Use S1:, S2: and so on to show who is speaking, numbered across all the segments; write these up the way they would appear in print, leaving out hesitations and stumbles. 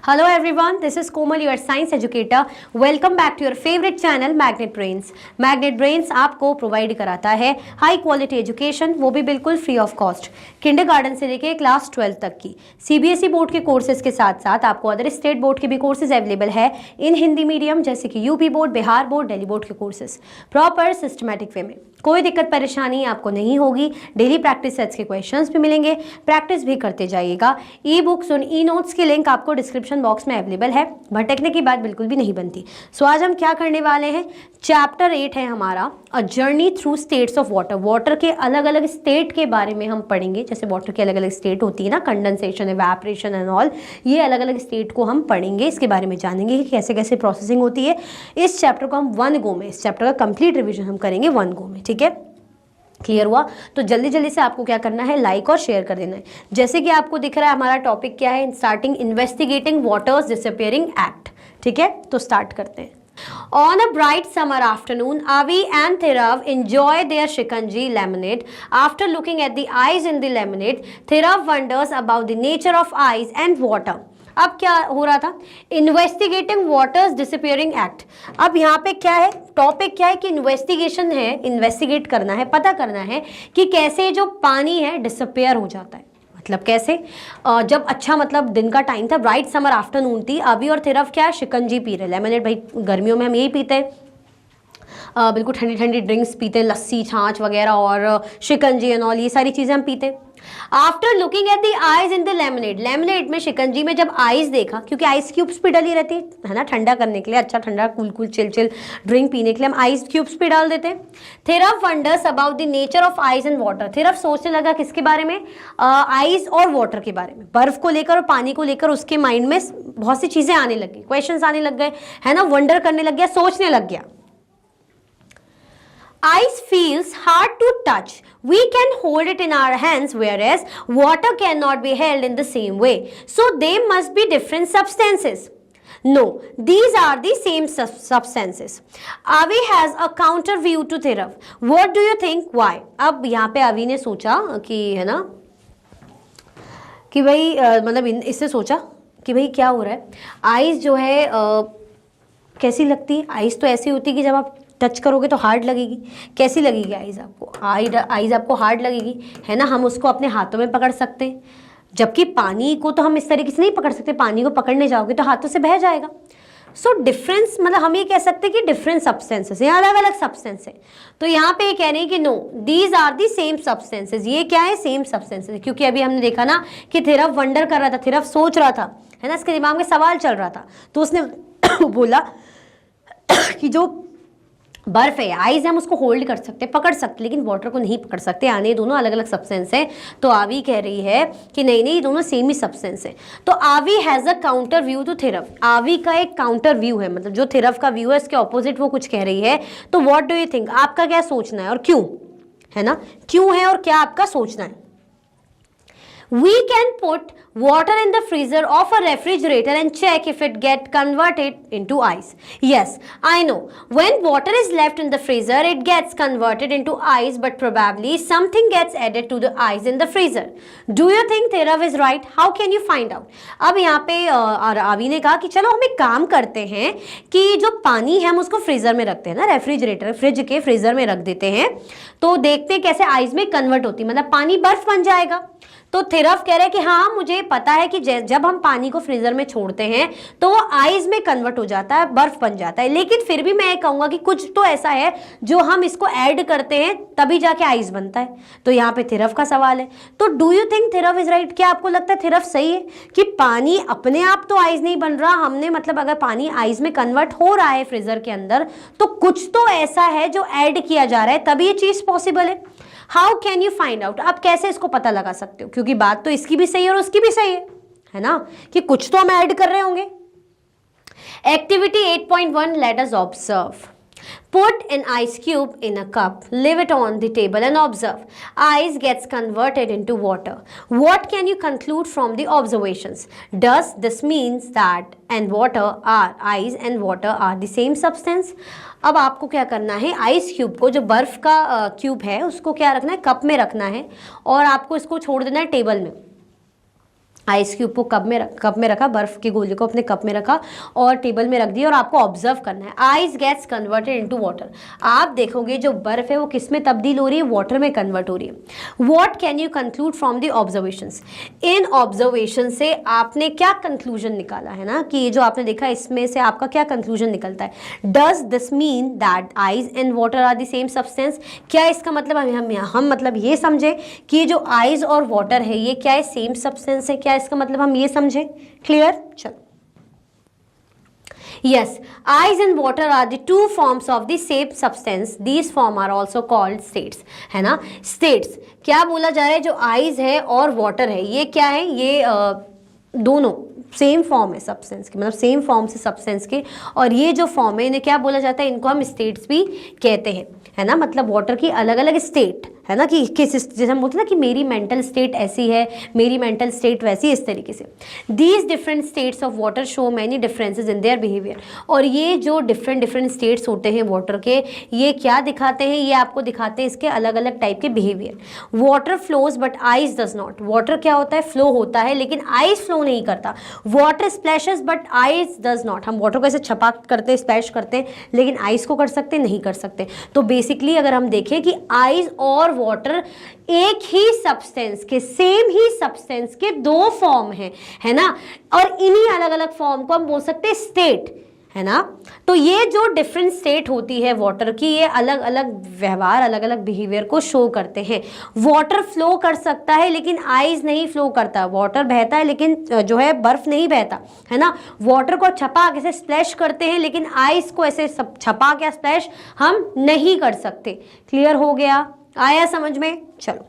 S1: Hello everyone, this is Komal, your science educator. Welcome back to your favorite channel Magnet Brains. Magnet Brains आपको provide कराता है high quality education, वो भी बिल्कुल free of cost, kindergarten से लेके class 12 तक की सीबीएसई बोर्ड के कोर्सेज के साथ साथ आपको अदर स्टेट बोर्ड के भी कोर्सेज अवेलेबल है इन हिंदी मीडियम, जैसे कि UP board, Bihar board, Delhi board के कोर्सेज प्रॉपर सिस्टमैटिक वे में। कोई दिक्कत परेशानी आपको नहीं होगी। डेली प्रैक्टिस सेट्स के क्वेश्चंस भी मिलेंगे, प्रैक्टिस भी करते जाइएगा। ई बुक्स और ई नोट्स के लिंक आपको डिस्क्रिप्शन बॉक्स में अवेलेबल है। भटकने की बात बिल्कुल भी नहीं बनती। सो आज हम क्या करने वाले हैं, चैप्टर 8 है हमारा, a journey through states of water. Water के अलग अलग स्टेट के बारे में हम पढ़ेंगे। जैसे वाटर की अलग अलग स्टेट होती है ना, कंडेंसेशन, इवैपोरेशन एंड ऑल, ये अलग अलग स्टेट को हम पढ़ेंगे, इसके बारे में जानेंगे कि कैसे कैसे प्रोसेसिंग होती है। इस चैप्टर को हम वन गो में, इस चैप्टर का कंप्लीट रिविजन हम करेंगे वन गो में। ठीक है, क्लियर हुआ? तो जल्दी जल्दी से आपको क्या करना है, लाइक और शेयर कर देना है। जैसे कि आपको दिख रहा है हमारा टॉपिक क्या है, starting investigating waters disappearing act. ठीक है, तो स्टार्ट करते हैं। On a bright summer afternoon, Avi and Thirav enjoy their shikanji lemonade. After looking at the eyes in the lemonade, Thirav wonders about the nature of eyes and water. अब क्या हो रहा था, इन्वेस्टिगेटिंग वाटर्स डिसअपियरिंग एक्ट। अब यहाँ पे क्या है, टॉपिक क्या है कि इन्वेस्टिगेशन है, इन्वेस्टिगेट करना है, पता करना है कि कैसे जो पानी है डिसअपियर हो जाता है। मतलब कैसे, जब अच्छा मतलब दिन का टाइम था, ब्राइट समर आफ्टरनून थी, अभी और थिरफ क्या शिकंजी पी रहे। लेमनेड भाई गर्मियों में हम यही पीते हैं, बिल्कुल ठंडी ठंडी ड्रिंक्स पीते हैं, लस्सी, छाछ वगैरह और शिकंजी एंड ऑल, ये सारी चीज़ें हम पीते हैं। After looking at the eyes in the lemonade, lemonade में शिकंजी में जब आइज देखा, क्योंकि आइस क्यूब्स भी डली रहती है ना, ठंडा करने के लिए, अच्छा ठंडा cool cool chill chill drink पीने के लिए हम आइस क्यूब्स भी डाल देते हैं। थिरफ wonders about the nature of ice and water. थिरफ सोचने लगा किसके बारे में, आइस और वाटर के बारे में, बर्फ को लेकर और पानी को लेकर उसके माइंड में बहुत सी चीजें आने लगी, क्वेश्चंस आने लग गए, है ना, वंडर करने लग गया, सोचने लग गया। Ice feels hard to touch. We can hold it in our hands, whereas water cannot be held in the same way. So they must be different substances. No, these are the same substances. Avi has a counter view to Thirav. What do you think? Why? अब यहाँ पे अवी ने सोचा कि, है ना, कि भाई मतलब इससे सोचा कि भाई क्या हो रहा है, आइस जो है कैसी लगती है। आइस तो ऐसी होती है कि जब आप टच करोगे तो हार्ड लगेगी। कैसी लगेगी आइज़ आपको, आइज़ आपको हार्ड लगेगी, है ना। हम उसको अपने हाथों में पकड़ सकते हैं, जबकि पानी को तो हम इस तरीके से नहीं पकड़ सकते। पानी को पकड़ने जाओगे तो हाथों से बह जाएगा। सो डिफरेंस, मतलब हम ये कह सकते हैं कि डिफरेंट सब्सटेंसेस, यहाँ अलग अलग सब्सटेंस है। तो यहाँ पे ये कह रहे हैं कि no, these are the same substances. ये क्या है, सेम सब्सटेंसेस। क्योंकि अभी हमने देखा ना कि थिरफ वंडर कर रहा था, थिरफ सोच रहा था, है ना, इसके दिमाग में सवाल चल रहा था, तो उसने बोला कि जो बर्फ है, आइज हम उसको होल्ड कर सकते, पकड़ सकते, लेकिन वाटर को नहीं पकड़ सकते। आने दोनों अलग अलग सब्सटेंस है। तो आवी कह रही है कि नहीं नहीं, दोनों सेम ही सब्सटेंस है। तो Avi has a counter view to Thirav. Avi का एक काउंटर व्यू है, मतलब जो थिरफ का व्यू है इसके ऑपोजिट वो कुछ कह रही है। तो व्हाट डू यू थिंक, आपका क्या सोचना है और क्यों, है ना, क्यों है और क्या आपका सोचना है। We can put water in the freezer of a refrigerator and check if it get converted into ice. Yes, I know. When water is left in the freezer, it gets converted into ice, but probably something gets added to the ice in the freezer. Do you think Thirav is right? How can you find out? अब यहाँ पे आवी ने कहा कि चलो हम एक काम करते हैं कि जो पानी है हम उसको फ्रीजर में रखते हैं ना, रेफ्रिजरेटर, फ्रिज के फ्रीजर में रख देते हैं, तो देखते हैं कैसे आइस में कन्वर्ट होती है, मतलब पानी बर्फ बन जाएगा। तो थिरफ कह रहे हैं कि हाँ मुझे पता है कि जब हम पानी को फ्रीजर में छोड़ते हैं तो वो आइस में कन्वर्ट हो जाता है, बर्फ बन जाता है, लेकिन फिर भी मैं कहूँगा कि कुछ तो ऐसा है जो हम इसको ऐड करते हैं तभी जाके आइस बनता है। तो यहाँ पे थिरफ का सवाल है। तो do you think Thirav is right, क्या आपको लगता है थिरफ सही है कि पानी अपने आप तो आइस नहीं बन रहा, हमने मतलब अगर पानी आइस में कन्वर्ट हो रहा है फ्रीजर के अंदर तो कुछ तो ऐसा है जो ऐड किया जा रहा है, तभी ये चीज पॉसिबल है। How can you find out, आप कैसे इसको पता लगा सकते हो, क्योंकि बात तो इसकी भी सही है और उसकी भी सही है ना, कि कुछ तो हम ऐड कर रहे होंगे। Activity 8.1, let us observe. Put an ice cube in a cup, leave it on the table and observe. Ice gets converted into water. What can you conclude from the observations? Does this means that ice and water are the same substance? अब आपको क्या करना है, ice cube को, जो बर्फ का cube है उसको क्या रखना है, कप में रखना है और आपको इसको छोड़ देना है टेबल में। आइस क्यूब को कप में रखा, बर्फ की गोली को अपने कप में रखा और टेबल में रख दिया और आपको ऑब्जर्व करना है। Ice gets converted into water. आप देखोगे जो बर्फ है वो किस में तब्दील हो रही है, वाटर में कन्वर्ट हो रही है। What can you conclude from the observations. In observation से आपने क्या कंक्लूजन निकाला है ना, कि ये जो आपने देखा इसमें से आपका क्या कंक्लूजन निकलता है। Does this mean that ice and water are the same substance. क्या इसका मतलब हम मतलब ये समझे कि जो आइस और वाटर है ये क्या है, सेम सब्सटेंस है, क्या इसका मतलब हम ये समझे। क्लियर। चलो, yes, ice and water are the two forms of the same substance, these form are also called states, है ना। स्टेट्स क्या बोला जा रहा है, जो आइस है और वाटर है ये क्या है, ये दोनों सेम फॉर्म है सब्सटेंस की, मतलब सेम फॉर्म से सब्सटेंस के, और ये जो फॉर्म है इन्हें क्या बोला जाता है, इनको हम स्टेट्स भी कहते हैं, है ना। मतलब वाटर की अलग अलग स्टेट, है ना, कि किस, जैसे हम बोलते हैं ना कि मेरी मेंटल स्टेट ऐसी है, मेरी मेंटल स्टेट वैसी, इस तरीके से। These different states of water show many differences in their behaviour. और ये जो डिफरेंट स्टेट्स होते हैं वाटर के, ये क्या दिखाते हैं, ये आपको दिखाते हैं इसके अलग अलग टाइप के behaviour. Water flows but ice does not. Water क्या होता है, फ्लो होता है, लेकिन आइस फ्लो नहीं करता। Water splashes but ice does not. हम वाटर को ऐसे छपा करते हैं, स्प्लैश करते हैं, लेकिन आइस को कर सकते नहीं कर सकते। तो बेसिकली अगर हम देखें कि आइस और वाटर एक ही सब्सटेंस के, सेम ही सब्सटेंस के दो फॉर्म हैं, है ना, और इन्हीं अलग अलग फॉर्म को हम बोल सकते हैं स्टेट, है ना। तो ये जो डिफरेंट स्टेट होती है वाटर की, ये अलग अलग व्यवहार, अलग अलग बिहेवियर को शो करते हैं। वाटर फ्लो कर सकता है लेकिन आइस नहीं फ्लो करता। वाटर बहता है लेकिन जो है बर्फ नहीं बहता, है ना। वाटर को छपा के स्प्लैश करते हैं, लेकिन आइस को ऐसे छपा के स्प्लैश हम नहीं कर सकते। क्लियर हो गया, आया समझ में। चलो,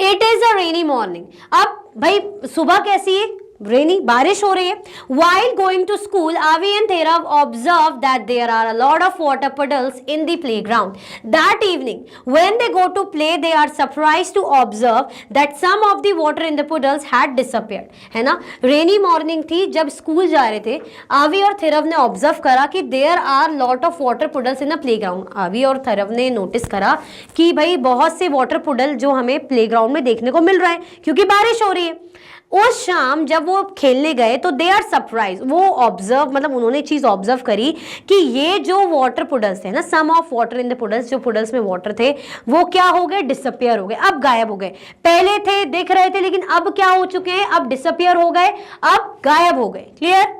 S1: it is a rainy morning. अब भाई सुबह कैसी है, रेनी, बारिश हो रही है। While going to school, Avi and Therav observed that there are a lot of water puddles in the playground. That evening, when they go to play, they are surprised to observe that some of the water in the puddles had disappeared. है ना, रेनी morning थी, जब school जा रहे थे, आवी और थेरव ने ऑब्जर्व करा कि there are lot of water puddles in a playground. Aavi और थेरव ने नोटिस करा कि भाई बहुत से वाटर पुडल जो हमें प्लेग्राउंड में देखने को मिल रहे हैं, क्योंकि बारिश हो रही है। उस शाम जब वो खेलने गए तो दे आर सरप्राइज, वो ऑब्जर्व, मतलब उन्होंने चीज ऑब्जर्व करी कि ये जो वाटर पुडल्स थे ना, some of water in the puddles, जो पुडल्स में वाटर थे वो क्या हो गए, डिसअपियर हो गए, अब गायब हो गए। पहले थे, दिख रहे थे, लेकिन अब क्या हो चुके हैं, अब डिसअपियर हो गए, अब गायब हो गए। Clear.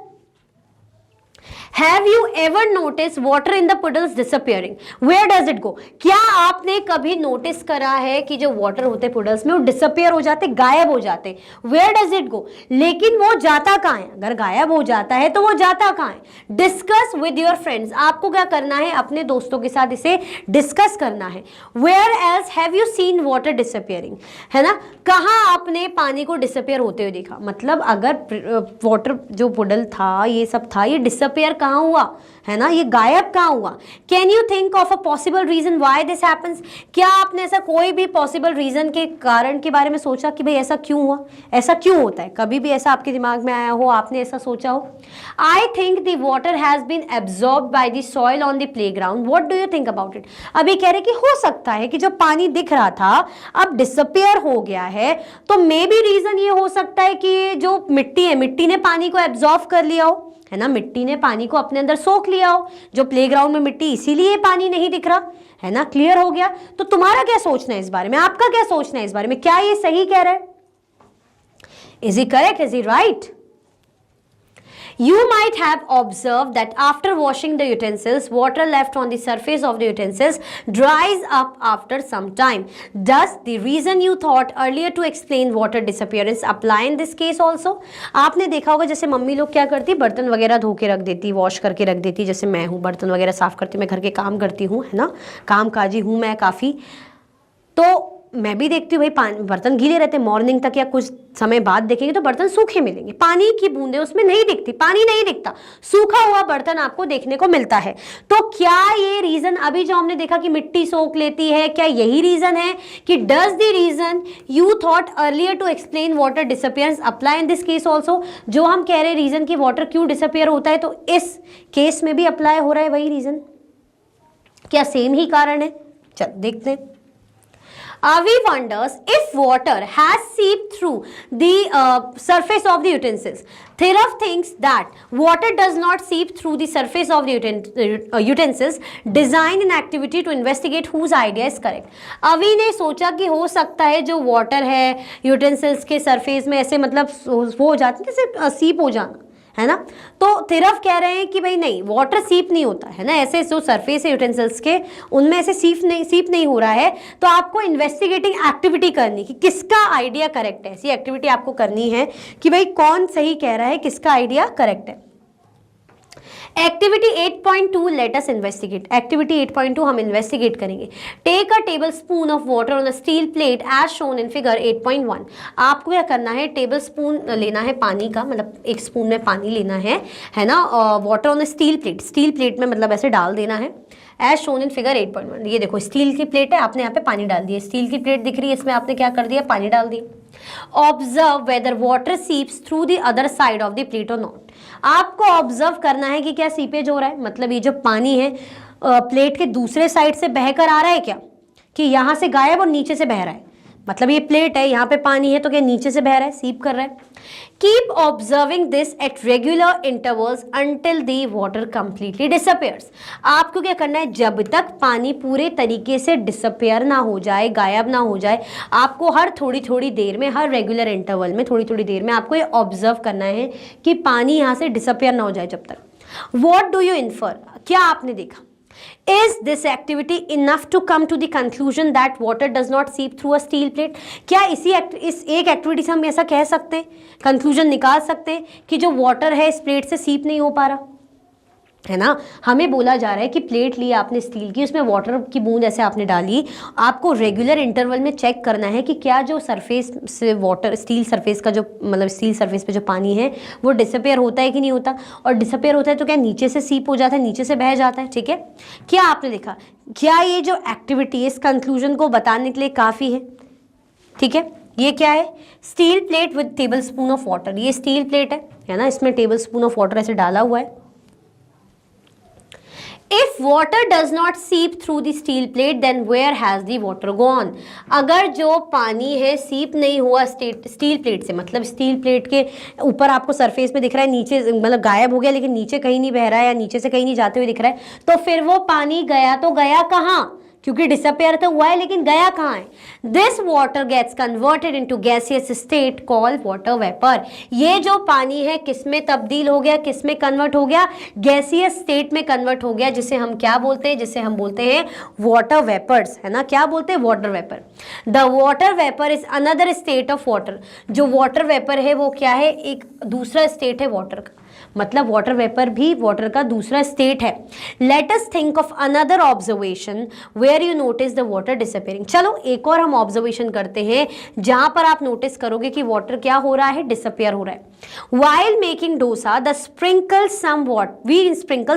S1: Have you ever noticed water in the puddles disappearing? Where does it go? क्या आपने कभी नोटिस करा है कि जो वाटर होते पुडल्स में वो डिसअपियर हो जाते, गायब हो जाते। Where does it go? लेकिन वो जाता कहाँ है, अगर गायब हो जाता है तो वो जाता कहाँ है। Discuss with your friends। आपको क्या करना है, अपने दोस्तों के साथ इसे डिस्कस करना है। Where else have you seen water disappearing? है ना, कहाँ आपने पानी को डिसअपियर होते हुए देखा। मतलब अगर वाटर जो पुडल था, ये सब था, ये डिसअपियर कहाँ हुआ, है ना, ये गायब कहाँ हुआ। Can you think of a possible reason why this happens. क्या आपने ऐसा कोई भी पॉसिबल रीजन के कारण के बारे में सोचा कि भाई ऐसा क्यों हुआ, ऐसा क्यों होता है, कभी भी ऐसा आपके दिमाग में आया हो, आपने ऐसा सोचा हो। I think the water has been absorbed by the soil on the playground. What do you think about it. अभी कह रहे कि हो सकता है कि जो पानी दिख रहा था अब डिसअपियर हो गया है, तो मे बी रीजन ये हो सकता है कि जो मिट्टी है, मिट्टी ने पानी को एब्जॉर्ब कर लिया हो, है ना, मिट्टी ने पानी को अपने अंदर सोख लिया हो, जो प्लेग्राउंड में मिट्टी, इसीलिए पानी नहीं दिख रहा, है ना। क्लियर हो गया। तो तुम्हारा क्या सोचना है इस बारे में, आपका क्या सोचना है इस बारे में, क्या ये सही कह रहा है, is he correct, is he right. You might have observed that after washing the utensils, water left on the surface of the utensils dries up after some time. Does the reason you thought earlier to explain water disappearance apply in this case also? आपने देखा होगा जैसे mummy लोग क्या करती, बर्तन वगैरह धो के रख देती, वॉश करके रख देती, जैसे मैं हूँ बर्तन वगैरह साफ करती, मैं घर के काम करती हूँ, है ना, काम काजी हूँ मैं काफ़ी, तो मैं भी देखती हूँ भाई बर्तन गीले रहते, मॉर्निंग तक या कुछ समय बाद देखेंगे तो बर्तन सूखे मिलेंगे, पानी की बूंदें उसमें नहीं दिखती, पानी नहीं दिखता, सूखा हुआ बर्तन आपको देखने को मिलता है। तो क्या ये रीजन, अभी जो हमने देखा कि मिट्टी सोख लेती है, क्या यही रीजन है कि does the reason you thought earlier to explain water disappearance apply in this case also. जो हम कह रहे रीजन कि वाटर क्यों डिसअपियर होता है, तो इस केस में भी अप्लाई हो रहा है वही रीजन, क्या सेम ही कारण है। चल देखते हैं। Avi wonders if water has seeped through the surface of the utensils. Thirav thinks that water does not seep through the surface of the utensils. Design an activity to investigate whose idea is correct. अवी ने सोचा कि हो सकता है जो water है utensils के सरफेस में ऐसे मतलब वो हो जाती है जैसे सीप हो जाना, है ना। तो थिरफ कह रहे हैं कि भाई नहीं, वाटर सीप नहीं होता है ना, ऐसे जो सरफेस है यूटेंसिल्स के उनमें ऐसे सीप नहीं हो रहा है। तो आपको इन्वेस्टिगेटिंग एक्टिविटी करनी कि किसका आइडिया करेक्ट है, ऐसी एक्टिविटी आपको करनी है कि भाई कौन सही कह रहा है, किसका आइडिया करेक्ट है। Activity 8.2 let us investigate. Activity 8.2 हम इन्वेस्टिगेट करेंगे। Take a tablespoon of water on a steel plate as shown in figure 8.1। आपको क्या करना है, टेबल स्पून लेना है पानी का, मतलब एक स्पून में पानी लेना है ना, water on a steel plate, steel plate में मतलब ऐसे डाल देना है एज शोन इन फिगर 8.1। ये देखो स्टील की प्लेट है, आपने यहाँ पे पानी डाल दिया, स्टील की प्लेट दिख रही है, इसमें आपने क्या कर दिया, पानी डाल दिया। Observe whether water seeps through the other side of the plate और नॉट। आपको ऑब्जर्व करना है कि क्या सीपेज हो रहा है, मतलब ये जो पानी है प्लेट के दूसरे साइड से बहकर आ रहा है क्या, कि यहाँ से गायब और नीचे से बह रहा है, मतलब ये प्लेट है, यहाँ पे पानी है तो क्या नीचे से बह रहा है, सीप कर रहा है। Keep observing this at regular intervals until the water completely disappears. आपको क्या करना है, जब तक पानी पूरे तरीके से डिसअपियर ना हो जाए, गायब ना हो जाए, आपको हर थोड़ी थोड़ी देर में, हर रेगुलर इंटरवल में थोड़ी थोड़ी देर में आपको ये ऑब्जर्व करना है कि पानी यहाँ से डिसअपियर ना हो जाए जब तक। वॉट डू यू इन्फर, क्या आपने देखा। Is this activity enough to come to the conclusion that water does not seep through a steel plate? क्या इस एक एक्टिविटी से हम ऐसा कह सकते हैं, कंक्लूजन निकाल सकते हैं कि जो वाटर है इस प्लेट से सीप नहीं हो पा रहा, है ना। हमें बोला जा रहा है कि प्लेट ली आपने स्टील की, उसमें वाटर की बूंद ऐसे आपने डाली, आपको रेगुलर इंटरवल में चेक करना है कि क्या जो सरफेस से वाटर, स्टील सरफेस का जो मतलब स्टील सरफेस पे जो पानी है वो डिसअपेयर होता है कि नहीं होता, और डिसअपेयर होता है तो क्या नीचे से सीप हो जाता है, नीचे से बह जाता है, ठीक है। क्या आपने देखा, क्या ये जो एक्टिविटी इस कंक्लूजन को बताने के लिए काफ़ी है, ठीक है। ये क्या है, steel plate with table spoon of water, ये स्टील प्लेट है ना, इसमें टेबल स्पून ऑफ वाटर ऐसे डाला हुआ है। If water does not seep through the steel plate, then where has the water gone? अगर जो पानी है सीप नहीं हुआ स्टील प्लेट से, मतलब स्टील प्लेट के ऊपर आपको सरफेस में दिख रहा है, नीचे मतलब गायब हो गया, लेकिन नीचे कहीं नहीं बह रहा है या नीचे से कहीं नहीं जाते हुए दिख रहा है, तो फिर वो पानी गया तो गया कहाँ, क्योंकि डिसअपेयर तो हुआ है लेकिन गया कहाँ है। This water gets converted into gaseous state called water vapour. ये जो पानी है किस में तब्दील हो गया, किस में कन्वर्ट हो गया, गैसियस स्टेट में कन्वर्ट हो गया, जिसे हम क्या बोलते हैं, जिसे हम बोलते हैं वाटर वेपर्स, है ना। क्या बोलते हैं, water vapour. The water vapour is another state of water. जो वाटर वेपर है वो क्या है, एक दूसरा स्टेट है वाटर का, मतलब वाटर वेपर भी वाटर का दूसरा स्टेट है। Let us think of another observation where you notice the water disappearing. चलो एक और हम ऑब्जर्वेशन करते हैं जहां पर आप नोटिस करोगे कि वाटर क्या हो रहा है, डिसअपियर हो रहा है। While making dosa, we sprinkle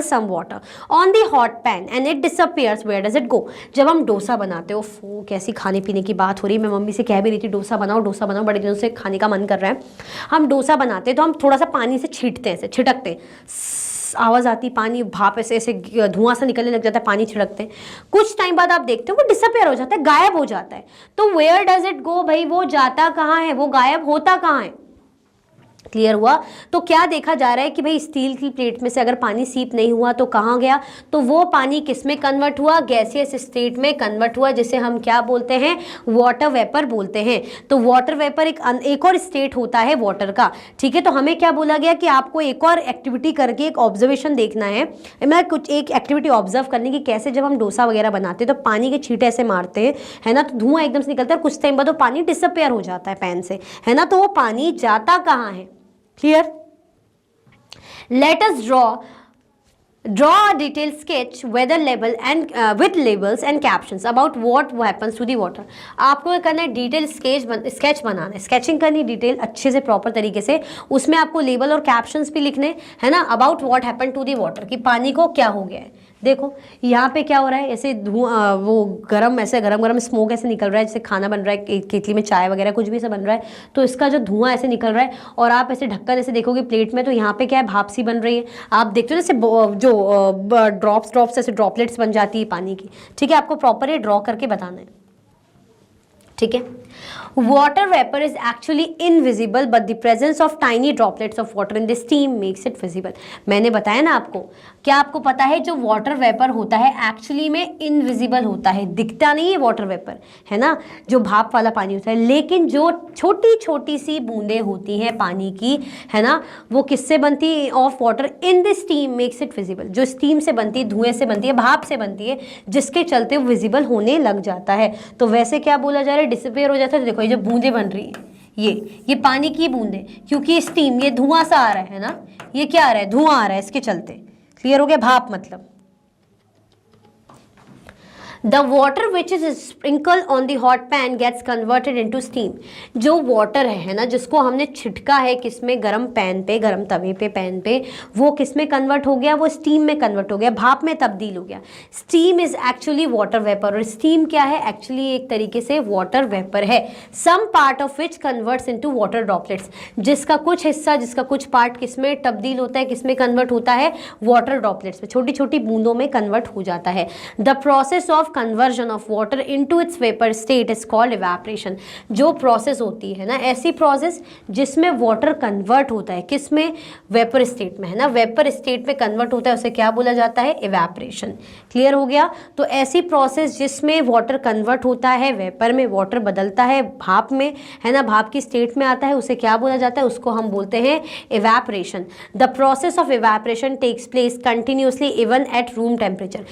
S1: some water on the hot pan and it disappears. Where does it go? जब हम डोसा बनाते हो, कैसी खाने पीने की बात हो रही है, मैं मम्मी से कह भी रही थी डोसा बनाओ, बड़े दिनों से खाने का मन कर रहा है। हम डोसा बनाते हैं तो हम थोड़ा सा पानी से छींटते हैं, ऐसे छिटकते हैं, आवाज़ आती, पानी भाप ऐसे ऐसे धुआं सा निकलने लग जाता है, पानी छिड़कते हैं, कुछ टाइम बाद आप देखते हो वो डिसअपियर हो जाता है, गायब हो जाता है। तो वेयर डज इट गो, भाई वो जाता कहाँ है, वो गायब होता कहाँ है। क्लियर हुआ। तो क्या देखा जा रहा है कि भाई स्टील की प्लेट में से अगर पानी सीप नहीं हुआ तो कहाँ गया, तो वो पानी किस में कन्वर्ट हुआ, गैसियस स्टेट में कन्वर्ट हुआ, जिसे हम क्या बोलते हैं, वाटर वेपर बोलते हैं। तो वाटर वेपर एक और स्टेट होता है वाटर का, ठीक है। तो हमें क्या बोला गया कि आपको एक और एक्टिविटी करके एक ऑब्जर्वेशन देखना है, मैं कुछ एक एक्टिविटी ऑब्जर्व करने की, कैसे जब हम डोसा वगैरह बनाते हैं तो पानी के छींटे ऐसे मारते हैं, है ना, तो धुआं एकदम से निकलता है, कुछ टाइम बाद वो पानी डिसअपियर हो जाता है पैन से, है ना। तो वो पानी जाता कहाँ है, clear. Let us draw a detailed sketch weather level and with labels and captions about what happens to the water. आपको करना है डिटेल स्केच बनाना है, स्केचिंग करनी डिटेल अच्छे से प्रॉपर तरीके से, उसमें आपको लेबल और कैप्शंस भी लिखने, है ना, about what happen to the water, कि पानी को क्या हो गया है। देखो यहाँ पे क्या हो रहा है, ऐसे धुआं, वो गरम स्मोक ऐसे निकल रहा है, जैसे खाना बन रहा है केतली में, चाय वगैरह कुछ भी ऐसे बन रहा है, तो इसका जो धुआं ऐसे निकल रहा है, और आप ऐसे ढक्कन ऐसे देखोगे प्लेट में, तो यहाँ पे क्या है, भाप सी बन रही है। आप देखते हो जैसे जो ड्रॉप्स ऐसे ड्रॉपलेट्स बन जाती है पानी की, ठीक है। आपको प्रॉपर ये ड्रॉ करके बताना है। ठीक है। Water vapour is actually invisible but the presence of tiny droplets of water in the steam makes it visible. मैंने बताया ना आपको, क्या आपको पता है जो वाटर वेपर होता है एक्चुअली में इनविजिबल होता है, दिखता नहीं है वाटर वेपर, है ना, जो भाप वाला पानी होता है, लेकिन जो छोटी छोटी सी बूंदें होती हैं पानी की, है ना, वो किससे बनती है, of water in the steam makes it visible. जो स्टीम से बनती है, धुएं से बनती है, भाप से बनती है, जिसके चलते वो विजिबल होने लग जाता है। तो वैसे क्या बोला जा रहा है, डिसअपियर हो जाता है। तो देखो ये जो बूंदें बन रही है, ये पानी की बूंदें, क्योंकि स्टीम, ये धुआं सा आ रहा है ना, ये क्या आ रहा है, धुआं आ रहा है, इसके चलते। क्लियर हो गया, भाप मतलब। The water which is sprinkled on the hot pan gets converted into steam। जो वाटर है ना, जिसको हमने छिटका है किसमें, गरम पैन पे, गरम तवे पे, पैन पे, वो किसमें कन्वर्ट हो गया, वो स्टीम में कन्वर्ट हो गया, भाप में तब्दील हो गया। Steam is actually water vapour, और स्टीम क्या है, एक्चुअली एक तरीके से वाटर वेपर है। Some part of which converts into water droplets, जिसका कुछ हिस्सा, जिसका कुछ पार्ट किसमें तब्दील होता है, किसमें कन्वर्ट होता है, वाटर ड्रॉपलेट्स में, छोटी छोटी बूंदों में कन्वर्ट हो जाता है। The process of conversion of water into its vapour state is called evaporation. जो प्रोसेस होती है ना, ऐसी प्रोसेस जिसमें वाटर कन्वर्ट होता है, किसमें, वेपर स्टेट में, है ना, वेपर स्टेट में कन्वर्ट होता है, उसे क्या बोला जाता है, इवेपोरेशन। क्लियर हो गया। तो ऐसी प्रोसेस जिसमें वाटर कन्वर्ट होता है, वेपर में वाटर बदलता है भाप में, है ना, भाप की स्टेट में आता है, उसे क्या बोला जाता है, उसको हम बोलते हैं evaporation. The process of evaporation takes place continuously even at room temperature.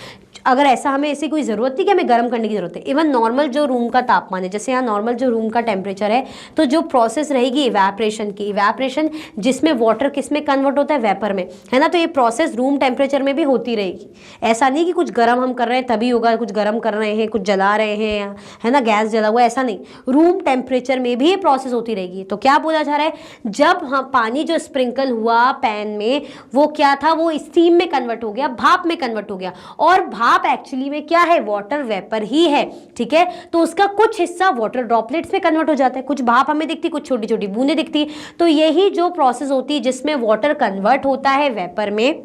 S1: अगर ऐसा हमें ऐसी कोई ज़रूरत नहीं कि हमें गर्म करने की ज़रूरत है, इवन नॉर्मल जो रूम का तापमान है, जैसे यहाँ नॉर्मल जो रूम का टेम्परेचर है, तो जो प्रोसेस रहेगी इवेपोरेशन की, इवेपोरेशन जिसमें वाटर किस में कन्वर्ट होता है, वेपर में, है ना, तो ये प्रोसेस रूम टेम्परेचर में भी होती रहेगी। ऐसा नहीं कि कुछ गर्म हम कर रहे हैं तभी होगा, कुछ गर्म कर रहे हैं, कुछ जला रहे हैं, है ना, गैस जला हुआ, ऐसा नहीं, रूम टेम्परेचर में भी ये प्रोसेस होती रहेगी। तो क्या बोला जा रहा है, जब हाँ पानी जो स्प्रिंकल हुआ पैन में, वो क्या था, वो स्टीम में कन्वर्ट हो गया, भाप में कन्वर्ट हो गया, और भाप एक्चुअली में क्या है, वाटर वेपर ही है। ठीक है, तो उसका कुछ हिस्सा वाटर ड्रॉपलेट्स में कन्वर्ट हो जाता है, कुछ भाप हमें दिखती, कुछ छोटी छोटी बूंदें दिखती। तो यही जो प्रोसेस होती है जिसमें वाटर कन्वर्ट होता है वेपर में,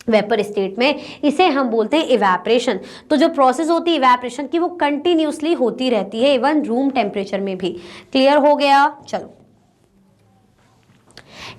S1: वेपर स्टेट में, इसे हम बोलते हैं इवेपोरेशन। तो जो प्रोसेस होती है इवेपोरेशन की, वो कंटिन्यूसली होती रहती है, इवन रूम टेम्परेचर में भी। क्लियर हो गया। चलो,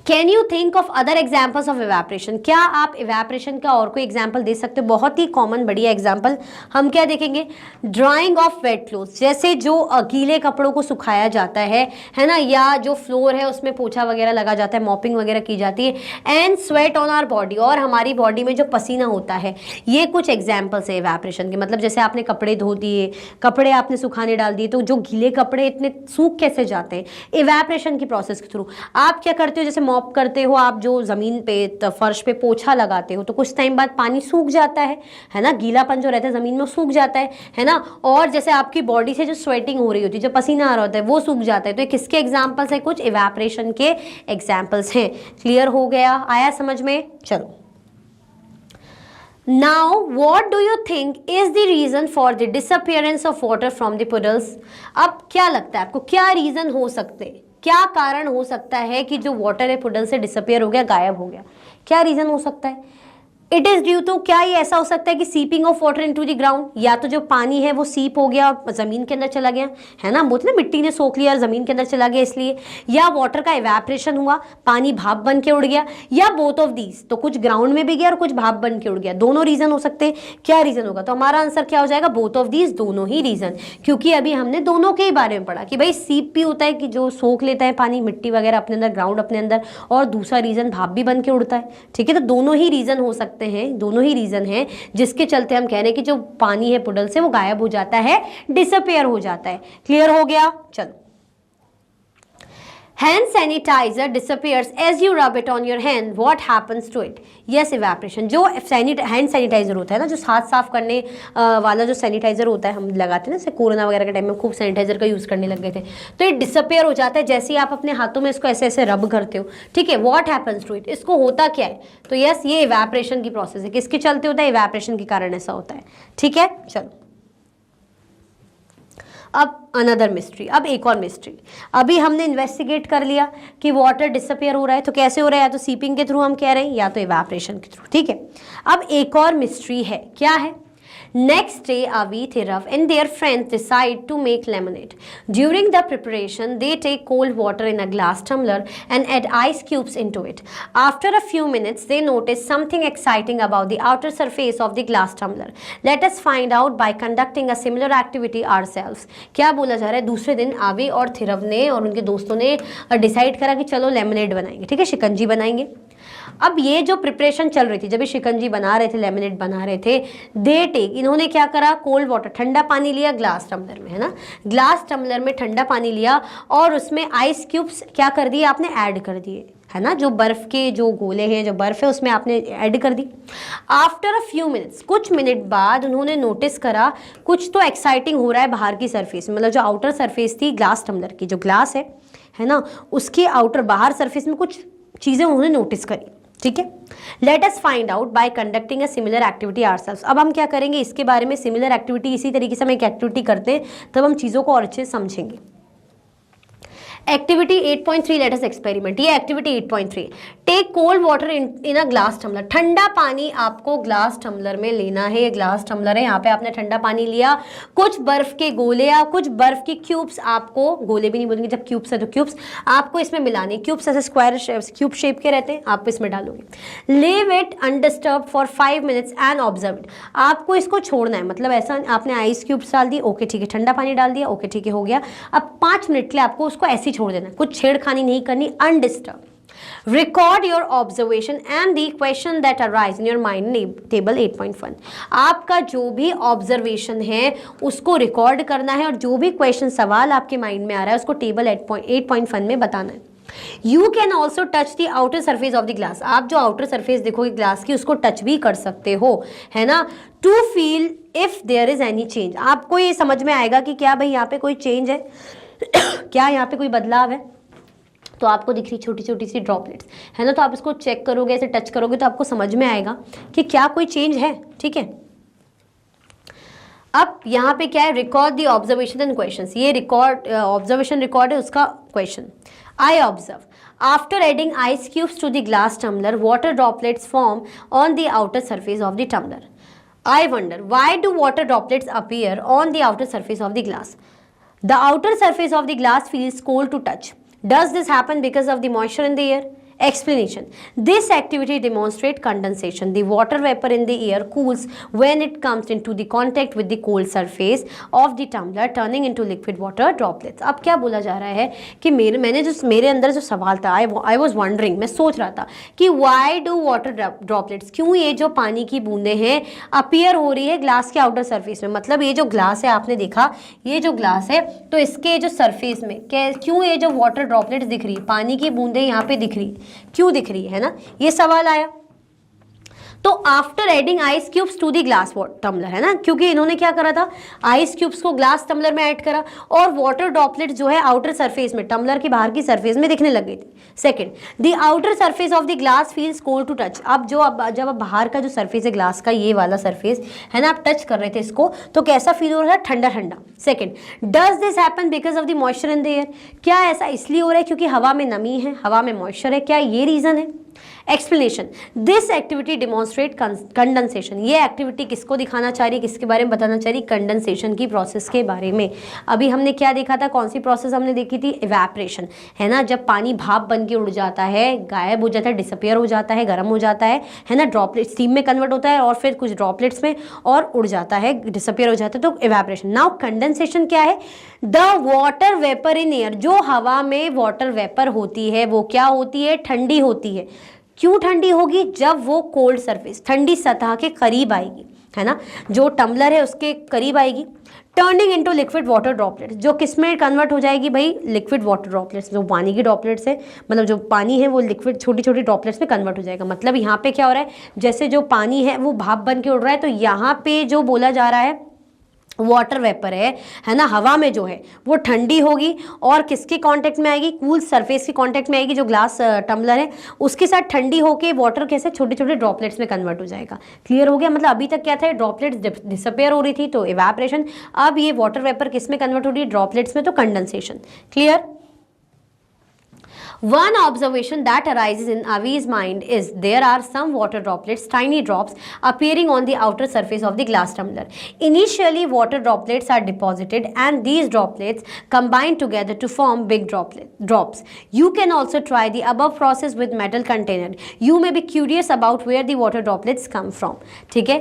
S1: can you think of other examples of evaporation. क्या आप इवेपोरेशन का और कोई एग्जाम्पल दे सकते हो। बहुत ही कॉमन बढ़िया एग्जाम्पल हम क्या देखेंगे, ड्राइंग ऑफ वेट क्लोथ्स, जैसे जो गीले कपड़ों को सुखाया जाता है ना, या जो फ्लोर है उसमें पोछा वगैरह लगा जाता है, मॉपिंग वगैरह की जाती है, and sweat on our body, और हमारी बॉडी में जो पसीना होता है, ये कुछ एग्जाम्पल्स है इवेपोरेशन के। मतलब जैसे आपने कपड़े धो दिए, कपड़े आपने सुखाने डाल दिए, तो जो गीले कपड़े इतने सूख कैसे जाते हैं, इवेपोरेशन की प्रोसेस के थ्रू। आप क्या करते हो, जैसे मॉप करते हो आप, जो ज़मीन पे फर्श पे पोछा लगाते हो, तो कुछ टाइम बाद पानी सूख जाता है ना, गीलापन जो रहता है ज़मीन में सूख जाता है ना, और जैसे आपकी बॉडी से जो स्वेटिंग हो रही होती है, जो पसीना आ रहा होता है, वो सूख जाता है। तो ये किसके एग्जाम्पल्स है, कुछ इवेपोरेशन के एग्जाम्पल्स हैं। क्लियर हो गया, आया समझ में। चलो, Now, what do you think is the reason for the disappearance of water from the puddles? अब क्या लगता है आपको, क्या रीजन हो सकते, क्या कारण हो सकता है कि जो वाटर है पुडल से डिसअपियर हो गया, गायब हो गया, क्या रीजन हो सकता है। इट इज ड्यू टू, क्या ये ऐसा हो सकता है कि seeping of water into the ground, या तो जो पानी है वो सीप हो गया, जमीन के अंदर चला गया, है ना, बोलते ना मिट्टी ने सोख लिया और जमीन के अंदर चला गया इसलिए, या वाटर का इवेपोरेशन हुआ, पानी भाप बन के उड़ गया, या बोथ ऑफ दीज, तो कुछ ग्राउंड में भी गया और कुछ भाप बन के उड़ गया। दोनों रीजन हो सकते हैं। क्या रीजन होगा, तो हमारा आंसर क्या हो जाएगा, बोथ ऑफ दीज, दोनों ही रीजन, क्योंकि अभी हमने दोनों के ही बारे में पढ़ा कि भाई सीप भी होता है कि जो सोख लेता है पानी, मिट्टी वगैरह अपने अंदर, ग्राउंड अपने अंदर, और दूसरा रीजन भाप भी बन के उड़ता है। ठीक है, तो दोनों ही रीजन हो सकते हैं, दोनों ही रीजन है जिसके चलते हम कह रहे हैं कि जो पानी है पुडल से वो गायब हो जाता है, डिसअपियर हो जाता है। क्लियर हो गया। चलो, hand sanitizer disappears as you rub it on your hand, what happens to it? Yes, evaporation। जो हैंड सैनिटाइजर होता है ना, जो हाथ साफ करने वाला जो सैनिटाइजर होता है, हम लगाते हैं ना, जैसे कोरोना वगैरह के टाइम में खूब सैनिटाइजर का यूज़ करने लग गए थे, तो ये डिसअपियर हो जाता है जैसे ही आप अपने हाथों में इसको ऐसे ऐसे रब करते हो। ठीक है, व्हाट हैपन्स टू इट, इसको होता क्या है, तो यस, ये इवेपोरेशन की प्रोसेस है। किसके चलते होता है, इवेपोरेशन के कारण ऐसा होता है। ठीक है, चलो, अब अनदर मिस्ट्री, अब एक और मिस्ट्री। अभी हमने इन्वेस्टिगेट कर लिया कि वाटर डिसअपियर हो रहा है, तो कैसे हो रहा है, या तो सीपिंग के थ्रू हम कह रहे हैं, या तो इवेपोरेशन के थ्रू। ठीक है, अब एक और मिस्ट्री है, क्या है, Next day, Avi, Thirav and their friends decide to make lemonade. During the preparation, they take cold water in a glass tumbler and add ice cubes into it. After a few minutes, they notice something exciting about the outer surface of the glass tumbler. Let us find out by conducting a similar activity ourselves. क्या बोला जा रहा है, दूसरे दिन आवी और थिरव ने और उनके दोस्तों ने डिसाइड करा कि चलो लेमनेड बनाएंगे, ठीक है, शिकंजी बनाएंगे। अब ये जो प्रिपरेशन चल रही थी, जब ये शिकंजी बना रहे थे, लेमनेड बना रहे थे, दे टेक, इन्होंने क्या करा, कोल्ड वाटर, ठंडा पानी लिया ग्लास टम्बलर में, है ना, ग्लास टम्बलर में ठंडा पानी लिया और उसमें आइस क्यूब्स क्या कर दिए आपने, ऐड कर दिए, है ना, जो बर्फ के जो गोले हैं, जो बर्फ है उसमें आपने ऐड कर दी। आफ्टर अ फ्यू मिनट्स, कुछ मिनट बाद उन्होंने नोटिस करा कुछ तो एक्साइटिंग हो रहा है बाहर की सरफेस में, मतलब जो आउटर सरफेस थी ग्लास टम्बलर की, जो ग्लास है ना, उसके आउटर बाहर सरफेस में कुछ चीज़ें उन्होंने नोटिस करी, ठीक है। Let us find out by conducting a similar activity ourselves. अब हम क्या करेंगे, इसके बारे में सिमिलर एक्टिविटी, इसी तरीके से हम एक एक्टिविटी करते हैं तब हम चीज़ों को और अच्छे से समझेंगे। Activity 8.3 let us experiment. ये activity 8.3, take cold water in a glass tumbler. ठंडा पानी आपको ग्लास टम्बलर में लेना है, ये ग्लास टम्बलर है, यहाँ पे आपने ठंडा पानी लिया, कुछ बर्फ के गोले या कुछ बर्फ की क्यूब्स, आपको गोले भी नहीं बोलेंगे, जब क्यूब्स है तो क्यूब्स आपको इसमें मिलाने, क्यूब्स ऐसे स्क्वायर क्यूब शेप के रहते हैं, आप इसमें डालोगे। Leave it undisturb for 5 minutes and observe it. आपको इसको छोड़ना है, मतलब ऐसा आपने आइस क्यूब्स डाल दिए, ओके ठीक है, ठंडा पानी डाल दिया, ओके ठीक है, हो गया। अब 5 मिनट के लिए आपको उसको ऐसे छोड़ देना, कुछ छेड़खानी नहीं करनी, undisturbed. Record your observation and the question that arise in your mind in table 8.1। आपका जो भी ऑब्जर्वेशन है उसको रिकॉर्ड करना है और जो भी क्वेश्चन सवाल आपके माइंड में आ रहा है उसको टेबल 8.1 में बताना है। You can also touch the outer surface of the glass. आप जो आउटर सरफेस देखोगे ग्लास की उसको टच भी कर सकते हो, है ना, to feel if there is any change. आपको ये समझ में आएगा कि क्या भाई यहाँ पे कोई चेंज है क्या यहाँ पे कोई बदलाव है। तो आपको दिख रही छोटी छोटी सी ड्रॉपलेट्स, है ना, तो आप इसको चेक करोगे, ऐसे टच करोगे तो आपको समझ में आएगा कि क्या कोई चेंज है, ठीक है। अब यहाँ पे क्या है, record the observation and questions. ये रिकॉर्ड ऑब्जर्वेशन रिकॉर्ड है, उसका question. I observe after adding ice cubes to the glass tumbler water droplets form on the outer surface of the tumbler. I wonder why do water droplets appear on the outer surface of the glass. The outer surface of the glass feels cold to touch. Does this happen because of the moisture in the air? Explanation. This activity demonstrates condensation. The water vapor in the air cools when it comes into the contact with the cold surface of the tumbler, turning into liquid water droplets. अब क्या बोला जा रहा है कि मेरे अंदर जो सवाल था, I was wondering, मैं सोच रहा था कि why do water droplets, क्यों ये जो पानी की बूंदें हैं अपीयर हो रही है ग्लास के आउटर सरफेस में। मतलब ये जो ग्लास है, आपने देखा ये जो ग्लास है, तो इसके जो सरफेस में क्यों ये जो वाटर ड्रॉपलेट्स दिख रही, पानी की बूंदें यहाँ पे दिख रही, क्यों दिख रही है ना, ये सवाल आया। तो after adding ice cubes to the glass tumbler, है ना, क्योंकि इन्होंने क्या करा था, आइस क्यूब्स को ग्लास टम्बलर में ऐड करा और वाटर ड्रॉपलेट जो है आउटर सरफेस में, टम्बलर की बाहर की सरफेस में दिखने लग गई थी। Second, the outer surface of the glass feels cold to touch. अब जब बाहर का जो सरफेस है ग्लास का, ये वाला सरफेस है ना, आप टच कर रहे थे इसको तो कैसा फील हो रहा है, ठंडा ठंडा। Second, does this happen because of the moisture in the air. क्या ऐसा इसलिए हो रहा है क्योंकि हवा में नमी है, हवा में मॉइस्चर है, क्या ये रीजन है। Explanation, this activity demonstrate condensation. ये एक्टिविटी किसको दिखाना चाह रही है, किसके बारे में बताना चाह रही है, कंडेंसेशन की प्रोसेस के बारे में। अभी हमने क्या देखा था, कौन सी प्रोसेस हमने देखी थी, इवेपोरेशन, है ना, जब पानी भाप बन के उड़ जाता है, गायब हो जाता है, डिसअपियर हो जाता है, गर्म हो जाता है ना, ड्रॉपलेट स्टीम में कन्वर्ट होता है और फिर कुछ ड्रॉपलेट्स में और उड़ जाता है, डिसअपियर हो जाता है, तो इवेपोरेशन। नाउ कंडेंसेशन क्या है, the water vapour in air. जो हवा में वाटर वेपर होती है वो क्या होती है, ठंडी होती है। क्यों ठंडी होगी, जब वो कोल्ड सरफेस, ठंडी सतह के करीब आएगी, है ना, जो टम्बलर है उसके करीब आएगी। Turning into liquid water droplets, जो किस में कन्वर्ट हो जाएगी भाई, लिक्विड वाटर ड्रॉपलेट्स। जो पानी की ड्रॉपलेट्स है, मतलब जो पानी है वो लिक्विड छोटी छोटी ड्रॉपलेट्स में कन्वर्ट हो जाएगा। मतलब यहाँ पे क्या हो रहा है, जैसे जो पानी है वो भाप बन के उड़ रहा है, तो यहाँ पे जो बोला जा रहा है वाटर वेपर है ना, हवा में जो है वो ठंडी होगी और किसके कांटेक्ट में आएगी, कूल सरफेस के कांटेक्ट में आएगी, जो ग्लास टम्बलर है उसके साथ ठंडी होके वाटर कैसे छोटे छोटे ड्रॉपलेट्स में कन्वर्ट हो जाएगा। क्लियर हो गया। मतलब अभी तक क्या था, ड्रॉपलेट्स डिसअपियर हो रही थी तो इवेपोरेशन, अब ये वाटर वेपर किस में कन्वर्ट हो रही है, ड्रॉपलेट्स में, तो condensation. Clear. One observation that arises in Avi's mind is there are some water droplets, tiny drops, appearing on the outer surface of the glass tumbler. Initially, water droplets are deposited and these droplets combine together to form big drops. You can also try the above process with metal container. You may be curious about where the water droplets come from. ठीक है,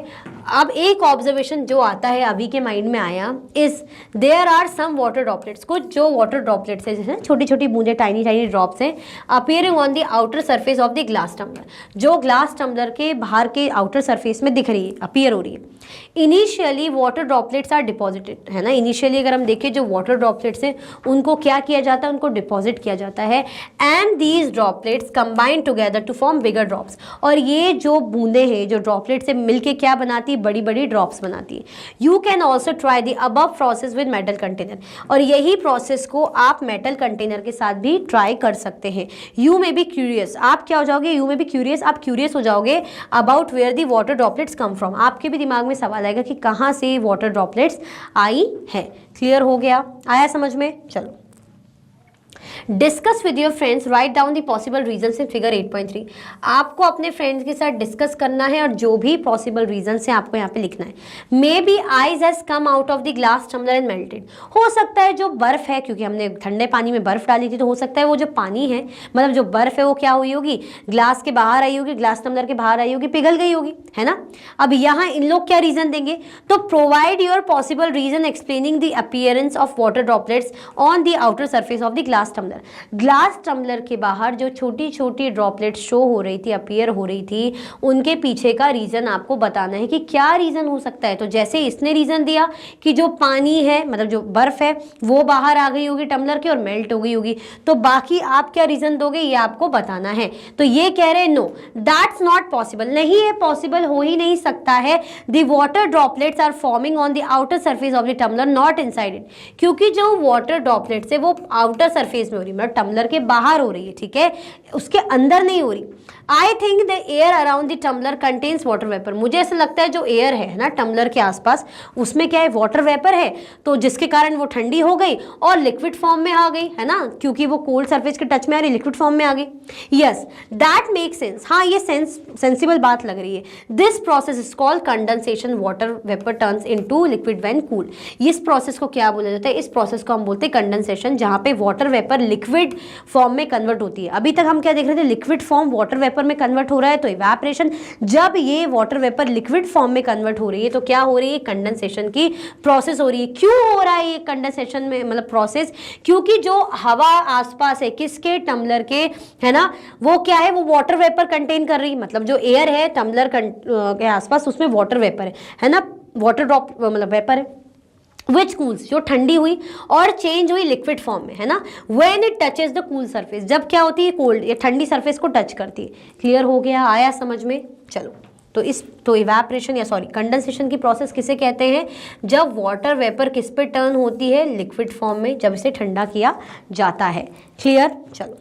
S1: अब एक observation जो आता है अभी के mind में आया is there are some water droplets, कुछ जो वाटर ड्रॉपलेट्स है जैसे छोटी छोटी बूंदे, टाइनी टाइनी ड्रॉप्स हैं, appearing on the outer surface of the glass tumbler, जो ग्लास टम्बलर के बाहर के आउटर सरफेस में दिख रही है, अपीयर हो रही है. Initially water droplets are deposited, है ना. इनिशियली अगर हम देखें जो वाटर ड्रॉपलेट्स हैं उनको क्या किया जाता है, उनको डिपॉजिट किया जाता है. And these droplets combine together to form bigger drops, और ये जो बूंदे हैं जो ड्रॉपलेट से मिलके क्या बनाती है, बड़ी बड़ी ड्रॉप्स बनाती है. You can also try the above process with metal container, और यही प्रोसेस को आप मेटल कंटेनर के साथ भी ट्राई कर सकते हैं. यू मे बी क्यूरियस, आप क्या हो जाओगे, यू मे बी क्यूरियस, आप क्यूरियस हो जाओगे about where the water droplets come from. आपके भी दिमाग में सवाल आएगा कि कहाँ से वाटर ड्रॉपलेट्स आई है. क्लियर हो गया, आया समझ में. चलो, discuss with your friends, write down the possible reasons in figure 8.3. आपको अपने फ्रेंड्स के साथ डिस्कस करना है और जो भी पॉसिबल रीजंस हैं आपको यहाँ पे लिखना है. Maybe ice has come out of the glass tumbler and melted, हो सकता है जो बर्फ है, क्योंकि हमने ठंडे पानी में बर्फ डाली थी, तो हो सकता है वो जो पानी है, मतलब जो बर्फ है वो क्या हुई होगी, ग्लास के बाहर आई होगी, ग्लास टम्बलर के बाहर आई होगी, पिघल गई होगी, है ना. अब यहाँ इन लोग क्या रीजन देंगे, तो provide your possible reason explaining the appearance of water droplets on the outer surface of the glass tumbler. Glass tumbler के बाहर जो छोटी छोटी ड्रॉपलेट शो हो रही थी, अपीयर हो रही थी, उनके पीछे का रीजन आपको बताना है कि क्या रीजन हो सकता है. तो जैसे इसने रीजन दिया कि जो पानी है, मतलब जो बर्फ है, वो बाहर आ गई होगी टम्बलर के और मेल्ट हो गई होगी, तो बाकी आप क्या रीजन दोगे ये आपको बताना है. तो ये कह रहे हैं नो, दैट्स नॉट पॉसिबल, नहीं है, पॉसिबल हो ही नहीं सकता है. The water droplets are forming on the outer surface of the tumbler, not inside it, क्योंकि जो वाटर ड्रॉपलेट्स है वो आउटर सरफेस में हो रही, मतलब टम्बलर के बाहर हो रही है, ठीक है, उसके अंदर नहीं हो रही. I think the air around the tumbler contains water vapour, मुझे ऐसा लगता है जो एयर है ना टम्बलर के आसपास, उसमें क्या है, वाटर वेपर है, तो जिसके कारण वो ठंडी हो गई और लिक्विड फॉर्म में आ गई, है ना, क्योंकि वो कोल्ड सरफेस के टच में आ रही, लिक्विड फॉर्म में आ गई. यस, दैट मेक सेंस, हाँ ये सेंसिबल बात लग रही है. This process is called condensation, water vapour turns into liquid when cool. इस प्रोसेस को क्या बोला जाता है, इस प्रोसेस को हम बोलते हैं कंडेंसेशन, जहां पे वाटर वेपर लिक्विड फॉर्म में कन्वर्ट होती है. अभी तक हम क्या देख रहे थे, लिक्विड फॉर्म वाटर वेपर में कन्वर्ट हो रहा है तो इवेपोरेशन, जब ये वाटर वेपर लिक्विड फॉर्म में कन्वर्ट हो रही है तो क्या हो रही है, कंडेंसेशन की प्रोसेस हो रही है. क्यों हो रहा है ये कंडेंसेशन में, मतलब प्रोसेस, क्योंकि जो हवा आसपास है किसके, टम्बलर के, है ना, वो क्या है, वो वाटर वेपर कंटेन कर रही है, मतलब जो एयर है टम्बलर के आसपास उसमें वाटर वेपर है ना, वाटर ड्रॉप मतलब वेपर है, विच कूल्स, जो ठंडी हुई और चेंज हुई लिक्विड फॉर्म में, है ना. When it touches the cool surface, जब क्या होती है, कोल्ड या ठंडी सरफेस को टच करती है. क्लियर हो गया, आया समझ में. चलो, तो इवेपोरेशन या सॉरी कंडेंसेशन की प्रोसेस किसे कहते हैं, जब वाटर वेपर किस पे टर्न होती है, लिक्विड फॉर्म में, जब इसे ठंडा किया जाता है. क्लियर. चलो,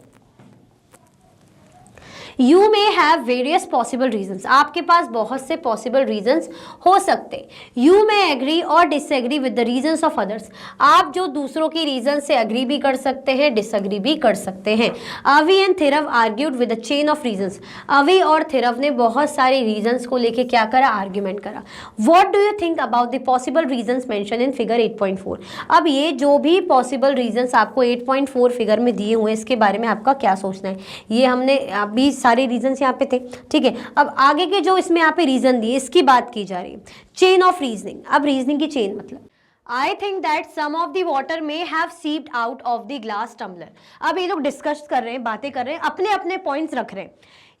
S1: you may have various possible reasons, आपके पास बहुत से पॉसिबल रीजंस हो सकते. यू मे एग्री और disagree with the reasons of others, आप जो दूसरों की रीजन से एग्री भी कर सकते हैं, डिसएग्री भी कर सकते हैं. Avi and Thirav argued with a chain of reasons, Avi और थिरव ने बहुत सारे रीजंस को लेके क्या करा, आर्ग्यूमेंट करा. What do you think about the possible reasons mention in figure 8.4. अब ये जो भी पॉसिबल रीजंस आपको 8.4 फिगर में दिए हुए हैं, इसके बारे में आपका क्या सोचना है. ये हमने अभी सारे रीजंस यहाँ पे थे, ठीक है. अब आगे के जो इसमें यहाँ पे रीजन दिए, इसकी बात की जा रही है, चेन ऑफ रीजनिंग. अब रीजनिंग की चेन मतलब, I think that some of the water may have seeped out of the glass tumbler. अब ये लोग डिस्कस कर रहे हैं, बातें कर रहे हैं, अपने अपने पॉइंट्स रख रहे हैं.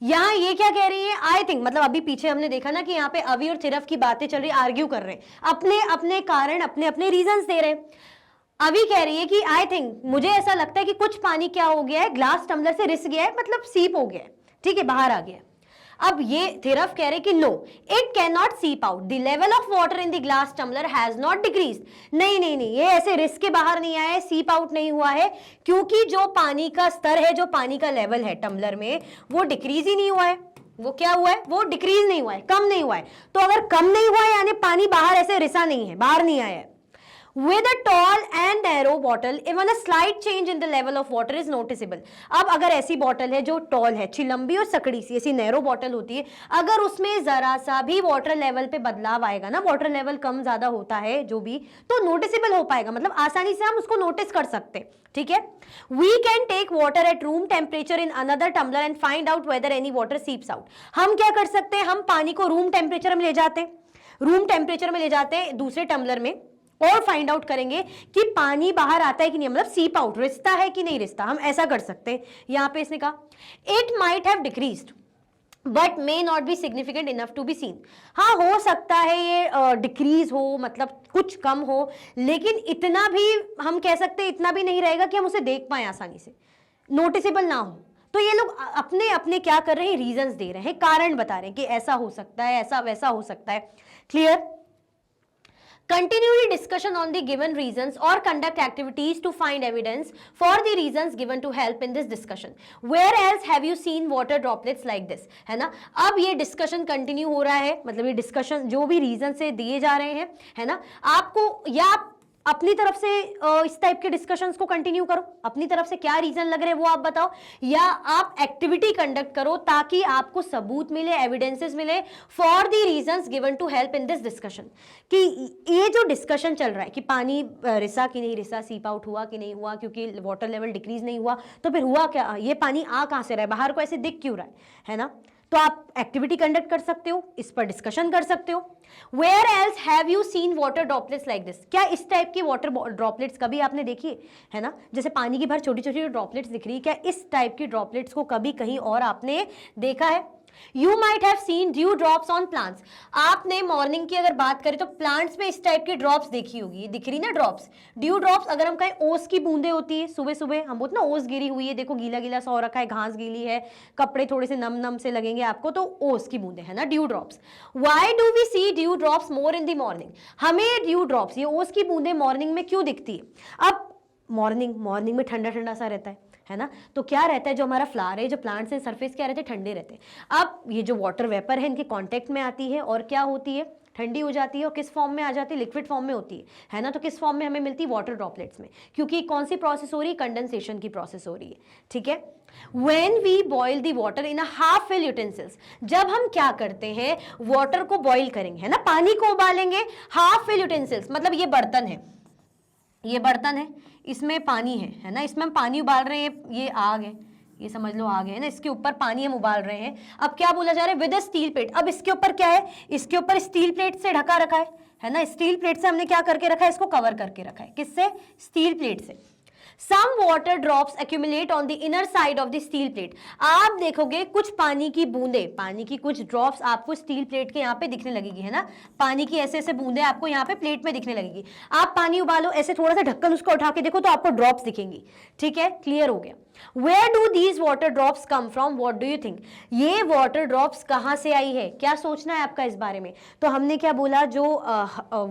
S1: यहाँ ये क्या कह रही है, आई थिंक, मतलब अभी पीछे हमने देखा ना कि यहाँ पे अवी और थिरव की बातें चल रही, आर्ग्यू कर रहे हैं, अपने अपने कारण, अपने अपने रीजंस दे रहे हैं. अभी कह रही है कि आई थिंक, मुझे ऐसा लगता है कि कुछ पानी क्या हो गया है, ग्लास टम्बलर से रिस गया है, मतलब सीप हो गया है, ठीक है, बाहर आ गया. अब ये थिरव कह रहे कि no, it can not seep out, the level of water in the glass tumbler has not decrease. नहीं नहीं नहीं, ये ऐसे रिस के बाहर नहीं आया है, सीप आउट नहीं हुआ है, क्योंकि जो पानी का स्तर है, जो पानी का लेवल है टम्बलर में, वो डिक्रीज ही नहीं हुआ है. वो क्या हुआ है, वो डिक्रीज नहीं हुआ है, कम नहीं हुआ है. तो अगर कम नहीं हुआ है यानी पानी बाहर ऐसे रिसा नहीं है, बाहर नहीं आया है. with a tall and narrow bottle even a slight change in the level of water is noticeable. अब अगर ऐसी बॉटल है जो टॉल है, अच्छी लंबी और सकड़ी सी ऐसी नैरो बॉटल होती है, अगर उसमें जरा सा भी वाटर लेवल पे बदलाव आएगा ना, वाटर लेवल कम ज्यादा होता है जो भी, तो नोटिसेबल हो पाएगा, मतलब आसानी से हम उसको नोटिस कर सकते हैं, ठीक है। We can take water at room temperature in another tumbler and find out whether any water seeps out. हम क्या कर सकते हैं, हम पानी को रूम टेम्परेचर में ले जाते हैं, रूम टेम्परेचर में ले जाते हैं दूसरे टम्बलर में, और फाइंड आउट करेंगे कि पानी बाहर आता है कि नहीं, मतलब सीप आउट, रिश्ता है कि नहीं रिश्ता, हम ऐसा कर सकते हैं। यहां पे इसने कहा it might have decreased but may not be significant enough to be seen. हाँ, हो सकता है ये डिक्रीज हो, मतलब कुछ कम हो, लेकिन इतना भी हम कह सकते हैं, इतना भी नहीं रहेगा कि हम उसे देख पाए आसानी से, नोटिसेबल ना हो। तो ये लोग अपने अपने क्या कर रहे हैं, रीजंस दे रहे हैं, कारण बता रहे हैं कि ऐसा हो सकता है, ऐसा वैसा हो सकता है। Clear? Continually discussion on the given reasons or conduct activities to find evidence for the reasons given to help in this discussion. Where else have you seen water droplets like this? है ना, अब ये discussion continue हो रहा है, मतलब ये discussion जो भी रीजन से दिए जा रहे हैं, है ना, आपको या अपनी तरफ से इस टाइप के डिस्कशंस को कंटिन्यू करो, अपनी तरफ से क्या रीजन लग रहे हैं वो आप बताओ, या आप एक्टिविटी कंडक्ट करो ताकि आपको सबूत मिले, एविडेंसेस मिले for the reasons given to help in this discussion. कि ये जो डिस्कशन चल रहा है कि पानी रिसा कि नहीं रिसा, सीप आउट हुआ कि नहीं हुआ, क्योंकि वाटर लेवल डिक्रीज नहीं हुआ, तो फिर हुआ क्या, ये पानी आ कहां से रहा है, बाहर को ऐसे दिख क्यों रहा है ना, तो आप एक्टिविटी कंडक्ट कर सकते हो, इस पर डिस्कशन कर सकते हो। Where else have you seen water droplets like this? क्या इस टाइप की वाटर ड्रॉपलेट्स कभी आपने देखी है ना, जैसे पानी की भर छोटी छोटी ड्रॉपलेट्स दिख रही है, क्या इस टाइप की ड्रॉपलेट्स को कभी कहीं और आपने देखा है? You might have seen dew drops on plants. आपने मॉर्निंग की अगर बात करें तो प्लांट्स में इस टाइप की ड्रॉप्स देखी होगी, दिख रही ना ड्रॉप्स, ड्यू ड्रॉप्स। अगर हम कहें ओस की बूंदे होती है सुबह सुबह, हम बोलते ना ओस गिरी हुई है, देखो गीला गीला सा हो रखा है, घास गीली है, कपड़े थोड़े से नम नम से लगेंगे आपको, तो ओस की बूंदे है ना, dew drops. Why do we see dew drops more in the morning? हमें ड्यू ड्रॉप्स, ये ओस की बूंदे मॉर्निंग में क्यों दिखती है? अब मॉर्निंग में ठंडा ठंडा सा रहता है ना, तो क्या रहता है, जो हमारा फ्लावर है, जो प्लांट्स हैं, सरफेस क्या रहते हैं, ठंडे रहते हैं। अब ये जो वाटर वेपर है इनके कांटेक्ट में आती है और क्या होती है, ठंडी हो जाती है, और किस फॉर्म में आ जाती है, लिक्विड फॉर्म में होती है ना, तो किस फॉर्म में हमें मिलती है, वाटर ड्रॉपलेट्स में, क्योंकि कौन सी प्रोसेस हो रही है, कंडेंसेशन की प्रोसेस हो रही है, ठीक है। When we boil the water in a half fill utensils, जब हम क्या करते हैं, वाटर को बॉइल करेंगे, है ना, पानी को उबालेंगे, हाफ फिल यूटेंसिल्स मतलब ये बर्तन है, ये बर्तन है, इसमें पानी है ना, इसमें हम पानी उबाल रहे हैं, ये आग है, ये समझ लो आग है ना, इसके ऊपर पानी हम उबाल रहे हैं। अब क्या बोला जा रहा है, विद अ स्टील प्लेट। अब इसके ऊपर क्या है, इसके ऊपर स्टील प्लेट से ढका रखा है ना, स्टील प्लेट से हमने क्या करके रखा है, इसको कवर करके रखा है, किससे, स्टील प्लेट से। Some water drops accumulate on the inner side of the steel plate. आप देखोगे कुछ पानी की बूंदे, पानी की कुछ ड्रॉप्स आपको स्टील प्लेट के यहाँ पे दिखने लगेगी, है ना, पानी की ऐसे ऐसे बूंदे आपको यहाँ पे प्लेट में दिखने लगेगी। आप पानी उबालो, ऐसे थोड़ा सा ढक्कन उसको उठा के देखो तो आपको ड्रॉप्स दिखेंगी, ठीक है, क्लियर हो गया। Where do these water drops come from? What do you think? ये वाटर ड्रॉप्स कहाँ से आई है, क्या सोचना है आपका इस बारे में? तो हमने क्या बोला, जो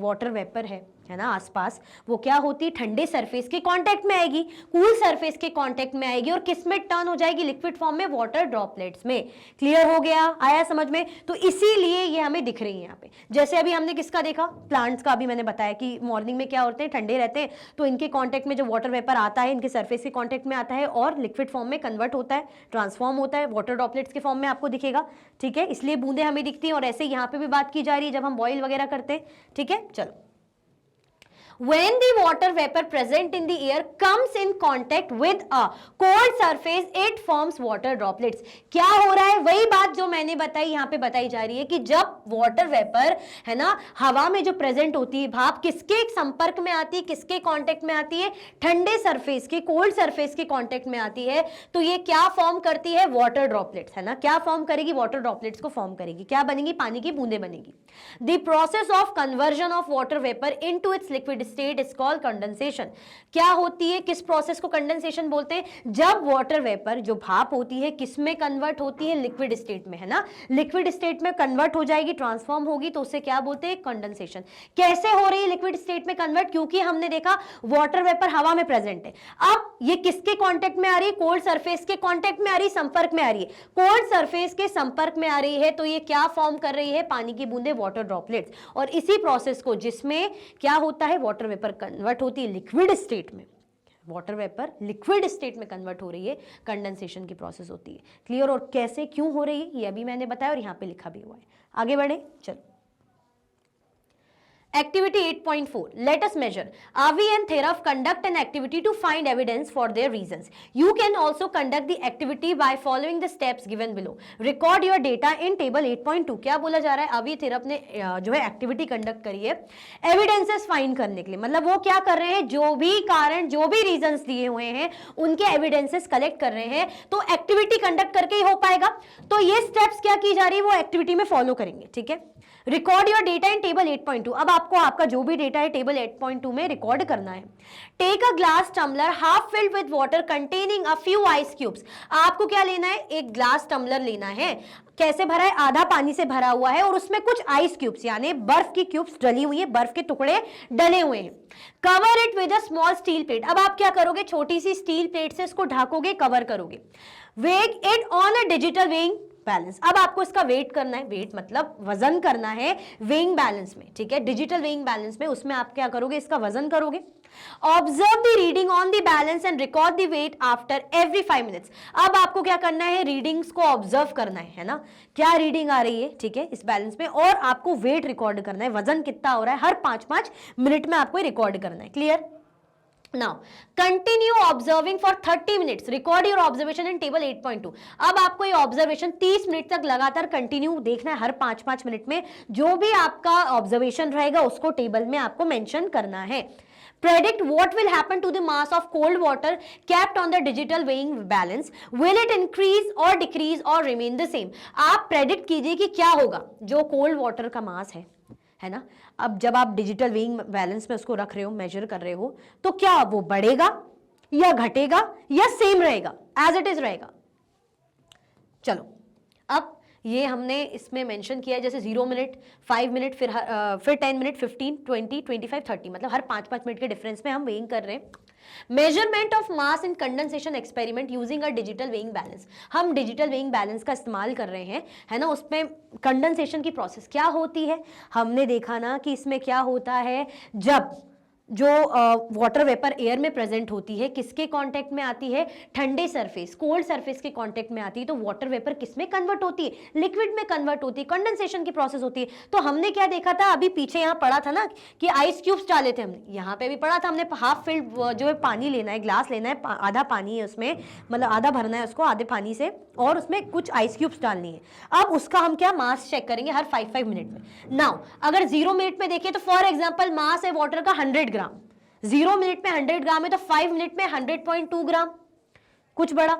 S1: वाटर वेपर है ना आसपास, वो क्या होती है, ठंडे सरफेस के कांटेक्ट में आएगी, कूल सरफेस के कांटेक्ट में आएगी, और किस में टर्न हो जाएगी, लिक्विड फॉर्म में, वाटर ड्रॉपलेट्स में। क्लियर हो गया, आया समझ में? तो इसीलिए ये हमें दिख रही है यहाँ पे। जैसे अभी हमने किसका देखा, प्लांट्स का, अभी मैंने बताया कि मॉर्निंग में क्या होते हैं, ठंडे रहते हैं, तो इनके कॉन्टेक्ट में जो वाटर वेपर आता है, इनके सरफेस के कॉन्टेक्ट में आता है और लिक्विड फॉर्म में कन्वर्ट होता है, ट्रांसफॉर्म होता है, वाटर ड्रॉपलेट्स के फॉर्म में आपको दिखेगा, ठीक है, इसलिए बूंदे हमें दिखती हैं। और ऐसे यहाँ पे भी बात की जा रही है जब हम बॉईल वगैरह करते हैं, ठीक है। चलो, when the water vapor present in the air comes in contact with a cold surface, it forms water droplets. क्या हो रहा है, वही बात जो मैंने बताई यहाँ पे बताई जा रही है कि जब वाटर वेपर है ना हवा में जो प्रेजेंट होती है, भाप किसके संपर्क में आती है, किसके कांटेक्ट में आती है, ठंडे सरफेस के, कोल्ड सरफेस के कांटेक्ट में आती है, तो ये क्या फॉर्म करती है, वाटर ड्रॉपलेट्स, है ना, क्या फॉर्म करेगी, वाटर ड्रॉपलेट्स को फॉर्म करेगी, क्या बनेगी, पानी की बूंदे बनेगी। The process of conversion of water vapour into its liquid state is called condensation. क्या होती है, किस प्रोसेस को कंडेंसेशन बोलते हैं, जब वाटर वेपर जो भाप होती है किस में कन्वर्ट होती है, लिक्विड स्टेट में, है ना, लिक्विड स्टेट में कन्वर्ट हो जाएगी, ट्रांसफॉर्म होगी, तो उसे क्या बोलते हैं, कंडेंसेशन। कैसे हो रही है लिक्विड स्टेट में कन्वर्ट, क्योंकि हमने देखा वाटर वेपर हवा में प्रेजेंट है। अब ये किसके कांटेक्ट में आ रही है, कोल्ड सरफेस के कांटेक्ट में आ रही है, संपर्क में आ रही है, कोल्ड सरफेस के संपर्क में आ रही है, तो ये क्या फॉर्म कर रही है, पानी की बूंदे, वाटर ड्रॉपलेट्स। और इसी प्रोसेस को, जिसमें क्या होता है, वाटर वेपर कन्वर्ट होती है लिक्विड स्टेट में, वाटर वेपर लिक्विड स्टेट में कन्वर्ट हो रही है, कंडेंसेशन की प्रोसेस होती है। क्लियर? और कैसे क्यों हो रही है ये अभी मैंने बताया और यहां पे लिखा भी हुआ है। आगे बढ़े, चलो। Activity 8.4. Let us measure. Avi and Therav conduct an activity to find evidence for their reasons. You can also conduct the activity by following the steps given below. Record your data in table 8.2. क्या बोला जा रहा है, अभी थेरप ने जो है activity conduct करी है एविडेंसेस फाइंड करने के लिए। मतलब वो क्या कर रहे हैं, जो भी कारण, जो भी रीजंस दिए हुए हैं उनके एविडेंसेस कलेक्ट कर रहे हैं। तो एक्टिविटी कंडक्ट करके ही हो पाएगा। तो ये स्टेप्स क्या की जा रही है, वो एक्टिविटी में फॉलो करेंगे। ठीक है, record your data in table 8.2। अब आपको आपका जो भी डेटा है टेबल 8.2 में रिकॉर्ड करना है। Take a glass tumbler half filled with water containing a few ice cubes. आपको क्या लेना है, एक ग्लास टम्बलर लेना है। कैसे भरा है, आधा पानी से भरा हुआ है और उसमें कुछ आइस क्यूब्स यानी बर्फ की क्यूब्स डली हुई है, बर्फ के टुकड़े डले हुए हैं। Cover it with a small steel plate. अब आप क्या करोगे, छोटी सी स्टील प्लेट से इसको ढकोगे, कवर करोगे। वेग it on a digital weighing balance. अब आपको इसका वेट करना है, वेट मतलब वजन करना है वेइंग बैलेंस में। ठीक है, डिजिटल वेइंग बैलेंस में, उसमें आप क्या करोगे, इसका वजन करोगे। Observe the reading on the balance and record the weight after every 5 minutes. अब आपको क्या करना है, रीडिंग्स को ऑब्जर्व करना है ना, क्या रीडिंग आ रही है, ठीक है, इस बैलेंस में, और आपको वेट रिकॉर्ड करना है, वजन कितना हो रहा है, हर 5-5 मिनट में आपको रिकॉर्ड करना है। Clear? Now, continue observing for 30 minutes. Record your observation in table 8.2. अब आपको ये ऑब्जर्वेशन 30 मिनट तक लगातार कंटिन्यू देखना है, हर 5-5 मिनट में जो भी आपका ऑब्जर्वेशन रहेगा उसको टेबल में आपको मेंशन करना है। Predict what will happen to the mass of cold water kept on the digital weighing balance. Will it increase or decrease or remain the same? आप प्रेडिक्ट कीजिए कि क्या होगा, जो कोल्ड वाटर का मास है ना, अब जब आप डिजिटल वेइंग बैलेंस में उसको रख रहे हो, मेजर कर रहे हो, तो क्या वो बढ़ेगा या घटेगा या सेम रहेगा, एज इट इज रहेगा। चलो, अब ये हमने इसमें मेंशन किया है, जैसे 0 मिनट, 5 मिनट, फिर 10 मिनट, 15, 20, 25, 30, मतलब हर 5-5 मिनट के डिफरेंस में हम वेइंग कर रहे हैं। Measurement of mass in condensation experiment using a digital weighing balance. हम डिजिटल वेइंग बैलेंस का इस्तेमाल कर रहे हैं, है ना। उसमें कंडेंसेशन की प्रोसेस क्या होती है, हमने देखा ना कि इसमें क्या होता है, जब जो वाटर वेपर एयर में प्रेजेंट होती है, किसके कांटेक्ट में आती है, ठंडे सरफेस, कोल्ड सरफेस के कांटेक्ट में आती है, तो वाटर वेपर किस में कन्वर्ट होती है, लिक्विड में कन्वर्ट होती है, कंडेंसेशन की प्रोसेस होती है। तो हमने क्या देखा था, अभी पीछे यहाँ पढ़ा था ना कि आइस क्यूब्स डाले थे हमने, यहाँ पे भी पढ़ा था हमने, हाफ फिल्ड जो है पानी लेना है, ग्लास लेना है, आधा पानी है उसमें, मतलब आधा भरना है उसको आधे पानी से, और उसमें कुछ आइस क्यूब्स डालनी है। अब उसका हम क्या मास चेक करेंगे हर 5-5 मिनट में। नाउ अगर 0 मिनट में देखें तो फॉर एग्जाम्पल मास है वाटर का 100 ग्राम, 0 मिनट में 100 ग्राम है, तो 5 मिनट में 100.2 ग्राम, कुछ बड़ा।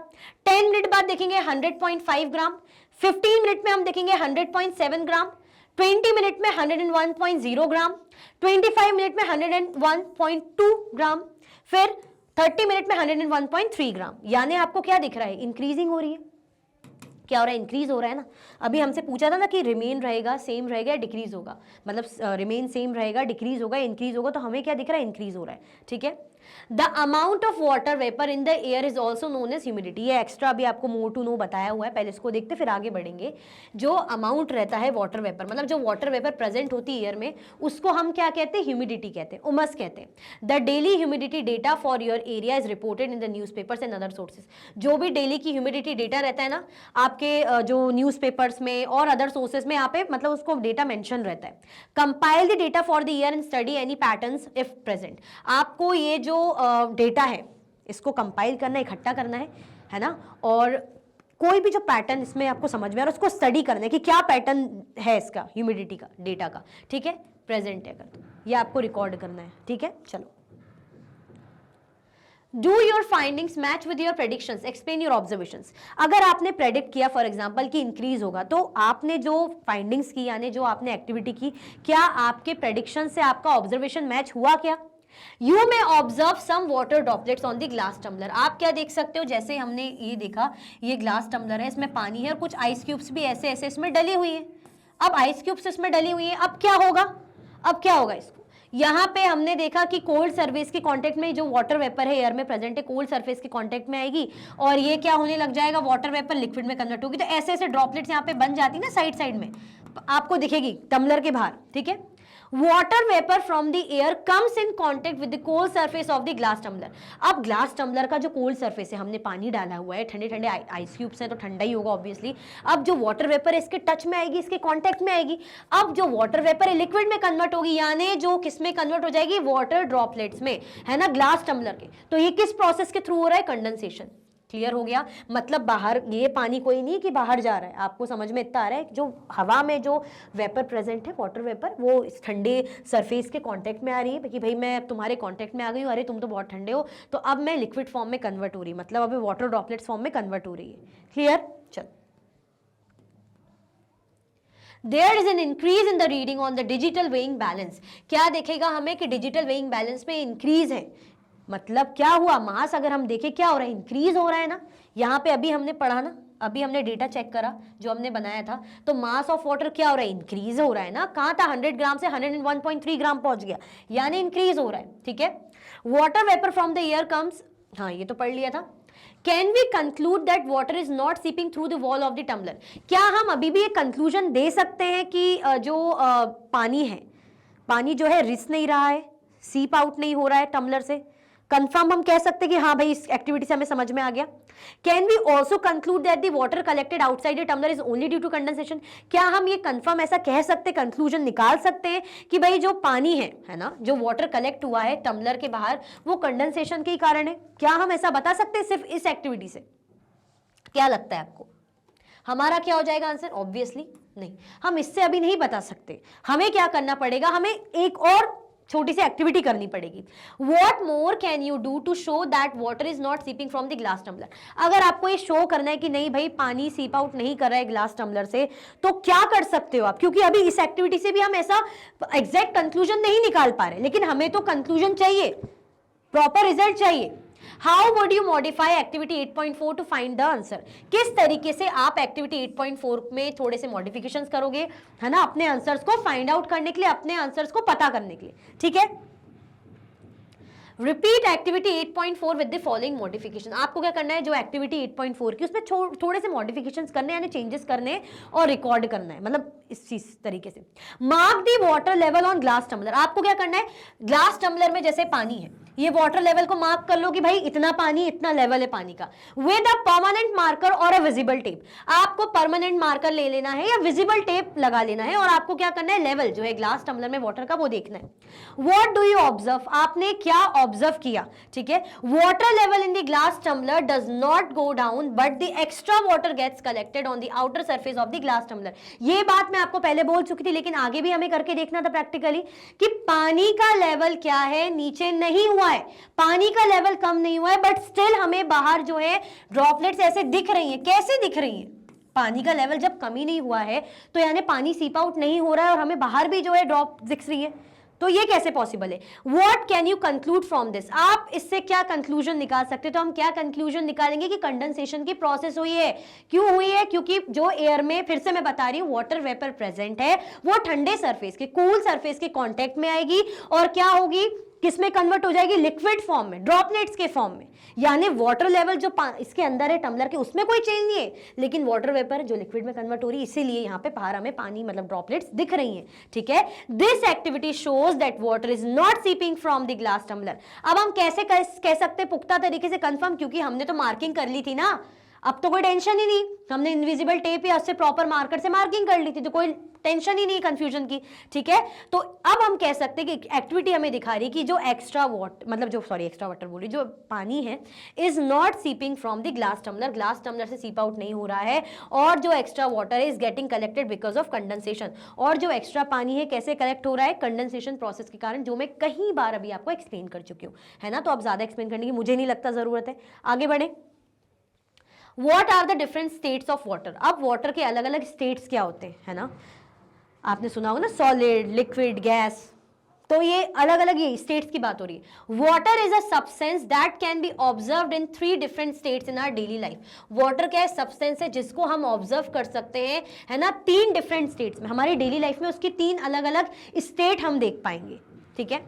S1: 10 मिनट बाद देखेंगे 100.5 ग्राम, 15 मिनट में हम देखेंगे 100.7 ग्राम, 20 मिनट में 101.0 ग्राम, 25 मिनट में 101.2 ग्राम, फिर 30 मिनट में 101.3 ग्राम। यानी आपको क्या दिख रहा है, इंक्रीजिंग हो रही है। क्या हो रहा है, इंक्रीज हो रहा है ना। अभी हमसे पूछा था ना कि रिमेन रहेगा, सेम रहेगा या डिक्रीज होगा, मतलब रिमेन सेम रहेगा, डिक्रीज होगा, इंक्रीज होगा, तो हमें क्या दिख रहा है, इंक्रीज हो रहा है। ठीक है, the amount of water vapour in the air is also known as humidity. ये एक्स्ट्रा भी आपको मोर टू नो बताया हुआ है, पहले इसको देखते फिर आगे बढ़ेंगे। जो अमाउंट रहता है वाटर वेपर, मतलब जो वाटर वेपर प्रेजेंट होती है एयर में, उसको हम क्या कहते हैं, ह्यूमिडिटी कहते हैं, उमस कहते हैं। The daily humidity data for your area is reported in the news papers and other sources. जो भी डेली की ह्यूमिडिटी डेटा रहता है ना आपके जो न्यूज पेपर्स में और अदर सोर्सेज में, यहाँ पे मतलब उसको डेटा मेंशन रहता है। Compile the data for the year and study any patterns if present. आपको ये जो डेटा है इसको कंपाइल करना है, इकट्ठा करना है ना, और कोई भी जो पैटर्न इसमें आपको समझ में आ रहा है उसको स्टडी करना है कि क्या पैटर्न है इसका, ह्यूमिडिटी का, डेटा का, ठीक है, प्रेजेंट है अगर, तो ये आपको रिकॉर्ड करना है। ठीक है, चलो। Do your findings match with your predictions? Explain your observations. अगर आपने प्रेडिक्ट किया फॉर एग्जाम्पल कि इंक्रीज होगा, तो आपने जो फाइंडिंग्स की यानी जो आपने एक्टिविटी की, क्या आपके प्रेडिक्शन से आपका ऑब्जर्वेशन मैच हुआ क्या? You may observe some water droplets on the glass tumbler. आप क्या देख सकते हो, जैसे हमने ये देखा, ये ग्लास टम्बलर है, इसमें पानी है और कुछ आइस क्यूब्स भी ऐसे ऐसे इसमें डली हुई है। अब आइस क्यूब्स इसमें डली हुई है, अब क्या होगा, अब क्या होगा इसको, यहाँ पे हमने देखा कि कोल्ड सरफेस के कांटेक्ट में जो वाटर वेपर है एयर में प्रेजेंट है, कोल्ड सरफेस के कांटेक्ट में आएगी और ये क्या होने लग जाएगा, वाटर वेपर लिक्विड में कन्वर्ट होगी। तो ऐसे ऐसे ड्रॉपलेट्स यहाँ पे बन जाती है ना साइड साइड में, आपको दिखेगी टम्बलर के बाहर, ठीक है। Water vapour from the air comes in contact with the cold surface of the glass tumbler. अब ग्लास टम्बलर का जो कोल्ड सरफेस है, हमने पानी डाला हुआ है, ठंडे ठंडे आइस क्यूब्स हैं तो ठंडा ही होगा ऑब्वियसली। अब जो वाटर वेपर है इसके टच में आएगी, इसके कॉन्टेक्ट में आएगी। अब जो वाटर वेपर है लिक्विड में कन्वर्ट होगी, यानी जो किस में कन्वर्ट हो जाएगी, वाटर ड्रॉपलेट्स में, है ना, ग्लास टम्बलर के। तो ये किस प्रोसेस के थ्रू हो रहा है, कंडेंसेशन। क्लियर हो गया, मतलब बाहर ये पानी कोई नहीं कि बाहर जा रहा है, आपको समझ में इतना आ रहा है, जो हवा में जो वेपर प्रेजेंट है, वाटर वेपर, वो इस ठंडे सरफेस के कांटेक्ट में आ रही है कि भाई मैं तुम्हारे कांटेक्ट में आ गई हूँ, अरे तुम तो बहुत ठंडे हो, तो अब मैं लिक्विड फॉर्म में कन्वर्ट हो रही, मतलब अब वाटर ड्रॉपलेट्स फॉर्म में कन्वर्ट हो रही है। क्लियर, चल। There is an increase in the reading on the digital weighing balance। क्या देखेगा हमें कि डिजिटल वेइंग बैलेंस में इंक्रीज है, मतलब क्या हुआ, मास अगर हम देखें क्या हो रहा है, इंक्रीज हो रहा है ना। यहाँ पे अभी हमने पढ़ा ना, अभी हमने डेटा चेक करा जो हमने बनाया था, तो मास ऑफ वाटर क्या हो रहा है, इंक्रीज हो रहा है ना। कहाँ था, 100 ग्राम से 101.3 ग्राम पहुंच गया, यानी इंक्रीज हो रहा है, ठीक है। Water vapour from the air comes, हाँ ये तो पढ़ लिया था। Can we conclude that water is not seeping through the wall of the tumbler. क्या हम अभी भी एक कंक्लूजन दे सकते हैं कि जो पानी है, पानी जो है रिस नहीं रहा है, सीप आउट नहीं हो रहा है टम्बलर से, कंफर्म हम कह सकते हैं कि हाँ भाई इस एक्टिविटी से हमें समझ में आ गया। Can we also conclude that the water collected outside the tumbler is only due to condensation. क्या हम ये कंफर्म ऐसा कह सकते, कंक्लूजन निकाल सकते हैं कि भाई जो पानी है ना, जो वाटर कलेक्ट हुआ है टम्बलर के बाहर, वो कंडेंसेशन के ही कारण है। क्या हम ऐसा बता सकते हैं सिर्फ इस एक्टिविटी से? क्या लगता है आपको, हमारा क्या हो जाएगा आंसर? ऑब्वियसली नहीं, हम इससे अभी नहीं बता सकते। हमें क्या करना पड़ेगा, हमें एक और छोटी सी एक्टिविटी करनी पड़ेगी। What more can you do to show that water is not seeping from the glass tumbler? अगर आपको ये शो करना है कि नहीं भाई पानी सीप आउट नहीं कर रहा है ग्लास टम्बलर से, तो क्या कर सकते हो आप? क्योंकि अभी इस एक्टिविटी से भी हम ऐसा एग्जैक्ट कंक्लूजन नहीं निकाल पा रहे, लेकिन हमें तो कंक्लूजन चाहिए, प्रॉपर रिजल्ट चाहिए। How would you modify activity 8.4 to find the answer? किस तरीके से आप एक्टिविटी 8.4 में थोड़े से मॉडिफिकेशंस करोगे, है ना, अपने आंसर्स को फाइंड आउट करने के लिए, अपने आंसर्स को पता करने के लिए, ठीक है। Repeat activity 8.4 with the following modification. आपको क्या करना है, जो एक्टिविटी 8.4 की उसमें थोड़े से मॉडिफिकेशंस करने, यानी चेंजेस करने और रिकॉर्ड करना है, मतलब इस चीज तरीके से। Mark the water level on glass tumbler. आपको क्या करना है, ग्लास टम्बलर में जैसे पानी है, ये वाटर लेवल को मार्क कर लो कि भाई इतना पानी, इतना लेवल है पानी का, विद अ परमानेंट मार्कर और अ विजिबल टेप। आपको परमानेंट मार्कर ले लेना है या विजिबल टेप लगा लेना है, और आपको क्या करना है, लेवल जो है ग्लास टम्बलर में वाटर का वो देखना है। What do you observe? आपने क्या ऑब्जर्व किया, ठीक है। Water level in the glass tumbler does not go down but the extra water gets collected on the outer surface of the glass tumbler. ये बात मैं आपको पहले बोल चुकी थी, लेकिन आगे भी हमें करके देखना था प्रैक्टिकली कि पानी का लेवल क्या है, नीचे नहीं हुआ है, पानी का लेवल कम नहीं हुआ है, बट स्टिल हमें बाहर जो है ड्रॉपलेट्स ऐसे दिख रही हैं। कैसे दिख रही हैं? पानी का लेवल जब कम ही नहीं हुआ है तो यानी पानी सीप आउट नहीं हो रहा है और हमें बाहर भी जो है ड्रॉप दिख रही है, तो ये कैसे पॉसिबल है? What can you conclude from this? आप इससे क्या कंक्लूजन निकाल सकते हैं? तो हम क्या कंक्लूजन निकालेंगे कि कंडेंसेशन की प्रोसेस हुई है। क्यों हुई है? क्योंकि जो एयर में, फिर से मैं बता रही हूं, वाटर वेपर प्रेजेंट है, वो ठंडे सरफेस के, कूल सरफेस के कांटेक्ट में आएगी और क्या होगी, किसमें कन्वर्ट हो जाएगी, लिक्विड फॉर्म में, ड्रॉपलेट्स के फॉर्म में। यानी वाटर लेवल जो इसके अंदर है टम्बलर के, उसमें कोई चेंज नहीं है, लेकिन वाटर वेपर जो लिक्विड में कन्वर्ट हो रही है, इसीलिए यहाँ पे बाहर हमें पानी मतलब ड्रॉपलेट्स दिख रही हैं, ठीक है। This activity shows that water is not seeping from the glass tumbler. अब हम कैसे कह सकते पुख्ता तरीके से कंफर्म, क्योंकि हमने तो मार्किंग कर ली थी ना, अब तो कोई टेंशन ही नहीं, हमने इनविजिबल टेप या उससे प्रॉपर मार्कर से मार्किंग कर ली थी, तो कोई टेंशन ही नहीं कंफ्यूजन की, ठीक है। तो अब हम कह सकते हैं कि एक्टिविटी हमें दिखा रही है कि जो एक्स्ट्रा वाटर बोली, जो पानी है, is not seeping from the glass tumbler, glass tumbler से सीप आउट नहीं हो रहा है, और जो extra water is getting collected because of condensation. और जो एक्स्ट्रा पानी है कैसे कलेक्ट हो रहा है, कंडेंसेशन प्रोसेस के कारण, जो मैं कई बार अभी आपको एक्सप्लेन कर चुकी हूँ, है ना। तो अब ज्यादा एक्सप्लेन करने की मुझे नहीं लगता जरूरत है, आगे बढ़े। What are the different states of water? अब वाटर के अलग अलग स्टेट्स क्या होते हैं, है ना। आपने सुना होगा ना, सॉलिड, लिक्विड, गैस, तो ये अलग अलग ये स्टेट्स की बात हो रही है। Water is a substance that can be observed in 3 different states in our daily life. Water क्या है? सब्सटेंस है जिसको हम ऑब्जर्व कर सकते हैं, है ना, 3 डिफरेंट स्टेट्स में। हमारी डेली लाइफ में उसकी 3 अलग अलग स्टेट हम देख पाएंगे, ठीक है।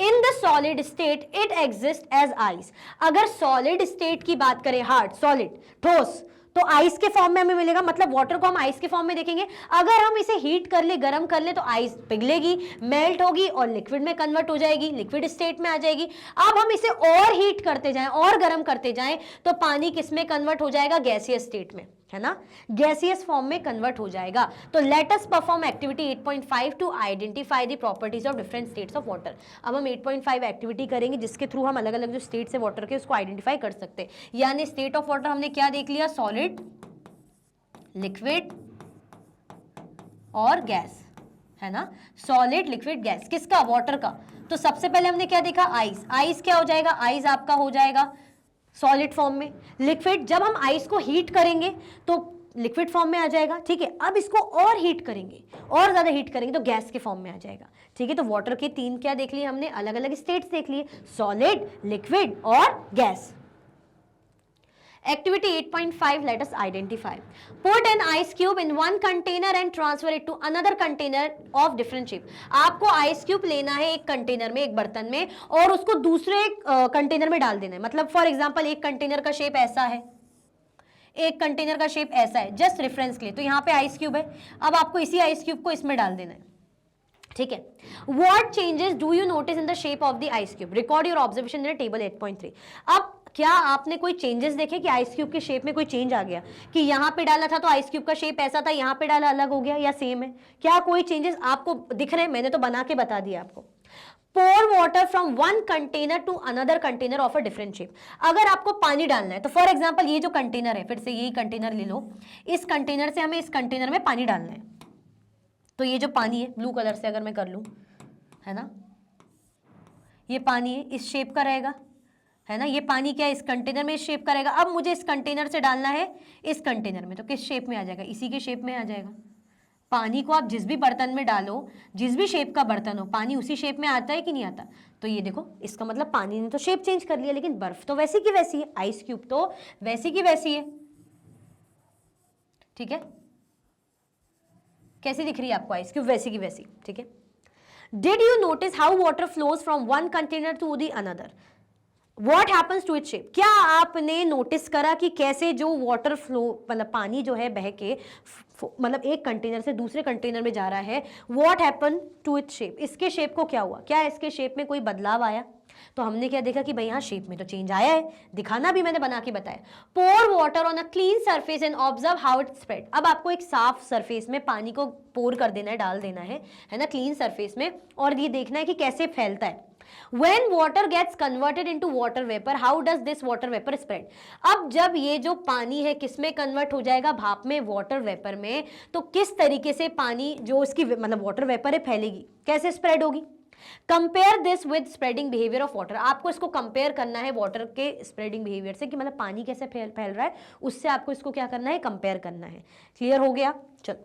S1: In the solid state it exist as ice. अगर सॉलिड स्टेट की बात करें, हार्ड, सॉलिड, ठोस, तो आइस के फॉर्म में हमें मिलेगा, मतलब वाटर को हम आइस के फॉर्म में देखेंगे। अगर हम इसे हीट कर ले, गर्म कर ले, तो आइस पिघलेगी, मेल्ट होगी और लिक्विड में कन्वर्ट हो जाएगी, लिक्विड स्टेट में आ जाएगी। अब हम इसे और हीट करते जाएं और गर्म करते जाएं तो पानी किस में कन्वर्ट हो जाएगा? गैसियस स्टेट में, है ना, गैसियस फॉर्म में कन्वर्ट हो जाएगा। तो let us perform activity 8.5 to identify the properties of different states of water. अब हम 8.5 एक्टिविटी करेंगे जिसके थ्रू हम अलग अलग जो स्टेट्स है वाटर के उसको आइडेंटिफाई कर सकते हैं। यानी स्टेट ऑफ वाटर हमने क्या देख लिया? सॉलिड, लिक्विड और गैस, है ना, सॉलिड, लिक्विड, गैस। किसका? वाटर का। तो सबसे पहले हमने क्या देखा? आइस। आइस क्या हो जाएगा? आइस आपका हो जाएगा सॉलिड फॉर्म में। लिक्विड, जब हम आइस को हीट करेंगे तो लिक्विड फॉर्म में आ जाएगा, ठीक है। अब इसको और हीट करेंगे, और ज्यादा हीट करेंगे तो गैस के फॉर्म में आ जाएगा, ठीक है। तो वाटर के 3 क्या देख लिए हमने? अलग अलग स्टेट्स देख लिए, सॉलिड, लिक्विड और gas. Activity 8.5, let us identify. Put an ice cube in one container and transfer it to another container of different shape. आपको आइस क्यूब लेना है एक कंटेनर में, एक बर्तन में, और उसको दूसरे कंटेनर में डाल देना है। मतलब फॉर एग्जांपल एक कंटेनर का शेप ऐसा है, एक कंटेनर का शेप ऐसा है, जस्ट रेफरेंस के लिए। तो यहाँ पे आइस क्यूब है, अब आपको इसी आइस क्यूब को इसमें डाल देना है, ठीक है। What changes do you notice in the shape of the ice cube? Record your observation in table 8.3. अब क्या आपने कोई चेंजेस देखे कि आइस क्यूब के शेप में कोई चेंज आ गया, कि यहां पे डाला था तो आइस क्यूब का शेप ऐसा था, यहां पे डाला अलग हो गया, या सेम है? क्या कोई चेंजेस आपको दिख रहे हैं? मैंने तो बना के बता दिया आपको। Pour water from one container to another container of a different shape. अगर आपको पानी डालना है तो फॉर एग्जांपल ये जो कंटेनर है, फिर से यही कंटेनर ले लो, इस कंटेनर से हमें इस कंटेनर में पानी डालना है। तो ये जो पानी है, ब्लू कलर से अगर मैं कर लूं, है ना, ये पानी है, इस शेप का रहेगा, है ना। ये पानी क्या है? इस कंटेनर में इस शेप का रहेगा। अब मुझे इस कंटेनर से डालना है इस कंटेनर में, तो किस शेप में आ जाएगा? इसी के शेप में आ जाएगा। पानी को आप जिस भी बर्तन में डालो, जिस भी शेप का बर्तन हो, पानी उसी शेप में आता है कि नहीं आता? तो ये देखो, इसका मतलब पानी ने तो शेप चेंज कर लिया, लेकिन बर्फ तो वैसी की वैसी है, आइस क्यूब तो वैसी की वैसी है, ठीक है। कैसी दिख रही है आपको आइस क्यूब? वैसी की वैसी, ठीक है। Did you notice how water flows from one container to the another? What happens to its shape? क्या आपने नोटिस करा कि कैसे जो वाटर फ्लो, मतलब पानी जो है बह के मतलब एक कंटेनर से दूसरे कंटेनर में जा रहा है, What happened to its shape? इसके शेप को क्या हुआ? क्या इसके शेप में कोई बदलाव आया? तो हमने क्या देखा कि भाई यहाँ शेप में तो चेंज आया है, दिखाना भी मैंने बना के बताया। Pour water on a clean surface and observe how it spread. अब आपको एक साफ सरफेस में पानी को पोर कर देना है, डाल देना है ना, क्लीन सरफेस में, और ये देखना है कि कैसे फैलता है। When water gets converted into water vapor, how does this water vapor spread? अब जब ये जो पानी है किस में कन्वर्ट हो जाएगा? भाप में, वाटर वेपर में। तो किस तरीके से पानी जो इसकी मतलब वाटर वेपर है फैलेगी, कैसे स्प्रेड होगी? Compare this with spreading behaviour of water. आपको इसको कंपेयर करना है वाटर के स्प्रेडिंग बिहेवियर से, कि मतलब पानी कैसे फैल रहा है, उससे आपको इसको क्या करना है? कंपेयर करना है। क्लियर हो गया? चलो,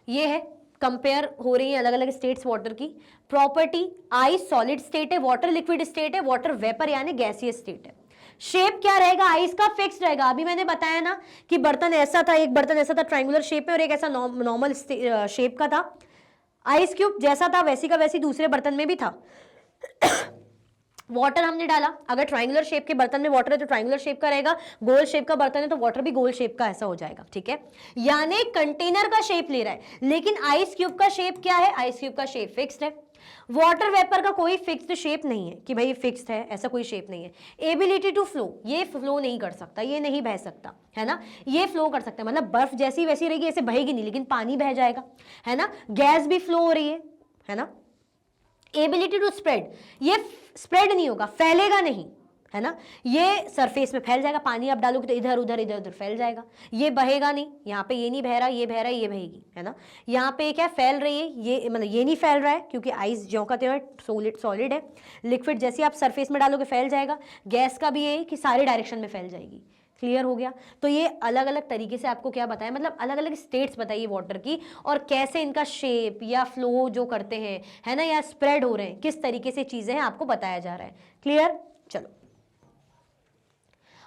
S1: ये है कंपेयर हो रही है अलग अलग स्टेट्स वाटर की। प्रॉपर्टी, आइस सॉलिड स्टेट है, वाटर लिक्विड स्टेट है, वाटर वेपर यानी गैसियस स्टेट है। शेप क्या रहेगा? आइस का फिक्स्ड रहेगा। अभी मैंने बताया ना कि बर्तन ऐसा था, एक बर्तन ऐसा था ट्रायंगुलर शेप में, और एक ऐसा नॉर्मल शेप का था। आइस क्यूब जैसा था वैसी का वैसी दूसरे बर्तन में भी था। वाटर हमने डाला, अगर ट्रायंगुलर शेप के बर्तन में वाटर है तो ट्रायंगुलर शेप का रहेगा, गोल शेप का बर्तन है तो वाटर भी गोल शेप का ऐसा हो जाएगा, ठीक है। यानी कंटेनर का शेप ले रहा है, लेकिन आइस क्यूब का शेप क्या है? आइस क्यूब का शेप फिक्स्ड है। वाटर वेपर का कोई फिक्स्ड शेप नहीं है कि भाई फिक्स्ड है, ऐसा कोई शेप नहीं है। एबिलिटी टू फ्लो, ये फ्लो नहीं कर सकता, ये नहीं बह सकता, है ना। ये फ्लो कर सकता है, मतलब बर्फ जैसी वैसी रहेगी, ऐसे बहेगी नहीं, लेकिन पानी बह जाएगा, है ना। गैस भी फ्लो हो रही है ना। एबिलिटी टू स्प्रेड, ये स्प्रेड नहीं होगा, फैलेगा नहीं, है ना। ये सरफेस में फैल जाएगा, पानी आप डालोगे तो इधर उधर इधर उधर फैल जाएगा। ये बहेगा नहीं, यहाँ पे ये नहीं बह रहा, ये बह रहा है, ये बहेगी, है ना। यहाँ पे क्या फैल रही है? ये मतलब ये नहीं फैल रहा है, क्योंकि आइस ज्यों का त्यों सॉलिड है। लिक्विड जैसे आप सरफेस में डालोगे फैल जाएगा। गैस का भी ये कि सारे डायरेक्शन में फैल जाएगी। क्लियर हो गया। तो ये अलग अलग तरीके से आपको क्या बताया, मतलब अलग अलग स्टेट्स बताइए वाटर की, और कैसे इनका शेप या फ्लो जो करते हैं, है ना, या स्प्रेड हो रहे हैं, किस तरीके से चीजें हैं आपको बताया जा रहा है। क्लियर। चलो,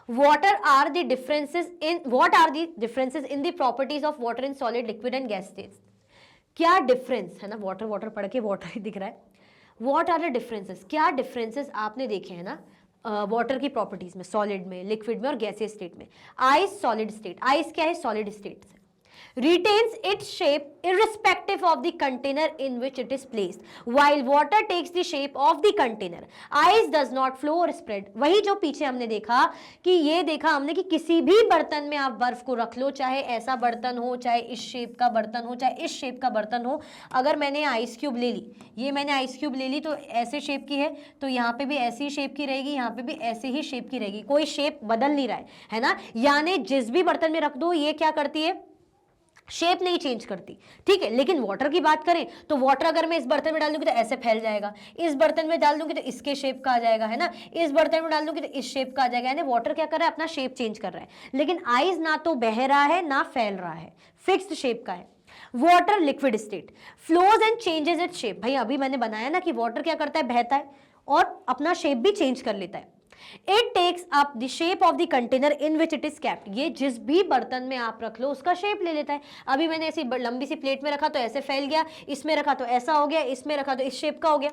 S1: what are the differences in the properties of water in solid, liquid and gas states? क्या डिफरेंस है ना, वाटर वाटर पढ़ के वाटर ही दिख रहा है। व्हाट आर द डिफरेंसेस, क्या डिफरेंसेस आपने देखे हैं ना वाटर की प्रॉपर्टीज में, सॉलिड में, लिक्विड में और गैसियस स्टेट में। आइस सॉलिड स्टेट, आइस क्या है, सॉलिड स्टेट से, retains its shape irrespective of the container in which it is placed, while water takes the shape of the container. Ice does not flow or spread. वही जो पीछे हमने देखा कि ये देखा हमने कि किसी भी बर्तन में आप बर्फ को रख लो, चाहे ऐसा बर्तन हो, चाहे इस शेप का बर्तन हो, चाहे इस शेप का बर्तन हो, अगर मैंने आइस क्यूब ले ली, ये मैंने आइस क्यूब ले ली तो ऐसे शेप की है, तो यहाँ पे भी ऐसी शेप की रहेगी, यहाँ पे भी ऐसे ही शेप की रहेगी, कोई शेप बदल नहीं रहा है ना। यानी जिस भी बर्तन में रख दो ये क्या करती है, शेप नहीं चेंज करती, ठीक है। लेकिन वाटर की बात करें तो वाटर अगर मैं इस बर्तन में डाल दूंगी तो ऐसे फैल जाएगा, इस बर्तन में डाल दूंगी तो इसके शेप का आ जाएगा, है ना, इस बर्तन में डाल दूंगी तो इस शेप का आ जाएगा। यानी वाटर क्या कर रहा है, अपना शेप चेंज कर रहा है। लेकिन आइस ना तो बह रहा है ना फैल रहा है, फिक्स्ड शेप का है। Water liquid state flows and changes its shape. भाई अभी मैंने बनाया ना कि वाटर क्या करता है, बहता है और अपना शेप भी चेंज कर लेता है। It takes up the shape of the container in which it is kept. ये जिस भी बर्तन में आप रख लो उसका शेप ले लेता है। अभी मैंने ऐसी लंबी सी प्लेट में रखा तो ऐसे फैल गया, इसमें रखा तो ऐसा हो गया, इसमें रखा तो इस शेप का हो गया।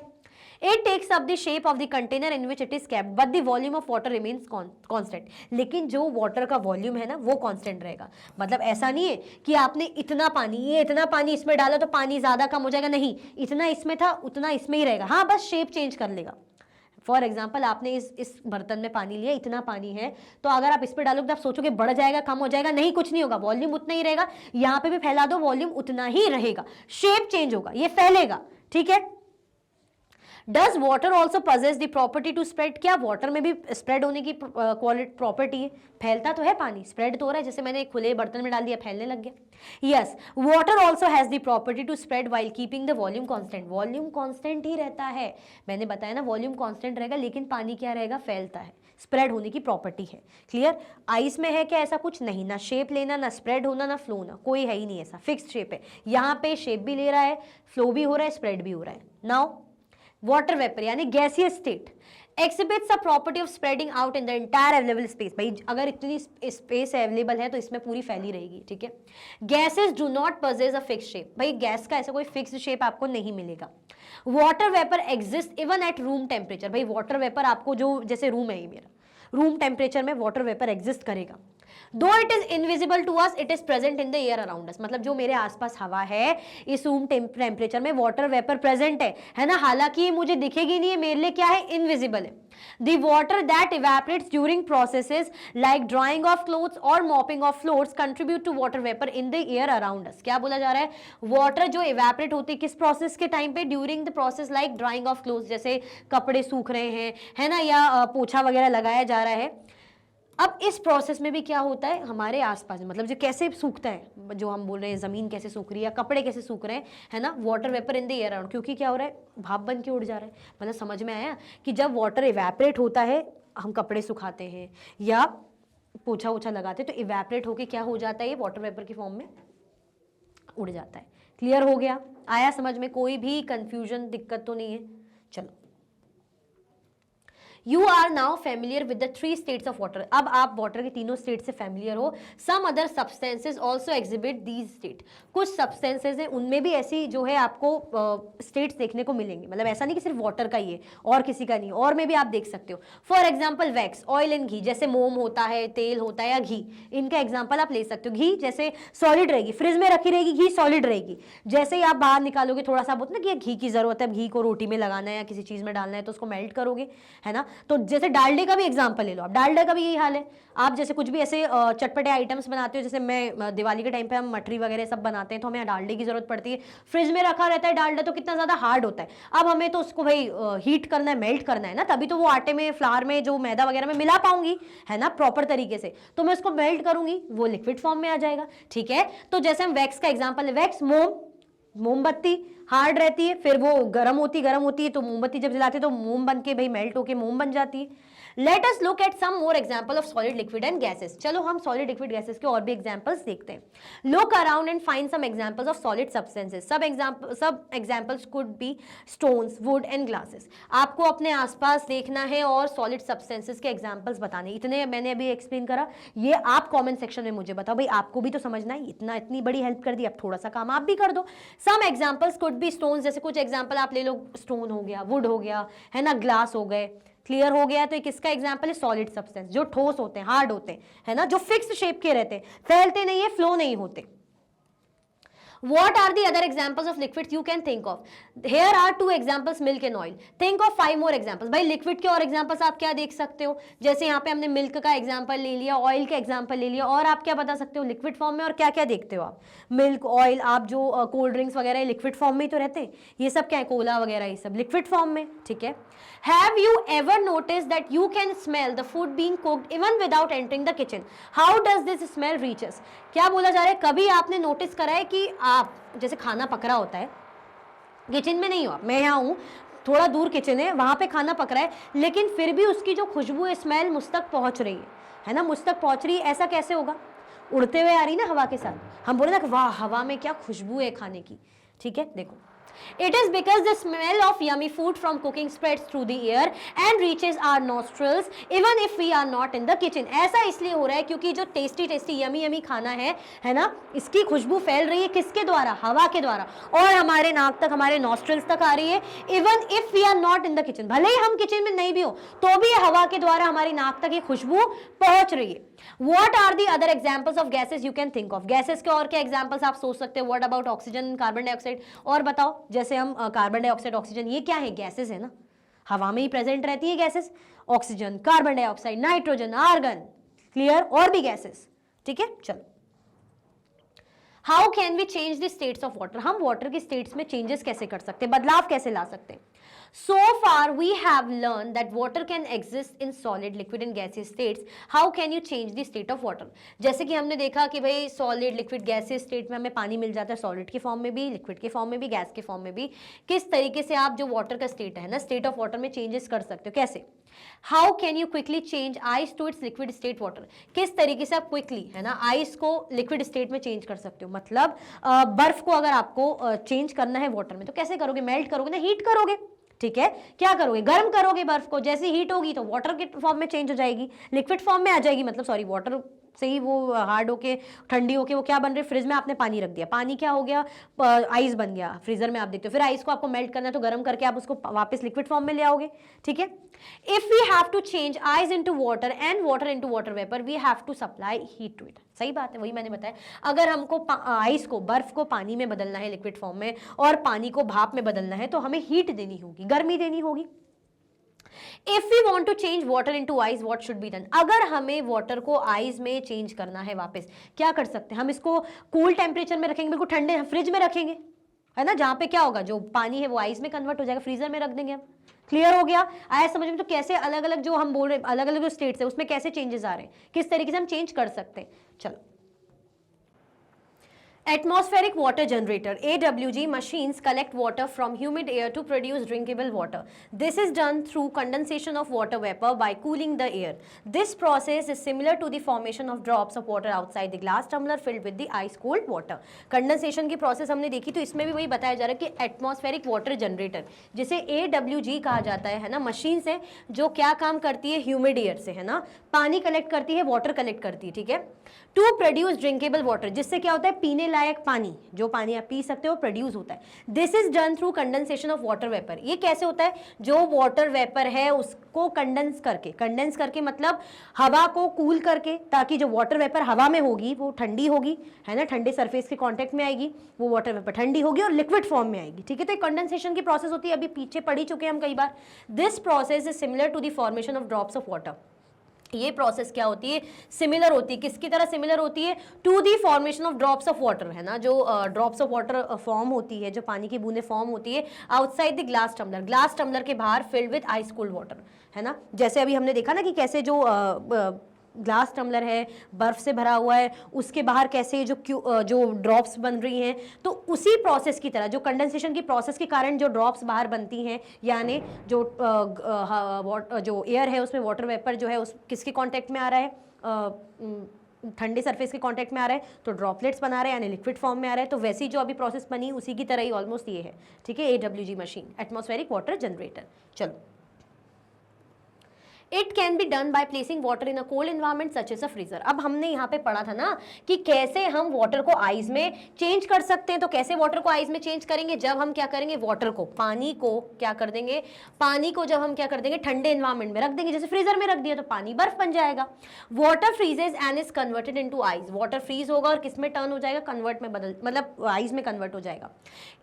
S1: It takes up the shape of the container in which it is kept, but the volume of water remains constant. लेकिन जो वाटर का वॉल्यूम है ना वो कांस्टेंट रहेगा। मतलब ऐसा नहीं है कि आपने इतना पानी, ये इतना पानी इसमें डाला तो पानी ज्यादा कम हो जाएगा, नहीं, इतना इसमें था उतना इसमें ही रहेगा। हाँ, बस शेप चेंज कर लेगा। फॉर एग्जाम्पल आपने इस बर्तन में पानी लिया, इतना पानी है, तो अगर आप इस पर डालोगे तो आप सोचोगे बढ़ जाएगा, कम हो जाएगा, नहीं, कुछ नहीं होगा, वॉल्यूम उतना ही रहेगा। यहां पे भी फैला दो, वॉल्यूम उतना ही रहेगा, शेप चेंज होगा, ये फैलेगा, ठीक है। Does water also possess the property to spread? क्या वाटर में भी स्प्रेड होने की क्वालिटी प्रॉपर्टी है? फैलता तो है पानी, स्प्रेड तो हो रहा है, जैसे मैंने एक खुले बर्तन में डाल दिया फैलने लग गया। Yes, water also has the property to spread while keeping the volume constant. Volume constant ही रहता है, मैंने बताया ना, वॉल्यूम कॉन्स्टेंट रहेगा, लेकिन पानी क्या रहेगा, फैलता है, स्प्रेड होने की प्रॉपर्टी है। क्लियर। आइस में है क्या ऐसा कुछ नहीं, ना शेप लेना, ना स्प्रेड होना, ना फ्लो होना, कोई है ही नहीं ऐसा, फिक्स्ड शेप है। यहाँ पे शेप भी ले रहा है, फ्लो भी हो रहा है, स्प्रेड भी हो रहा है। नाउ वाटर वेपर यानी gaseous state exhibits a property of spreading out in the entire available space। भाई अगर इतनी स्पेस अवेलेबल है तो इसमें पूरी फैली रहेगी, ठीक है। Gases do not possess a fixed shape। भाई गैस का ऐसा कोई फिक्स्ड शेप आपको नहीं मिलेगा। Water vapour exist even at room temperature. भाई वाटर वेपर आपको जो, जैसे रूम है ये मेरा, रूम टेम्परेचर में वाटर वेपर एग्जिस्ट करेगा। Though it is invisible to us, it is present in the air around us. मतलब जो मेरे आसपास हवा है, इस रूम टेम्परेचर में वाटर वेपर प्रेजेंट है ना, हालांकि ये मुझे दिखेगी नहीं है, मेरे लिए क्या है, इनविजिबल है। The water that evaporates during processes like drying of clothes or mopping of floors contribute to water vapor in the air around us। क्या बोला जा रहा है, वाटर जो evaporate होती है किस प्रोसेस के टाइम पे, during the process like drying of clothes, जैसे कपड़े सूख रहे हैं, है ना, या पोछा वगैरह लगाया जा रहा है। अब इस प्रोसेस में भी क्या होता है, हमारे आसपास मतलब जो कैसे सूखता है, जो हम बोल रहे हैं जमीन कैसे सूख रही है, कपड़े कैसे सूख रहे हैं, है ना, water vapour in the air around. क्योंकि क्या हो रहा है, भाप बन के उड़ जा रहा है। मतलब समझ में आया कि जब वाटर इवेपरेट होता है, हम कपड़े सुखाते हैं या पोछा वोछा लगाते हैं, तो इवेपरेट होके क्या हो जाता है, ये वाटर वेपर की फॉर्म में उड़ जाता है। क्लियर हो गया, आया समझ में, कोई भी कंफ्यूजन दिक्कत तो नहीं है। चलो, You are now familiar with the 3 states of water। अब आप वाटर के तीनों स्टेट से फैमिलियर हो। Some other substances also exhibit these state। कुछ सब्सटेंसेज हैं, उनमें भी ऐसी जो है आपको स्टेट्स देखने को मिलेंगी। मतलब ऐसा नहीं कि सिर्फ वाटर का ही है और किसी का नहीं, और में भी आप देख सकते हो। For example wax, oil and ghee, जैसे मोम होता है, तेल होता है या घी, इनका एग्जाम्पल आप ले सकते हो। घी जैसे सॉलिड रहेगी, फ्रिज में रखी रहेगी, घी सॉलिड रहेगी। जैसे ही आप बाहर निकालोगे, थोड़ा सा बोलते ना कि घी की जरूरत है, घी को रोटी में लगाना है या किसी चीज में डालना है, तो उसको मेल्ट करोगे, है ना। तो जैसे डालडे का भी एग्जांपल ले लो आप, डालडा का भी यही हाल है। आप जैसे कुछ भी ऐसे चटपटे आइटम्स बनाते हो, जैसे मैं दिवाली के टाइम पे हम मठरी वगैरह सब बनाते हैं, तो हमें डालडे की जरूरत पड़ती है। फ्रिज में रखा रहता है डालडा, तो कितना ज्यादा हार्ड होता है। अब हमें तो उसको भाई हीट करना है, मेल्ट करना है ना, तभी तो वो आटे में, फ्लावर में, जो मैदा वगैरह में मिला पाऊंगी, है ना, प्रॉपर तरीके से। तो मैं उसको मेल्ट करूंगी, वो लिक्विड फॉर्म में आ जाएगा, ठीक है। तो जैसे हम वैक्स का एग्जाम्पल है, वैक्स मोमबत्ती हार्ड रहती है, फिर वो गर्म होती है, तो मोमबत्ती जब जलाते हैं तो मोम बन के भाई मेल्ट होके मोम बन जाती है। Let us look at some more example of solid liquid and gases. चलो हम सॉलिड लिक्विड गैसेस के और भी एग्जांपल्स देखते हैं। Look around and find some examples of solid substances. सब examples could be stones, wood and glasses. आपको अपने आसपास देखना है और सॉलिड सब्सटेंसेस के एग्जांपल्स बताने। इतने मैंने अभी एक्सप्लेन करा, ये आप कमेंट सेक्शन में मुझे बताओ भाई, आपको भी तो समझना है। इतनी बड़ी हेल्प कर दी, अब थोड़ा सा काम आप भी कर दो। Some examples could be stones, जैसे कुछ एग्जांपल आप ले लो, स्टोन हो गया, वुड हो गया, है ना, ग्लास हो गए। क्लियर हो गया? तो किसका एग्जांपल है? सॉलिड सब्सटेंस, जो ठोस होते हैं, हार्ड होते हैं, है ना, जो फिक्स शेप के रहते हैं, फैलते नहीं है, फ्लो नहीं होते। What are the other examples of liquids you can think of? Here are 2 examples, milk and oil. Think of 5 more examples. भाई लिक्विड के और एग्जांपल्स आप क्या देख सकते हो? जैसे यहाँ पे हमने मिल्क का एग्जांपल ले लिया, ऑयल का एग्जांपल ले लिया, और आप क्या बता सकते हो लिक्विड फॉर्म में? और क्या क्या देखते हो आप? मिल्क, ऑयल, आप जो कोल्ड ड्रिंक्स वगैरह लिक्विड फॉर्म में ही तो रहते हैं। ये सब क्या है? कोला वगैरह, ये सब लिक्विड फॉर्म में। ठीक है। Have you ever noticed that you can smell the food being cooked even without entering the kitchen? How does this smell reach us? क्या बोला जा रहा है? कभी आपने नोटिस करा है कि आप जैसे खाना पक रहा होता है, किचन में नहीं हो आप, मैं यहाँ हूँ, थोड़ा दूर किचन है, वहां पे खाना पक रहा है, लेकिन फिर भी उसकी जो खुशबू है, स्मेल मुझ तक पहुंच रही है ना, मुझ तक पहुंच रही है। ऐसा कैसे होगा? उड़ते हुए आ रही ना हवा के साथ। हम बोले ना कि वाह हवा में क्या खुशबू है खाने की। ठीक है, देखो, it is because the smell of yummy food from cooking spreads through the air and reaches our nostrils even if we are not in the kitchen. ऐसा इसलिए हो रहा है क्योंकि जो टेस्टी टेस्टी यमी यमी खाना है ना, इसकी खुशबू फैल रही है किसके द्वारा? हवा के द्वारा, और हमारे नाक तक, हमारे नॉस्ट्रल्स तक आ रही है। Even if we are not in the kitchen, भले ही हम किचन में नहीं भी हो तो भी हवा के द्वारा हमारी नाक तक ये खुशबू पहुंच रही है। What are the other examples of gases you can think of? Gases के और क्या एग्जाम्पल्स आप सोच सकते हो? What about oxygen, carbon dioxide? और बताओ, जैसे हम कार्बन डाइऑक्साइड, ऑक्सीजन, ये क्या है? गैसेस है ना, हवा में ही प्रेजेंट रहती है gases. Oxygen, carbon dioxide, nitrogen, argon. Clear? और भी गैसेस। ठीक है, चलो। How can we change the states of water? हम वाटर की स्टेट्स में चेंजेस कैसे कर सकते हैं, बदलाव कैसे ला सकते हैं? So far we have learned that water can exist in solid, liquid and gaseous states. How can you change the state of water? जैसे कि हमने देखा कि भाई सॉलिड, लिक्विड, गैसियस स्टेट में हमें पानी मिल जाता है, सॉलिड के फॉर्म में भी, लिक्विड के फॉर्म में भी, गैस के फॉर्म में भी। किस तरीके से आप जो वाटर का स्टेट है ना, स्टेट ऑफ वाटर में चेंजेस कर सकते हो? कैसे? How can you quickly change ice to its liquid state water? किस तरीके से आप क्विकली, है ना, आइस को लिक्विड स्टेट में चेंज कर सकते हो? मतलब बर्फ को अगर आपको चेंज करना है वाटर में तो कैसे करोगे? मेल्ट करोगे ना, हीट करोगे। ठीक है, क्या करोगे? गर्म करोगे बर्फ को, जैसे हीट होगी तो वाटर के फॉर्म में चेंज हो जाएगी, लिक्विड फॉर्म में आ जाएगी, मतलब सॉरी, वाटर से ही वो हार्ड होके, ठंडी होके वो क्या बन रही है? फ्रिज में आपने पानी रख दिया, पानी क्या हो गया? आइस बन गया फ्रीजर में, आप देखते हो। फिर आइस को आपको मेल्ट करना है तो गर्म करके आप उसको वापस लिक्विड फॉर्म में ले आओगे। ठीक है। If we have to change ice into water and water into water vapour, we have to supply heat to it. सही बात है, वही मैंने बताया। अगर हमको आइस को, बर्फ को पानी में बदलना है लिक्विड फॉर्म में, और पानी को भाप में बदलना है, तो हमें हीट देनी होगी, गर्मी देनी होगी। If we want to change water into ice, what should be done? अगर हमें वाटर को आइस में चेंज करना है वापस, क्या कर सकते हैं? हम इसको कूल टेम्परेचर में रखेंगे, बिल्कुल ठंडे फ्रिज में रखेंगे, है ना, जहां पे क्या होगा, जो पानी है वो आइस में कन्वर्ट हो जाएगा, फ्रीजर में रख देंगे हम। क्लियर हो गया? आया समझ में? तो कैसे अलग अलग जो हम बोल रहे हैं, अलग अलग जो स्टेट्स है उसमें कैसे चेंजेस आ रहे हैं, किस तरीके से हम चेंज कर सकते हैं। चलो, Atmospheric water generator AWG machines collect water from humid air to produce drinkable water. This is done through condensation of water vapor by cooling the air. This process is similar to the formation of drops of water outside the glass tumbler filled with the ice cold water. Condensation की process हमने देखी, तो इसमें भी वही बताया जा रहा है कि atmospheric water generator जिसे AWG कहा जाता है ना, मशीन से जो क्या काम करती है, ह्यूमिड एयर से, है ना, पानी कलेक्ट करती है, वाटर कलेक्ट करती है। ठीक है। टू प्रोड्यूस ड्रिंकेबल वाटर, जिससे क्या होता है, पीने लायक पानी, जो पानी आप पी सकते हो प्रोड्यूस होता है। This is done through condensation of water vapour. ये कैसे होता है? जो वाटर वेपर है उसको कंडेंस करके मतलब हवा को कूल करके, ताकि जो वाटर वेपर हवा में होगी वो ठंडी होगी, है ना, ठंडे सरफेस के कांटेक्ट में आएगी, वो वाटर वेपर ठंडी होगी और लिक्विड फॉर्म में आएगी। ठीक है, तो एक कंडेंसेशन की प्रोसेस होती है, अभी पीछे पढ़ ही चुके हैं हम कई बार। This process is similar to the formation of drops of water. ये प्रोसेस क्या होती है? सिमिलर होती है। किसकी तरह सिमिलर होती है? To the formation of drops of water, है ना, जो ड्रॉप्स ऑफ वाटर फॉर्म होती है, जो पानी की बूंदें फॉर्म होती है outside the glass tumbler, glass tumbler के बाहर, filled with ice cold water, है ना। जैसे अभी हमने देखा ना कि कैसे जो ग्लास टम्बलर है, बर्फ से भरा हुआ है, उसके बाहर कैसे जो ड्रॉप्स बन रही हैं, तो उसी प्रोसेस की तरह जो कंडेंसेशन की प्रोसेस के कारण जो ड्रॉप्स बाहर बनती हैं, यानी जो एयर है उसमें वाटर वेपर जो है उस किसके कांटेक्ट में आ रहा है, ठंडे सरफेस के कांटेक्ट में आ रहा है, तो ड्रॉपलेट्स बना रहे हैं यानी लिक्विड फॉर्म में आ रहा है। तो वैसी जो अभी प्रोसेस बनी उसी की तरह ही ऑलमोस्ट ये है, ठीक है, AWG machine, atmospheric water generator. चलो, it can be done by placing water in a cold environment such as a freezer. अब हमने यहाँ पे पढ़ा था ना कि कैसे हम वाटर को आइस में चेंज कर सकते हैं। तो कैसे वाटर को आइस में चेंज करेंगे, जब हम क्या करेंगे, वाटर को, पानी को क्या कर देंगे, पानी को जब हम क्या कर देंगे, ठंडे एनवायरमेंट में रख देंगे, जैसे फ्रीजर में रख दिया तो पानी बर्फ बन जाएगा। Water freezes and is converted into ice, water freeze होगा और किस में टर्न हो जाएगा, कन्वर्ट में मतलब आइस में कन्वर्ट हो जाएगा।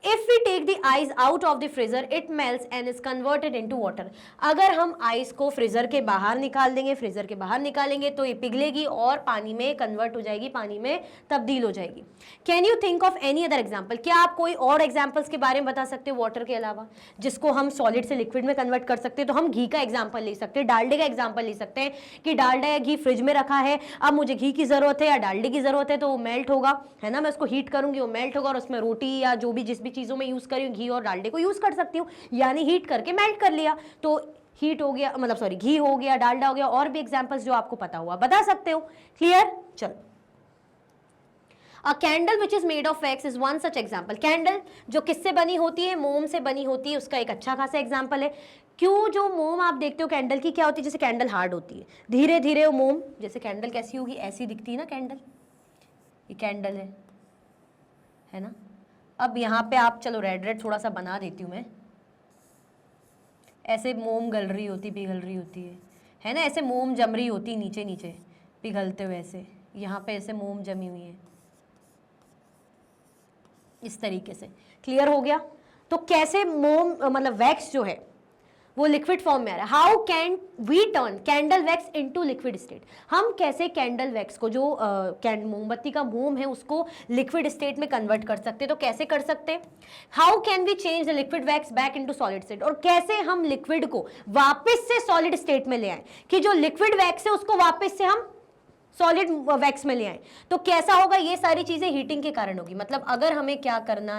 S1: If we take the ice out of the freezer it melts and is converted into water. अगर हम आइस को फ्रीजर के बाहर निकाल देंगे, फ्रीजर के बाहर निकालेंगे तो ये पिघलेगी और पानी में कन्वर्ट हो जाएगी, पानी में तब्दील हो जाएगी। Can you think of any other example, क्या आप कोई और एग्जाम्पल्स के बारे में बता सकते हो वाटर के अलावा जिसको हम सॉलिड से लिक्विड में कन्वर्ट कर सकते हैं? तो हम घी का एग्जाम्पल ले सकते हैं, डालडे का एग्जाम्पल ले सकते हैं कि डालडा या घी फ्रिज में रखा है, अब मुझे घी की जरूरत है या डालडे की जरूरत है, तो वो मेल्ट होगा, है ना, मैं उसको हीट करूंगी, वो मेल्ट होगा और उसमें रोटी या जो भी जिस भी चीजों में यूज करी घी और डालडे को यूज कर सकती हूँ, यानी हीट करके मेल्ट कर लिया, तो हीट हो गया, मतलब सॉरी घी हो गया, डालडा हो गया, और भी एग्जांपल्स जो आपको पता हुआ बता सकते हो। क्लियर? चलो, अ candle which is made of wax is one such example. Candle जो किससे बनी होती है, मोम से बनी होती है, उसका एक अच्छा खासा एग्जाम्पल है। क्यों? जो मोम आप देखते हो कैंडल की क्या होती है, जैसे कैंडल हार्ड होती है, धीरे धीरे वो मोम, जैसे कैंडल कैसी होगी, ऐसी दिखती है ना कैंडल, ये कैंडल है ना। अब यहाँ पे आप चलो रेड रेड थोड़ा सा बना देती हूँ मैं, ऐसे मोम गल रही होती, पिघल रही होती है ना, ऐसे मोम जम रही होती नीचे नीचे पिघलते हुए, ऐसे यहाँ पे ऐसे मोम जमी हुई है इस तरीके से। क्लियर हो गया? तो कैसे मोम मतलब वैक्स जो है वो लिक्विड फॉर्म में आ रहा है। How can we turn candle wax into liquid state, हम कैसे कैंडल वैक्स को जो मोमबत्ती का मोम है उसको लिक्विड स्टेट में कन्वर्ट कर सकते हैं, तो कैसे कर सकते हैं? How can we change the liquid wax back into solid state, और कैसे हम लिक्विड को वापस से सॉलिड स्टेट में ले आए, कि जो लिक्विड वैक्स है उसको वापस से हम सॉलिड वैक्स में ले आए, तो कैसा होगा? ये सारी चीजें हीटिंग के कारण होगी। मतलब अगर हमें क्या करना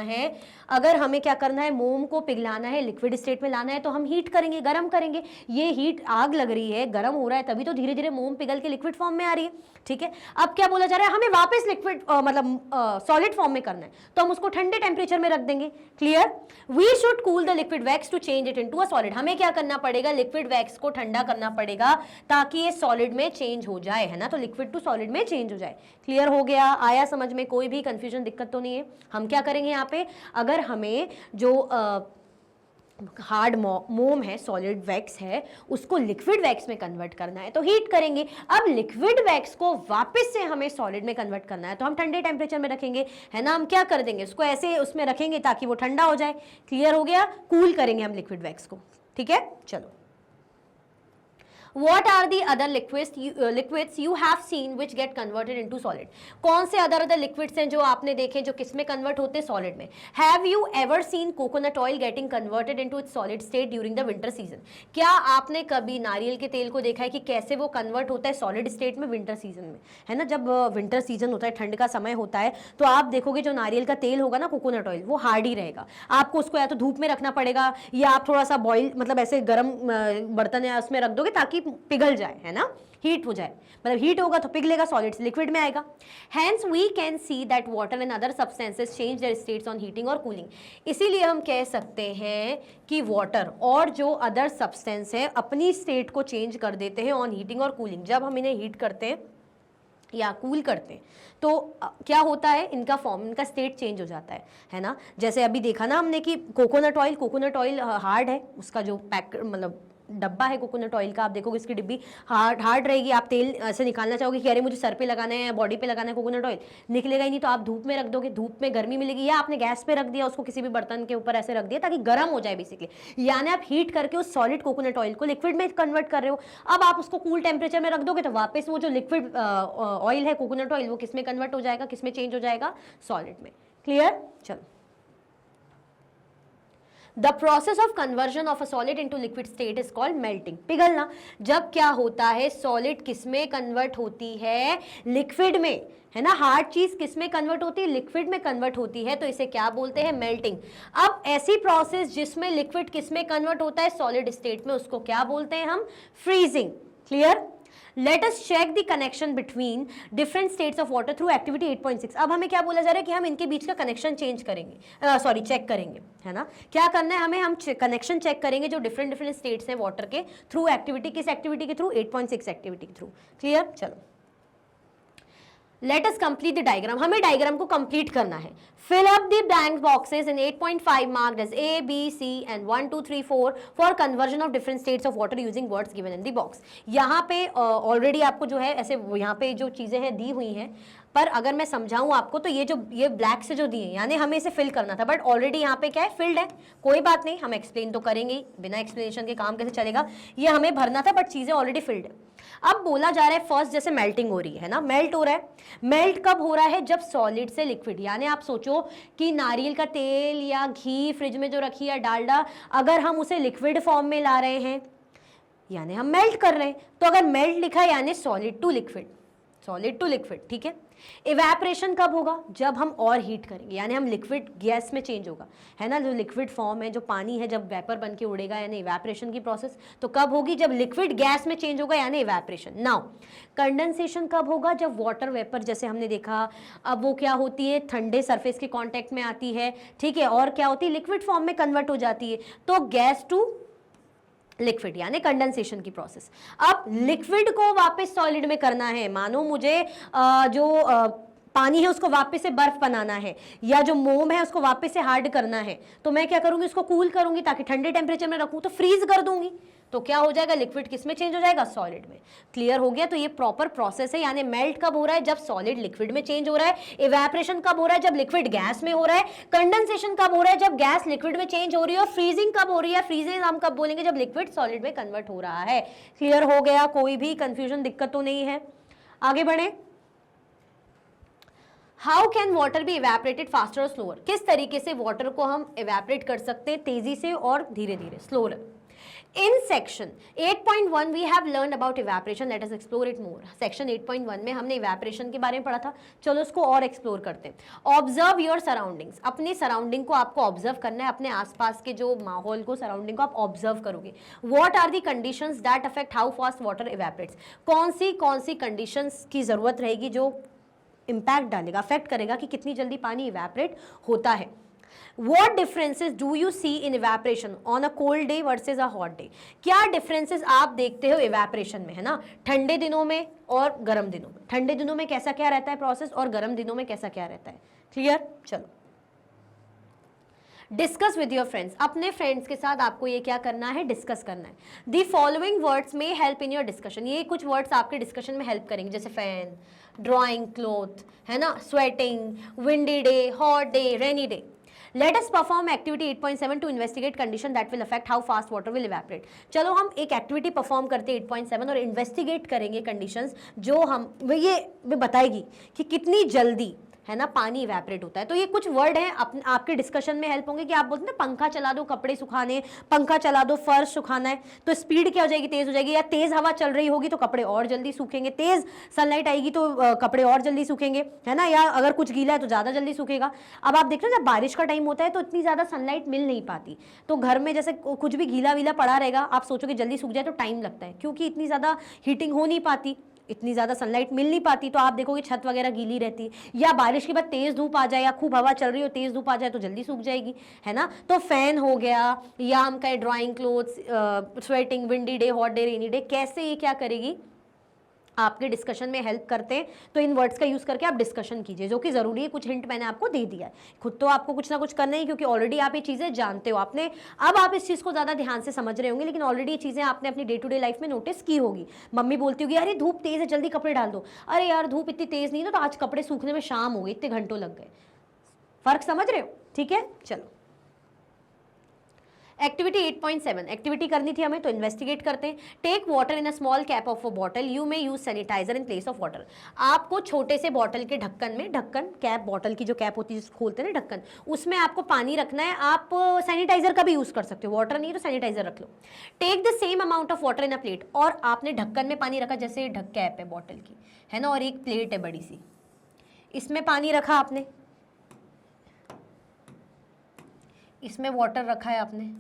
S1: है, मोम को पिघलाना है, लिक्विड स्टेट में लाना है, तो हम हीट करेंगे, गर्म करेंगे। ये हीट, आग लग रही है, गर्म हो रहा है, तभी तो धीरे धीरे मोम पिघल के लिक्विड फॉर्म में आ रही है, ठीक है। अब क्या बोला जा रहा है, हमें वापस लिक्विड सॉलिड फॉर्म में करना है, तो हम उसको ठंडे टेम्परेचर में रख देंगे। Clear? We should cool the liquid wax to change it into a solid. हमें क्या करना पड़ेगा, लिक्विड वैक्स को ठंडा करना पड़ेगा ताकि ये सॉलिड में चेंज हो जाए, है ना, तो लिक्विड टू सॉलिड में चेंज हो जाए। क्लियर हो गया? आया समझ में? कोई भी कंफ्यूजन, दिक्कत तो नहीं है? हम क्या करेंगे यहाँ पे, अगर हमें जो हार्ड मोम है, सॉलिड वैक्स है, उसको लिक्विड वैक्स में कन्वर्ट करना है तो हीट करेंगे। अब लिक्विड वैक्स को वापस से हमें सॉलिड में कन्वर्ट करना है तो हम ठंडे टेम्परेचर में रखेंगे, है ना। हम क्या कर देंगे, उसको ऐसे उसमें रखेंगे ताकि वो ठंडा हो जाए। क्लियर हो गया? कूल करेंगे हम लिक्विड वैक्स को, ठीक है। चलो, What are the other liquids you have seen which get converted into solid? कौन से other liquids हैं जो आपने देखे जो किस में convert होते हैं, solid में? Have you ever seen coconut oil getting converted into its solid state during the winter season? क्या आपने कभी नारियल के तेल को देखा है कि कैसे वो convert होता है solid state में winter season में, है ना। जब winter season होता है, ठंड का समय होता है, तो आप देखोगे जो नारियल का तेल होगा ना, कोकोनट ऑयल, वो हार्ड ही रहेगा। आपको उसको या तो धूप में रखना पड़ेगा या आप थोड़ा सा बॉइल, मतलब ऐसे गर्म बर्तन या उसमें रख दोगे ताकि पिघल जाए, है ना, हीट हो जाए, मतलब हीट होगा तो पिघलेगा, सॉलिड से लिक्विड में आएगा। Hence we can see that water and other substances change their states on heating और cooling। इसीलिए हम कह सकते हैं कि वाटर और जो अदर सब्सटेंस है अपनी स्टेट को चेंज कर देते हैं ऑन हीटिंग और कूलिंग। जब हम इन्हें हीट करते हैं या कूल करते हैं तो क्या होता है, इनका फॉर्म, इनका स्टेट चेंज हो जाता है ना। जैसे अभी देखा ना हमने कि कोकोनट ऑयल हार्ड है, उसका जो पैक मतलब डब्बा है कोकोनट ऑयल का, आप देखोगे इसकी डिब्बी हार्ड रहेगी। आप तेल ऐसे निकालना चाहोगे कि अरे मुझे सर पे लगाना है, बॉडी पे लगाना है कोकोनट ऑयल, निकलेगा ही नहीं। तो आप धूप में रख दोगे, धूप में गर्मी मिलेगी, या आपने गैस पे रख दिया उसको, किसी भी बर्तन के ऊपर ऐसे रख दिया ताकि गर्म हो जाए बेसिकली, यानी आप हीट करके उस सॉलिड कोकोनट ऑयल को लिक्विड में कन्वर्ट कर रहे हो। अब आप उसको कूल टेम्परेचर में रख दोगे तो वापस वो जो लिक्विड ऑयल है कोकोनट ऑयल, वो किस में कन्वर्ट हो जाएगा, किस में चेंज हो जाएगा, सॉलिड में। क्लियर? चलो, the process of conversion of a solid into liquid state is called melting, पिघलना। जब क्या होता है, सॉलिड किस में कन्वर्ट होती है, लिक्विड में, है ना। हार्ड चीज किस में कन्वर्ट होती है, लिक्विड में कन्वर्ट होती है, तो इसे क्या बोलते हैं, मेल्टिंग। अब ऐसी प्रोसेस जिसमें लिक्विड किस में कन्वर्ट होता है, सॉलिड स्टेट में, उसको क्या बोलते हैं हम, freezing. Clear. Let us check the connection between different states of water through activity 8.6। अब हमें क्या बोला जा रहा है कि हम इनके बीच का कनेक्शन चेंज करेंगे, सॉरी चेक करेंगे, है ना। क्या करना है हमें, हम कनेक्शन चेक करेंगे जो डिफरेंट डिफरेंट स्टेट्स हैं वाटर के थ्रू एक्टिविटी, किस एक्टिविटी के थ्रू, 8.6 एक्टिविटी के थ्रू। क्लियर। चलो let us complete the diagram, हमें डायग्राम को कंप्लीट करना है। Fill up the blank boxes in 8.5 marked as A, B, C and 1, 2, 3, 4 for conversion of different states of water using words given in the box. यहाँ पे already आपको जो है ऐसे यहाँ पे जो चीजें हैं दी हुई हैं, पर अगर मैं समझाऊं आपको तो ये ब्लैक से जो दिए यानी हमें इसे फिल करना था, बट ऑलरेडी यहाँ पे क्या है, फिल्ड है। कोई बात नहीं, हम एक्सप्लेन तो करेंगे, बिना एक्सप्लेनेशन के काम कैसे चलेगा, ये हमें भरना था, बट चीजें ऑलरेडी फिल्ड है। अब बोला जा रहा है फर्स्ट, जैसे मेल्टिंग हो रही है ना, मेल्ट हो रहा है। मेल्ट कब हो रहा है, जब सॉलिड से लिक्विड, यानी आप सोचो कि नारियल का तेल या घी फ्रिज में जो रखी है डालडा, अगर हम उसे लिक्विड फॉर्म में ला रहे हैं यानी हम मेल्ट कर रहे हैं। तो अगर मेल्ट लिखा है यानी solid to liquid, solid to liquid, ठीक है। इवेपोरेशन कब होगा, जब हम और हीट करेंगे, यानी हम लिक्विड गैस में चेंज होगा, है ना। जो लिक्विड फॉर्म है, जो पानी है, जब वेपर बन के उड़ेगा, यानी इवेपोरेशन की प्रोसेस तो कब होगी, जब लिक्विड गैस में चेंज होगा, यानी इवेपोरेशन। नाउ कंडेंसेशन कब होगा, जब वाटर वेपर, जैसे हमने देखा, अब वो क्या होती है, ठंडे सरफेस के कॉन्टेक्ट में आती है, ठीक है, और क्या होती है, लिक्विड फॉर्म में कन्वर्ट हो जाती है, तो गैस टू लिक्विड यानी कंडेंसेशन की प्रोसेस। अब लिक्विड को वापस सॉलिड में करना है, मानो मुझे पानी है उसको वापस से बर्फ बनाना है, या जो मोम है उसको वापस से हार्ड करना है, तो मैं क्या करूंगी, उसको कूल करूंगी ताकि ठंडे टेम्परेचर में रखूं, तो फ्रीज कर दूंगी, तो क्या हो जाएगा, लिक्विड किस में चेंज हो जाएगा, सॉलिड में। क्लियर हो गया। तो ये प्रॉपर प्रोसेस है, यानी मेल्ट कब हो रहा है, जब सॉलिड लिक्विड में चेंज हो रहा है। इवेपोरेशन कब हो रहा है, जब लिक्विड गैस में हो रहा है। कंडेंसेशन कब हो रहा है, जब गैस लिक्विड में चेंज हो रही है। और फ्रीजिंग कब हो रही है, फ्रीजिंग हम कब बोलेंगे, जब लिक्विड सॉलिड में कन्वर्ट हो रहा है। क्लियर हो गया, कोई भी कंफ्यूजन, दिक्कत तो नहीं है। आगे बढ़े। How can water be evaporated faster और स्लोअर, किस तरीके से वाटर को हम इवेपोरेट कर सकते हैं, तेजी से और धीरे धीरे, slower. In section 8.1 we have learned about evaporation. Let us explore it more. Section 8.1 में हमने evaporation के बारे में पढ़ा था, चलो उसको और एक्सप्लोर करते हैं। Observe your surroundings. अपने सराउंडिंग को आपको ऑब्जर्व करना है, अपने आसपास के जो माहौल को, सराउंडिंग को आप ऑब्जर्व करोगे। What are the conditions that affect how fast water evaporates? कौन सी कंडीशंस की जरूरत रहेगी जो इम्पैक्ट डालेगा, अफेक्ट करेगा कि कितनी जल्दी पानी इवेपोरेट होता है। What differences do you see in evaporation on a cold day versus a hot day? क्या differences आप देखते हो evaporation में, है ना, ठंडे दिनों में और गर्म दिनों में। ठंडे दिनों में कैसा क्या रहता है प्रोसेस, और गर्म दिनों में कैसा क्या रहता है। क्लियर। चलो डिस्कस विद योर फ्रेंड्स, अपने फ्रेंड्स के साथ आपको ये क्या करना है, डिस्कस करना है। दी फॉलोइंग वर्ड्स में हेल्प इन योर डिस्कशन, ये कुछ वर्ड्स आपके डिस्कशन में हेल्प करेंगे, जैसे फैन, ड्राइंग क्लॉथ, है ना, sweating, windy day, hot day, rainy day. Let us perform activity 8.7 to investigate condition that will affect how fast water will evaporate. चलो हम एक एक्टिविटी परफॉर्म करते हैं 8.7 और इन्वेस्टिगेट करेंगे कंडीशंस जो हम ये बताएगी कि कितनी जल्दी, है ना, पानी इवेपोरेट होता है। तो ये कुछ वर्ड हैं आपके डिस्कशन में हेल्प होंगे कि आप बोलते हैं ना, पंखा चला दो कपड़े सुखाने, पंखा चला दो फर्श सुखाना है, तो स्पीड क्या हो जाएगी, तेज हो जाएगी। या तेज हवा चल रही होगी तो कपड़े और जल्दी सूखेंगे, तेज सनलाइट आएगी तो कपड़े और जल्दी सूखेंगे, है ना। या अगर कुछ गीला है तो ज़्यादा जल्दी सूखेगा। अब आप देख रहे हो जब बारिश का टाइम होता है तो इतनी ज़्यादा सनलाइट मिल नहीं पाती, तो घर में जैसे कुछ भी गीला वीला पड़ा रहेगा, आप सोचोगे जल्दी सूख जाए, तो टाइम लगता है, क्योंकि इतनी ज़्यादा हीटिंग हो नहीं पाती, इतनी ज़्यादा सनलाइट मिल नहीं पाती। तो आप देखोगे छत वगैरह गीली रहती, या बारिश के बाद तेज़ धूप आ जाए, या खूब हवा चल रही हो, तेज़ धूप आ जाए तो जल्दी सूख जाएगी, है ना। तो फैन हो गया, या हम कहें drawing clothes, sweating, windy day, hot day, rainy day, कैसे ये क्या करेगी, आपके डिस्कशन में हेल्प करते हैं। तो इन वर्ड्स का यूज़ करके आप डिस्कशन कीजिए, जो कि ज़रूरी है। कुछ हिंट मैंने आपको दे दिया है, खुद तो आपको कुछ ना कुछ करना ही, क्योंकि ऑलरेडी आप ये चीज़ें जानते हो, आपने अब आप इस चीज़ को ज़्यादा ध्यान से समझ रहे होंगे, लेकिन ऑलरेडी ये चीज़ें आपने अपनी डे टू डे लाइफ में नोटिस की होगी। मम्मी बोलती होगी, अरे धूप तेज़ है जल्दी कपड़े डाल दो, अरे यार धूप इतनी तेज़ नहीं है तो आज कपड़े सूखने में शाम हो गई, इतने घंटों लग गए। फ़र्क समझ रहे हो, ठीक है। चलो एक्टिविटी 8.7 एक्टिविटी करनी थी हमें, तो इन्वेस्टिगेट करते हैं। Take water in a small cap of a bottle, you may use sanitiser in place of water. आपको छोटे से बॉटल के ढक्कन में, ढक्कन कैप, बॉटल की जो कैप होती है जिसको खोलते हैं ना ढक्कन, उसमें आपको पानी रखना है। आप सैनिटाइजर का भी यूज कर सकते हो, वाटर नहीं है तो सैनिटाइजर रख लो। Take the same amount of water in a plate, और आपने ढक्कन में पानी रखा, जैसे कैप है बॉटल की, है ना, और एक प्लेट है बड़ी सी, इसमें पानी रखा आपने, इसमें वाटर रखा है आपने,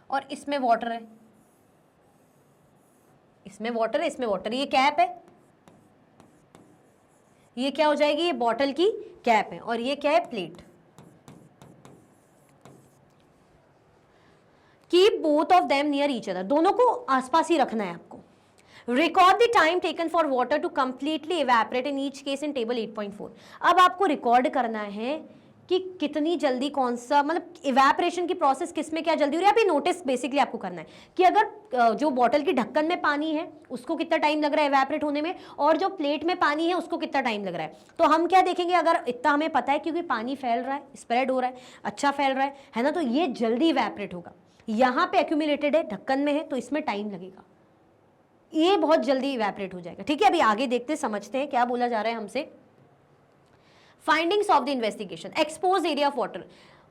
S1: और इसमें वाटर है, इसमें वाटर है, इसमें वाटर, ये कैप है, ये क्या हो जाएगी, ये बॉटल की कैप है, और ये क्या है, plate. Keep both of them near each other, दोनों को आसपास ही रखना है आपको। Record the time taken for water to completely evaporate in each case in table 8.4। अब आपको रिकॉर्ड करना है कि कितनी जल्दी कौन सा, मतलब इवेपोरेशन की प्रोसेस किस में क्या जल्दी हो रही है। आप ये नोटिस बेसिकली आपको करना है कि अगर जो बॉटल की ढक्कन में पानी है उसको कितना टाइम लग रहा है इवेपोरेट होने में, और जो प्लेट में पानी है उसको कितना टाइम लग रहा है। तो हम क्या देखेंगे, अगर इतना हमें पता है क्योंकि पानी फैल रहा है, स्प्रेड हो रहा है, अच्छा फैल रहा है ना, तो ये जल्दी इवेपोरेट होगा। यहाँ पे एक्यूमुलेटेड है, ढक्कन में है, तो इसमें टाइम लगेगा, ये बहुत जल्दी इवेपोरेट हो जाएगा। ठीक है, अभी आगे देखते समझते हैं क्या बोला जा रहा है हमसे। Findings of the investigation, expose area of water,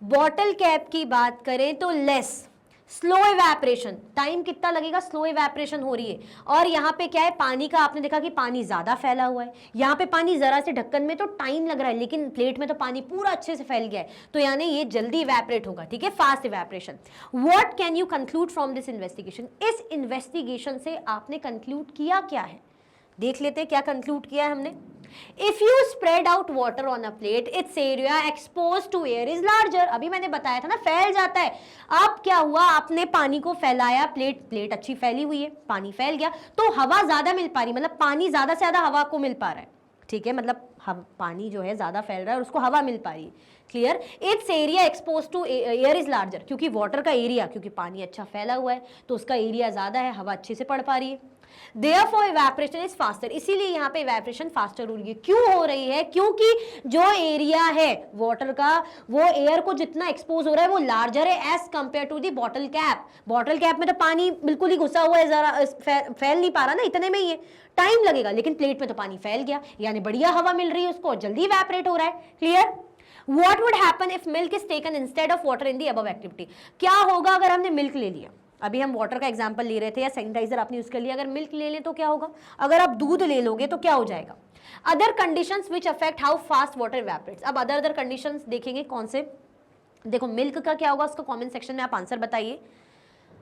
S1: bottle cap की बात करें तो लेस, स्लो इवेपोरेशन, टाइम कितना लगेगा, स्लो इवेपोरेशन हो रही है। और यहाँ पे क्या है, पानी का आपने देखा कि पानी ज्यादा फैला हुआ है, यहाँ पे पानी जरा से ढक्कन में तो टाइम लग रहा है, लेकिन प्लेट में तो पानी पूरा अच्छे से फैल गया है, तो यानी ये जल्दी इवेपोरेट होगा। ठीक है, fast evaporation. What can you conclude from this investigation, इस इन्वेस्टिगेशन से आपने कंक्लूड किया क्या है, देख लेते हैं क्या कंक्लूड किया है हमने। If you spread out water on a plate, its area exposed to air is larger। अभी मैंने बताया था ना, फैल जाता है। अब क्या हुआ, आपने पानी को फैलाया, प्लेट अच्छी फैली हुई है, पानी फैल गया, तो हवा ज्यादा मिल पा रही, मतलब पानी ज्यादा से ज्यादा हवा को मिल पा रहा है। ठीक है, मतलब पानी जो है ज्यादा फैल रहा है और उसको हवा मिल पा रही है। Clear, its area expose to air is larger, क्योंकि वाटर का एरिया, क्योंकि पानी अच्छा फैला हुआ है तो उसका एरिया ज्यादा है, हवा अच्छे से पड़ पा रही है। Therefore evaporation is faster, इसीलिए यहाँ पे evaporation faster हो रही है। क्यों हो रही है, क्योंकि जो एरिया है वाटर का, वो एयर को जितना एक्सपोज हो रहा है वो लार्जर है as compare to the bottle cap. Bottle cap में तो पानी बिल्कुल ही घुसा हुआ है, जरा फैल नहीं पा रहा ना, इतने में ही है, टाइम लगेगा, लेकिन प्लेट में तो पानी फैल गया, यानी बढ़िया हवा मिल रही है उसको, जल्दी इवेपोरेट हो रहा है। Clear. What would happen if milk is taken instead of water in the above activity, क्या होगा अगर हमने मिल्क ले लिया, अभी हम वाटर का एग्जांपल ले रहे थे या सैनिटाइजर आपने यूज कर लिया, अगर मिल्क ले लें तो क्या होगा, अगर आप दूध ले लोगे तो क्या हो जाएगा। Other conditions which affect how fast water evaporates, अब अदर कंडीशंस देखेंगे कौन से। देखो मिल्क का क्या होगा, उसको कमेंट सेक्शन में आप आंसर बताइए।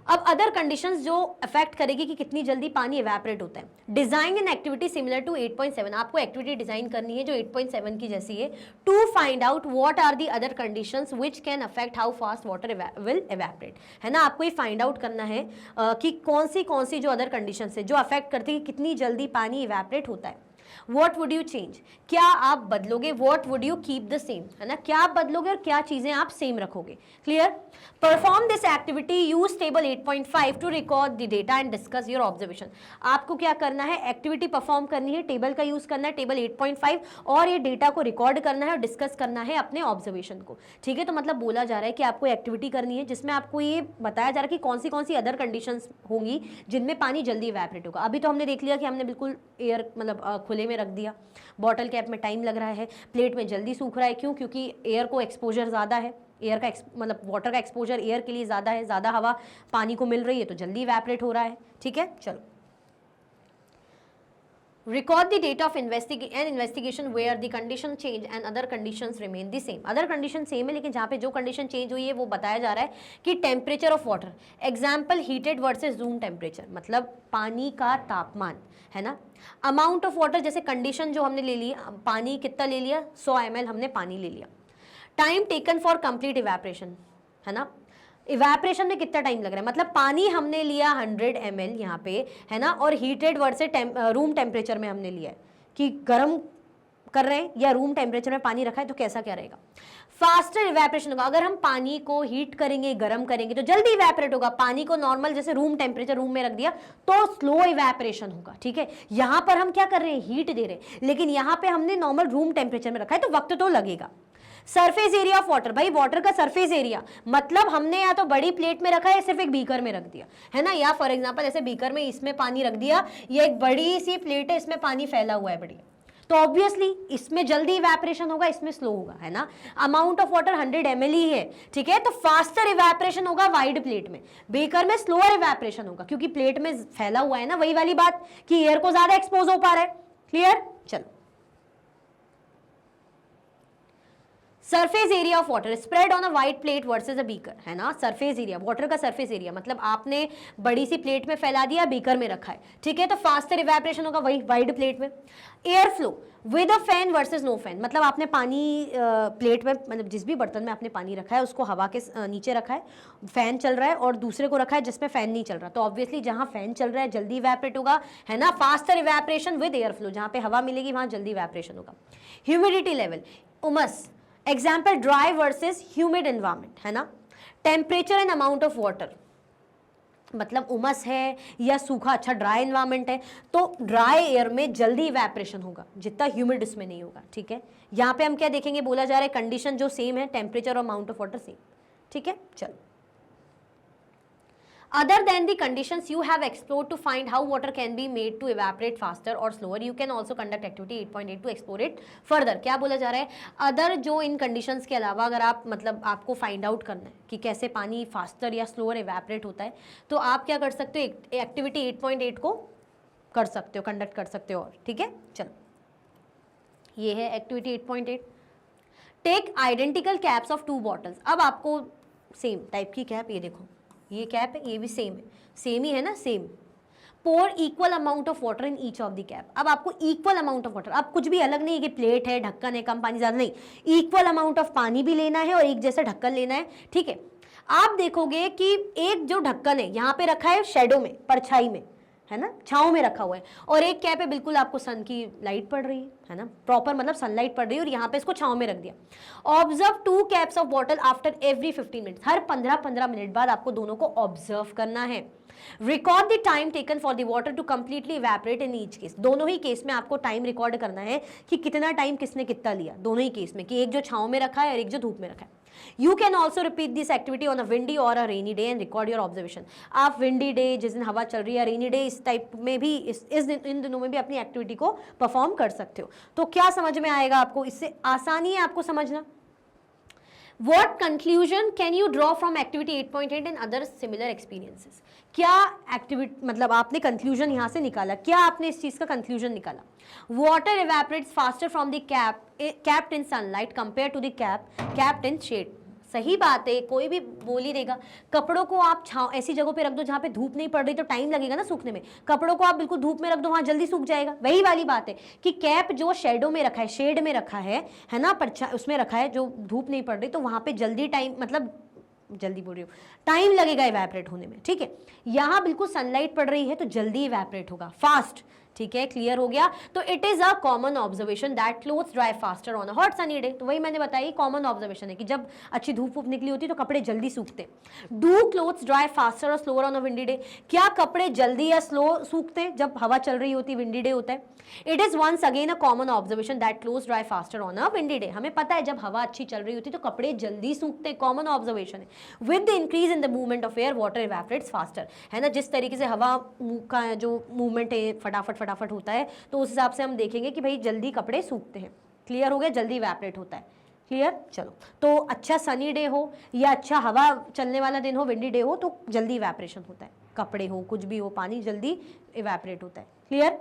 S1: अब अदर कंडीशंस जो अफेक्ट करेगी कि कितनी जल्दी पानी इवेपोरेट होता है। Design an activity similar to 8.7, आपको एक्टिविटी डिजाइन करनी है जो 8.7 की जैसी है, to find out what are the other conditions which can affect how fast water will evaporate, है ना। आपको ये फाइंड आउट करना है कि कौन सी जो अदर कंडीशंस है जो अफेक्ट करती है कि कितनी जल्दी पानी इवेपोरेट होता है। What would you change, क्या आप बदलोगे, what would you keep the same, है ना, क्या आप बदलोगे और क्या चीजें आप सेम रखोगे। Clear. Perform this activity, use table 8.5 to record the data and discuss your observation. आपको क्या करना है, एक्टिविटी परफॉर्म करनी है, टेबल का यूज करना है, टेबल 8.5, और ये डेटा को रिकॉर्ड करना है और डिस्कस करना है अपने ऑब्जर्वेशन को। ठीक है, तो मतलब बोला जा रहा है कि आपको एक्टिविटी करनी है जिसमें आपको ये बताया जा रहा है कि कौन सी अदर कंडीशंस होंगी जिनमें पानी जल्दी इवेपोरेट होगा। अभी तो हमने देख लिया कि हमने बिल्कुल एयर मतलब खुले में रख दिया, बॉटल कैप में टाइम लग रहा है, प्लेट में जल्दी सूख रहा है, क्योंकि एयर को एक्सपोजर ज़्यादा है, एयर का मतलब वाटर का एक्सपोजर एयर के लिए ज़्यादा है, ज़्यादा हवा पानी को मिल रही है तो जल्दी इवेपोरेट हो रहा है। ठीक है, चलो। Record the date of investigation where the condition change and other conditions remain the same। Other condition same है, लेकिन जहाँ पे जो कंडीशन चेंज हुई है वो बताया जा रहा है कि temperature of water, example heated versus room temperature, मतलब पानी का तापमान, है ना। अमाउंट ऑफ वाटर, जैसे कंडीशन जो हमने ले ली, पानी कितना ले लिया, 100 ml हमने पानी ले लिया। Time taken for complete evaporation, है ना, इवेपोरेशन में कितना टाइम लग रहा है, मतलब पानी हमने लिया 100 ml यहाँ पे, है ना, और हीटेड वर्सेस रूम टेम्परेचर में हमने लिया है कि गर्म कर रहे हैं या रूम टेम्परेचर में पानी रखा है तो कैसा क्या रहेगा। फास्टर इवेपोरेशन होगा, अगर हम पानी को हीट करेंगे, गर्म करेंगे तो जल्दी इवेपोरेट होगा। पानी को नॉर्मल जैसे रूम टेम्परेचर, रूम में रख दिया तो स्लो इवेपोरेशन होगा। ठीक है, यहाँ पर हम क्या कर रहे हैं, हीट दे रहे हैं, लेकिन यहाँ पे हमने नॉर्मल रूम टेम्परेचर में रखा है तो वक्त तो लगेगा। सरफेस एरिया ऑफ वाटर, भाई वाटर का सरफेस एरिया मतलब हमने या तो बड़ी प्लेट में रखा है या सिर्फ एक बीकर में रख दिया है ना, या फॉर एग्जांपल ऐसे बीकर में इसमें पानी रख दिया, ये एक बड़ी सी प्लेट है इसमें पानी फैला हुआ है बड़ी, तो ऑब्वियसली इसमें जल्दी इवेपोरेशन होगा, इसमें स्लो होगा, है ना। अमाउंट ऑफ वाटर 100 ml ही है, ठीक है, तो फास्टर इवेपोरेशन होगा वाइड प्लेट में, बेकर में स्लोअर इवेपोरेशन होगा क्योंकि प्लेट में फैला हुआ है ना, वही वाली बात कि एयर को ज्यादा एक्सपोज हो पा रहा है। क्लियर, चलो। Surface area of water spread on a wide plate versus a beaker, है ना। सरफेस एरिया, वाटर का सरफेस एरिया मतलब आपने बड़ी सी प्लेट में फैला दिया, बीकर में रखा है, ठीक है, तो फास्टर इवेपोरेशन होगा वही वाइड प्लेट में। Air flow with a fan versus no fan, मतलब आपने पानी प्लेट में, मतलब जिस भी बर्तन में आपने पानी रखा है उसको हवा के नीचे रखा है, फैन चल रहा है, और दूसरे को रखा है जिसमें फैन नहीं चल रहा, तो ऑब्वियसली जहां फैन चल रहा है जल्दी इवेपोरेट होगा, है ना। Faster evaporation with air flow, जहां पे हवा मिलेगी वहां जल्दी इवेपोरेशन होगा। ह्यूमिडिटी लेवल, उमस, example dry versus humid environment, है ना। Temperature and amount of water, मतलब उमस है या सूखा, अच्छा ड्राई एनवायरमेंट है तो ड्राई एयर में जल्दी इवेपोरेशन होगा जितना ह्यूमिड इसमें नहीं होगा, ठीक है। यहाँ पे हम क्या देखेंगे, बोला जा रहा है कंडीशन जो सेम है, टेम्परेचर और अमाउंट ऑफ वाटर सेम, ठीक है। चलो, other than the conditions you have explored to find how water can be made to evaporate faster or slower, you can also conduct activity 8.8 to explore it further। क्या बोला जा रहा है, other जो इन conditions के अलावा अगर आप मतलब आपको फाइंड आउट करना है कि कैसे पानी फास्टर या स्लोअर इवेपोरेट होता है, तो आप क्या कर सकते हो, एक्टिविटी 8.8 को कर सकते हो, कंडक्ट कर सकते हो, और ठीक है। चलो, ये है activity 8.8। Take identical caps of 2 bottles, अब आपको सेम टाइप की कैप, ये देखो ये कैप है, ये भी सेम है, सेम ही है ना, same. Pour equal amount of water in each of the cap, अब आपको इक्वल अमाउंट ऑफ वाटर, अब कुछ भी अलग नहीं है कि प्लेट है, ढक्कन है, कम पानी ज्यादा नहीं, इक्वल अमाउंट ऑफ पानी भी लेना है और एक जैसा ढक्कन लेना है, ठीक है। आप देखोगे कि एक जो ढक्कन है यहाँ पे रखा है शेडो में, परछाई में, है ना, छांव में रखा हुआ है, और एक कैप है बिल्कुल आपको सन की लाइट पड़ रही है ना, प्रॉपर मतलब सनलाइट पड़ रही है, और यहाँ पे इसको छांव में रख दिया। Observe 2 caps of bottle after every 15 minute, हर 15-15 मिनट बाद आपको दोनों को ऑब्जर्व करना है। Record the time taken for the water to completely evaporate in each case, दोनों ही केस में आपको टाइम रिकॉर्ड करना है कि कितना टाइम किसने कितना लिया, दोनों ही केस में, कि एक जो छांव में रखा है और एक जो धूप में रखा है। You can also repeat this activity on a windy or a rainy day and record your observation। आप windy day, जिस दिन हवा चल रही है, rainy day, इस टाइप में भी इन दिनों में भी अपनी एक्टिविटी को परफॉर्म कर सकते हो। तो क्या समझ में आएगा आपको, इससे आसानी है आपको समझना। What conclusion can you draw from activity 8.8 and other similar experiences? क्या एक्टिविटी मतलब आपने कंक्लूजन यहाँ से निकाला, क्या आपने इस चीज का कंक्लूजन निकाला। Water evaporates faster from the cap kept in sunlight compared to the cap kept in shade। सही बात है, कोई भी बोल ही देगा। कपड़ों को आप छांव ऐसी जगहों पे रख दो जहाँ पे धूप नहीं पड़ रही, तो टाइम लगेगा ना सूखने में। कपड़ों को आप बिल्कुल धूप में रख दो, वहाँ जल्दी सूख जाएगा। वही वाली बात है कि कैप जो शेडो में रखा है, शेड में रखा है ना, परछा उसमें रखा है, जो धूप नहीं पड़ रही, तो वहाँ पे जल्दी टाइम, मतलब जल्दी बोल रही हूँ, टाइम लगेगा इवेपोरेट होने में, ठीक है। यहाँ बिल्कुल सनलाइट पड़ रही है तो जल्दी इवेपोरेट होगा, फास्ट, ठीक है। क्लियर हो गया। तो it is a common observation that clothes dry faster on a hot sunny day. तो वही मैंने बताई, कॉमन ऑब्जर्वेशन है कि जब अच्छी धूप वूप निकली होती है तो कपड़े जल्दी सूखते। डू क्लोथ्स ड्राई फास्टर और slower on a windy day, क्या कपड़े जल्दी या स्लो सूखते जब हवा चल रही होती है, विंडी डे होता है। It is once again a common observation that clothes dry faster on a windy day. हमें पता है जब हवा अच्छी चल रही होती है तो कपड़े जल्दी सूखते, कॉमन ऑब्जर्वेशन है। With the increase in the movement of air water evaporates faster, है ना। जिस तरीके से हवा का जो मूवमेंट है फटाफट फटाफट होता है, तो उस हिसाब से हम देखेंगे कि भाई जल्दी कपड़े सूखते हैं। क्लियर हो गया, जल्दी इवेपोरेट होता है। क्लियर, चलो। तो अच्छा सनी डे हो या अच्छा हवा चलने वाला दिन हो, विंडी डे हो, तो जल्दी इवेपोरेशन होता है, कपड़े हो कुछ भी हो, पानी जल्दी इवेपोरेट होता है। Clear.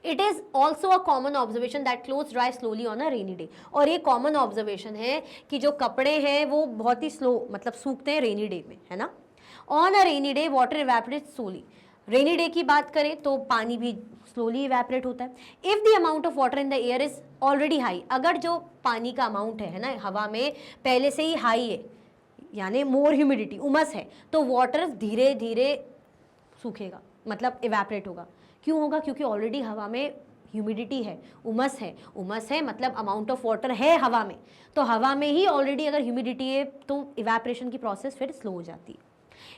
S1: It is also a common observation that clothes dry slowly on a rainy day. और ये कॉमन ऑब्जर्वेशन है कि जो कपड़े हैं वो बहुत ही स्लो मतलब सूखते हैं रेनी डे में, है ना। On a rainy day water evaporates slowly. Rainy day की बात करें तो पानी भी स्लोली इवेपोरेट होता है। If the amount of water in the air is already high, अगर जो पानी का अमाउंट है ना हवा में पहले से ही हाई है, यानी मोर ह्यूमिडिटी, उमस है, तो वाटर धीरे धीरे सूखेगा, मतलब इवेपोरेट होगा। क्यों होगा? क्योंकि ऑलरेडी हवा में ह्यूमिडिटी है, उमस है, उमस है मतलब अमाउंट ऑफ वाटर है हवा में, तो हवा में ही ऑलरेडी अगर ह्यूमिडिटी है तो इवेपोरेशन की प्रोसेस फिर स्लो हो जाती है।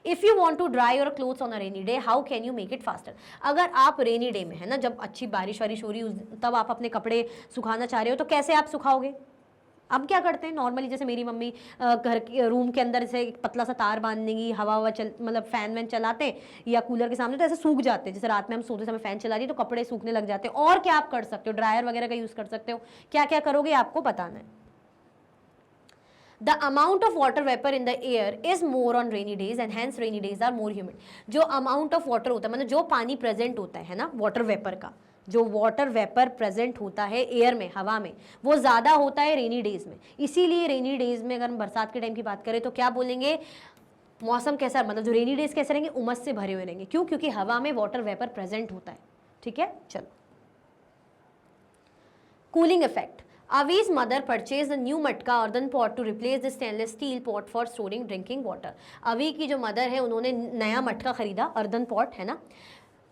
S1: If you want to dry your clothes on a rainy day, how can you make it faster. अगर आप रेनी डे में, है ना, जब अच्छी बारिश वारिश हो रही, तब आप अपने कपड़े सुखाना चाह रहे हो, तो कैसे आप सुखाओगे? अब क्या करते हैं नॉर्मली, जैसे मेरी मम्मी घर के रूम के अंदर से एक पतला सा तार बांध देंगी, हवा मतलब फैन वैन चलाते हैं या कूलर के सामने, तो ऐसे सूख जाते हैं। जैसे रात में हम सोते समय फैन चला रही तो कपड़े सूखने लग जाते हैं। और क्या आप कर सकते हो, ड्रायर वगैरह का यूज कर सकते हो। क्या क्या करोगे आपको बताना है। The amount of water vapor in the air is more on rainy days and hence rainy days are more humid. जो amount of water होता है, मतलब जो पानी प्रेजेंट होता है ना, वाटर वेपर का जो वाटर वेपर प्रेजेंट होता है एयर में, हवा में, वो ज़्यादा होता है रेनी डेज में। इसीलिए रेनी डेज में अगर हम बरसात के टाइम की बात करें तो क्या बोलेंगे, मौसम कैसा, मतलब जो रेनी डेज कैसे रहेंगे, उमस से भरे हुए रहेंगे। क्यों? क्योंकि हवा में वाटर वेपर प्रेजेंट होता है। ठीक है, चलो। Cooling effect. Avi's mother purchased a new मटका earthen pot to replace the stainless steel pot for storing drinking water. अवी की जो मदर है उन्होंने नया मटका खरीदा, अर्दन पॉट है ना।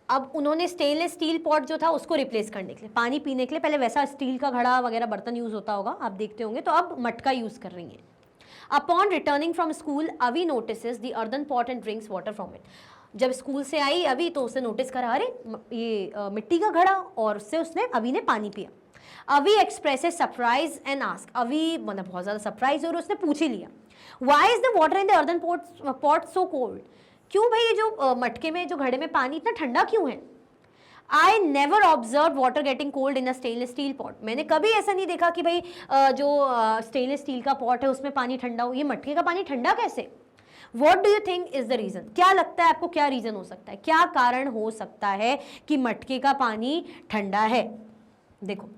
S1: अब उन्होंने स्टेनलेस स्टील पॉट जो था उसको रिप्लेस करने के लिए, पानी पीने के लिए, पहले वैसा स्टील का घड़ा वगैरह बर्तन यूज होता होगा, आप देखते होंगे, तो अब मटका यूज कर रही हैं। अपॉन रिटर्निंग फ्रॉम स्कूल अवी notices the earthen pot and drinks water from it. जब स्कूल से आई अवी तो उसने नोटिस करा, अरे ये मिट्टी का घड़ा, और उससे उसने अवी ने पानी पिया। अवी एक्सप्रेसेस सरप्राइज एंड आस्क, अवी मतलब बहुत ज़्यादा सरप्राइज और उसने पूछ ही लिया, why is the water in the earthen pot so cold. क्यों भाई ये जो मटके में, जो घड़े में पानी इतना ठंडा क्यों है। I never observe water getting cold in a stainless steel pot. मैंने कभी ऐसा नहीं देखा कि भाई जो स्टेनलेस स्टील का पॉट है उसमें पानी ठंडा हो, ये मटके का पानी ठंडा कैसे। What do you think is the reason. क्या लगता है आपको, क्या रीजन हो सकता है, क्या कारण हो सकता है कि मटके का पानी ठंडा है। देखो,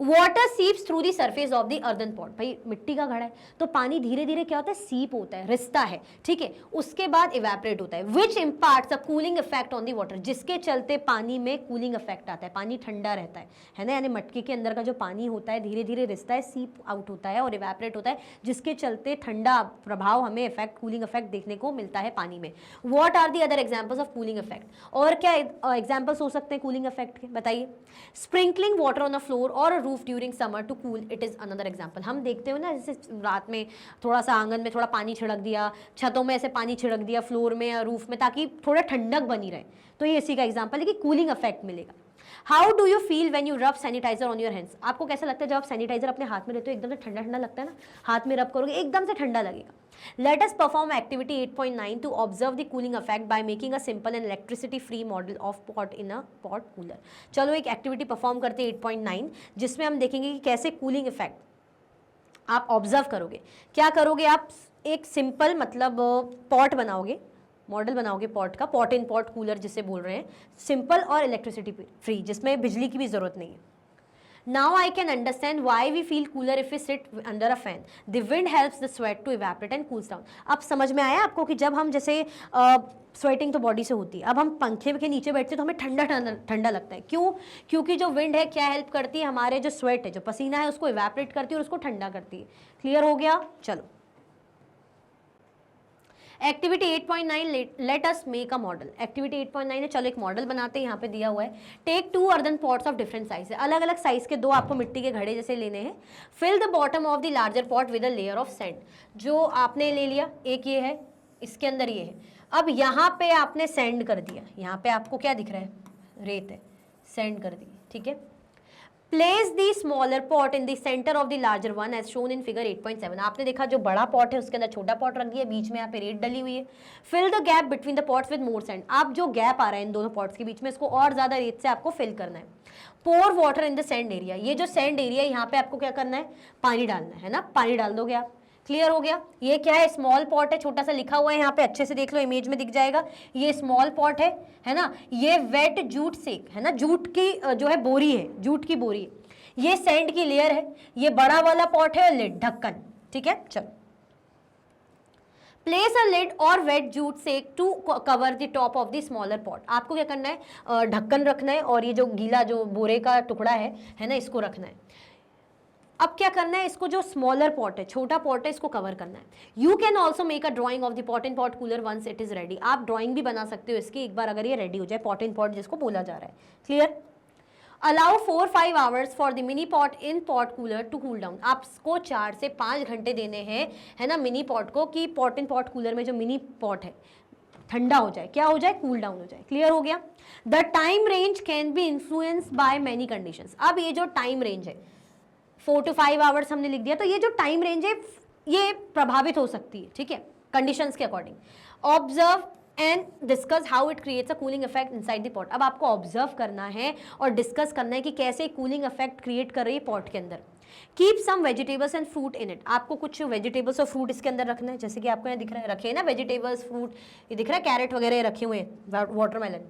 S1: वाटर सीप्स थ्रू दी सरफेस ऑफ द अर्दन पॉट। भाई मिट्टी का घड़ा है तो पानी धीरे धीरे क्या होता है, सीप होता है, रिसता है, ठीक है, उसके बाद इवेपोरेट होता है, which imparts a cooling effect on the water, जिसके चलते पानी में कूलिंग इफेक्ट आता है, पानी ठंडा रहता है ना। यानी मटके के अंदर का जो पानी होता है धीरे धीरे रिसता है, सीप आउट होता है और इवेपोरेट होता है, जिसके चलते ठंडा प्रभाव हमें इफेक्ट, कूलिंग इफेक्ट देखने को मिलता है पानी में। What are the other examples of cooling effect, और क्या एग्जाम्पल्स हो सकते हैं कूलिंग इफेक्ट के, बताइए। Sprinkling water on the floor और roof during summer to cool, it is another example. हम देखते हो ना, जैसे रात में थोड़ा सा आंगन में थोड़ा पानी छिड़क दिया, छतों में ऐसे पानी छिड़क दिया, फ्लोर में या रूफ में, ताकि थोड़ा ठंडक बनी रहे, तो ये इसी का एग्जाम्पल है कि कूलिंग इफेक्ट मिलेगा। How do you feel when you rub sanitiser on your hands. आपको कैसा लगता है जब आप सैनिटाइजर अपने हाथ में लेते हो, एकदम से ठंडा ठंडा लगता है ना, हाथ में रब करोगे एकदम से ठंडा लगेगा। Let us perform activity 8.9 to observe the cooling effect by making a simple and electricity free model of pot in a pot cooler. चलो एक एक्टिविटी परफॉर्म करते हैं 8.9, जिसमें हम देखेंगे कि कैसे कूलिंग इफेक्ट आप ऑब्जर्व करोगे। क्या करोगे आप, एक सिंपल मतलब पॉट बनाओगे, मॉडल बनाओगे पॉट का, पॉट इन पॉट कूलर जिसे बोल रहे हैं, सिंपल और इलेक्ट्रिसिटी फ्री, जिसमें बिजली की भी जरूरत नहीं है। Now I can understand why we feel cooler if we sit under a fan. The wind helps the sweat to evaporate and cools down. अब समझ में आया आपको कि जब हम जैसे स्वेटिंग तो बॉडी से होती है, अब हम पंखे के नीचे बैठते हैं तो हमें ठंडा ठंडा ठंडा लगता है। क्यों? क्योंकि जो विंड है क्या हेल्प करती है, हमारे जो स्वेट है, जो पसीना है, उसको इवेपोरेट करती है और उसको ठंडा करती है। क्लियर हो गया। चलो activity 8.9, let us make a model. Activity 8.9 है, चलो एक मॉडल बनाते हैं, यहाँ पे दिया हुआ है। Take 2 earthen pots of different size, अलग अलग साइज के दो आपको मिट्टी के घड़े जैसे लेने हैं। Fill the bottom of the larger pot with a layer of sand. जो आपने ले लिया, एक ये है, इसके अंदर ये है। अब यहाँ पे आपने सैंड कर दिया, यहाँ पे आपको क्या दिख रहा है, रेत है, सैंड कर दी, ठीक है। Place the smaller pot in the centre of the larger one as shown in figure 8.7। आपने देखा जो बड़ा पॉट है उसके अंदर छोटा पॉट रख दिया, बीच में यहाँ पे रेत डली हुई है। Fill the gap between the pots with more sand. आप जो गैप आ रहा है इन दोनों पॉट्स के बीच में, इसको और ज्यादा रेत से आपको फिल करना है। Pour water in the sand area. ये जो सैंड एरिया है यहाँ पे आपको क्या करना है, पानी डालना है ना, पानी डाल दोगे आप। क्लियर हो गया। ये क्या है, स्मॉल पॉट है, छोटा सा लिखा हुआ है यहाँ पे, अच्छे से देख लो, इमेज में दिख जाएगा। ये स्मॉल पॉट है ना। ये वेट जूट सेक है ना, जूट की जो है बोरी है, जूट की बोरी है। ये सैंड की लेयर है। ये बड़ा वाला पॉट है, लिड, ढक्कन, ठीक है। चलो प्लेस अ लिड और wet jute sack to cover the top of the smaller pot. आपको क्या करना है, ढक्कन रखना है और ये जो गीला जो बोरे का टुकड़ा है ना, इसको रखना है। अब क्या करना है, इसको जो स्मॉलर पॉट है, छोटा पॉट है, इसको कवर करना है। You can also make a drawing of the pot in pot cooler once it is ready. आप ड्राइंग भी बना सकते हो इसकी, एक बार अगर ये रेडी हो जाए, पॉट इन पॉट जिसको बोला जा रहा है। Clear. Allow 4-5 hours for the mini pot in pot cooler to cool down. आपको 4 से 5 घंटे देने हैं, है ना, मिनी पॉट को, कि पॉट इन पॉट कूलर में जो मिनी पॉट है ठंडा हो जाए, क्या हो जाए, कूल डाउन हो जाए। क्लियर हो गया। The time range can be influenced by many conditions. अब ये जो टाइम रेंज है, 4 to 5 आवर्स हमने लिख दिया, तो ये जो टाइम रेंज है ये प्रभावित हो सकती है, ठीक है, कंडीशंस के according. Observe and discuss how it creates a cooling effect inside the pot. अब आपको ऑब्जर्व करना है और डिस्कस करना है कि कैसे कूलिंग इफेक्ट क्रिएट कर रही है पॉट के अंदर। Keep some vegetables and fruit in it. आपको कुछ वेजिटेबल्स और फ्रूट इसके अंदर रखना है, जैसे कि आपको यहाँ दिख रहा है, रखे हैं ना वेजिटेबल्स फ्रूट, ये दिख रहा है कैरेट वगैरह रखे हुए हैं, watermelon.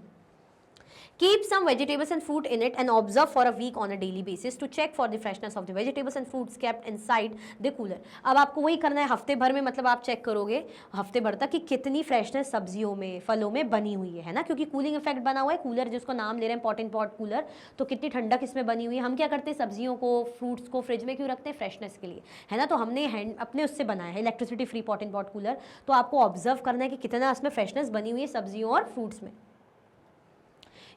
S1: Keep some vegetables and fruit in it and observe for a week on a daily basis to check for the freshness of the vegetables and fruits kept inside the cooler। अब आपको वही करना है हफ्ते भर में, मतलब आप चेक करोगे हफ्ते भर तक कि कितनी फ्रेशनेस सब्जियों में फलों में बनी हुई है ना, क्योंकि कूलिंग इफेक्ट बना हुआ है, कूलर जिसको नाम ले रहे हैं पॉट इन पॉट कूलर, तो कितनी ठंडक इसमें बनी हुई है। हम क्या करते हैं, सब्जियों को फ्रूट्स को फ्रिज में क्यों रखते हैं, फ्रेशनेस के लिए, है ना। तो हमने अपने उससे बनाया है electricity free pot in pot cooler. तो आपको ऑब्जर्व करना है कि कितना इसमें फ्रेशनेस बनी हुई है सब्जियों और फ्रूट्स में।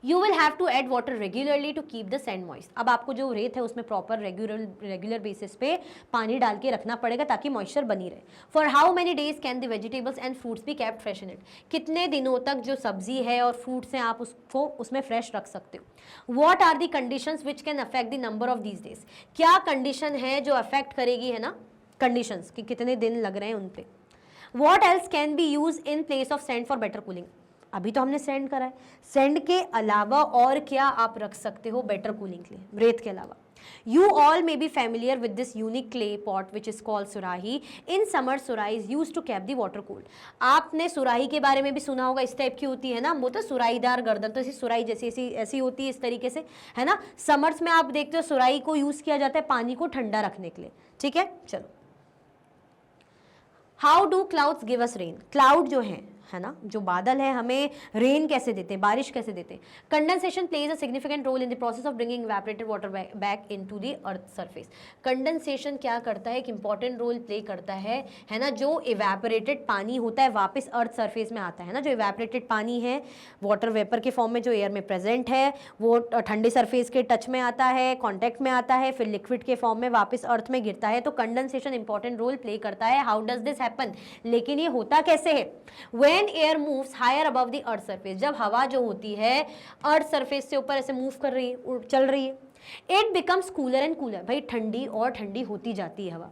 S1: You will have to add water regularly to keep the sand moist। अब आपको जो रेत है उसमें प्रॉपर रेगुलर बेसिस पे पानी डाल के रखना पड़ेगा ताकि मॉइस्चर बनी रहे। For how many days can the vegetables and fruits be kept fresh in it? कितने दिनों तक जो सब्जी है और फ्रूट्स हैं आप उसको उसमें फ्रेश रख सकते हो। What are the conditions which can affect the number of these days? क्या कंडीशन है जो अफेक्ट करेगी, है ना, कंडीशंस कि कितने दिन लग रहे हैं उन पे। What else can be used in place of sand for better cooling? अभी तो हमने सेंड करा है, सेंड के अलावा और क्या आप रख सकते हो बेटर कूलिंग के लिए, रेत के अलावा। You all may be familiar with this unique clay pot which is called सुराही। In summer सुराही is used to keep the water cool। आपने सुराही के बारे में भी सुना होगा, इस टाइप की होती है ना, वो तो सुराहीदार गर्दन, तो ऐसी सुराही जैसी ऐसी होती है इस तरीके से, है ना। समर्स में आप देखते हो सुराही को यूज किया जाता है पानी को ठंडा रखने के लिए, ठीक है। चलो, how do clouds give us rain. Cloud जो है ना, जो बादल है हमें रेन कैसे देते हैं, बारिश कैसे देते हैं। Condensation plays a significant role in the process of bringing evaporated water back into the earth surface. Condensation क्या करता है, एक इंपॉर्टेंट रोल प्ले करता है ना। जो इवेपोरेटेड पानी होता है वापस अर्थ सरफेस में आता है ना, जो इवेपोरेटेड पानी है वाटर वेपर के फॉर्म में जो एयर में प्रेजेंट है वो ठंडे सरफेस के टच में आता है, कॉन्टैक्ट में आता है, फिर लिक्विड के फॉर्म में वापस अर्थ में गिरता है। तो कंडेंसेशन इंपॉर्टेंट रोल प्ले करता है। हाउ डज दिस हैपन, लेकिन ये होता कैसे है। When air moves higher above the earth surface, जब हवा जो होती है अर्थ सरफेस से ऊपर ऐसे मूव कर रही है, चल रही है, it becomes cooler and cooler, भाई ठंडी और ठंडी होती जाती है हवा।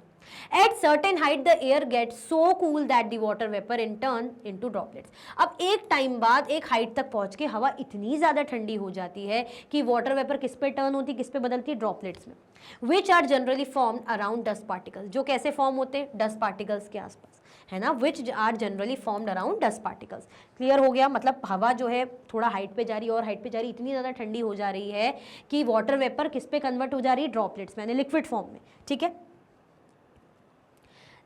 S1: At certain height the air gets so cool that the water vapor in turn into droplets। अब एक टाइम बाद एक हाइट तक पहुंच के हवा इतनी ज्यादा ठंडी हो जाती है कि वाटर वेपर किस पे टर्न होती है, किस पे बदलती है, ड्रॉपलेट्स में, which are generally formed around dust particles। जो कैसे फॉर्म होते हैं, डस्ट पार्टिकल्स के आसपास, है ना, which are generally formed around dust particles। Clear हो गया, मतलब हवा जो है थोड़ा हाइट पे जा रही है और हाइट पे जा रही है, इतनी ज़्यादा ठंडी हो जा रही है कि वाटर वेपर किस पे कन्वर्ट हो जा रही है, ड्रॉपलेट्स में, लिक्विड फॉर्म में, ठीक है।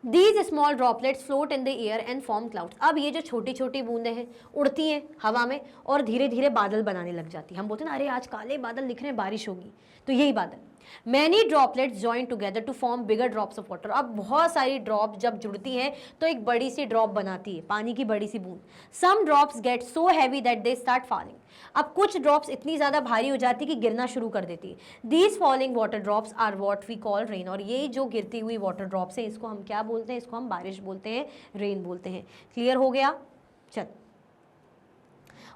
S1: These small droplets float in the air and form clouds। अब ये जो छोटी छोटी बूंदें हैं उड़ती हैं हवा में और धीरे धीरे बादल बनाने लग जाती है। हम बोलते हैं ना, अरे आज काले बादल दिख रहे हैं, बारिश होगी, तो यही बादल। Many droplets join together to form bigger drops of water। अब बहुत सारी ड्रॉप जब जुड़ती हैं तो एक बड़ी सी ड्रॉप बनाती है, पानी की बड़ी सी बूंद। Some drops get so heavy that they start falling। अब कुछ ड्रॉप्स इतनी ज़्यादा भारी हो जाती है कि गिरना शुरू कर देती है। These falling water drops are what we call rain। और ये जो गिरती हुई वाटर ड्रॉप्स हैं इसको हम क्या बोलते हैं, इसको हम बारिश बोलते हैं, रेन बोलते हैं। क्लियर हो गया, चल।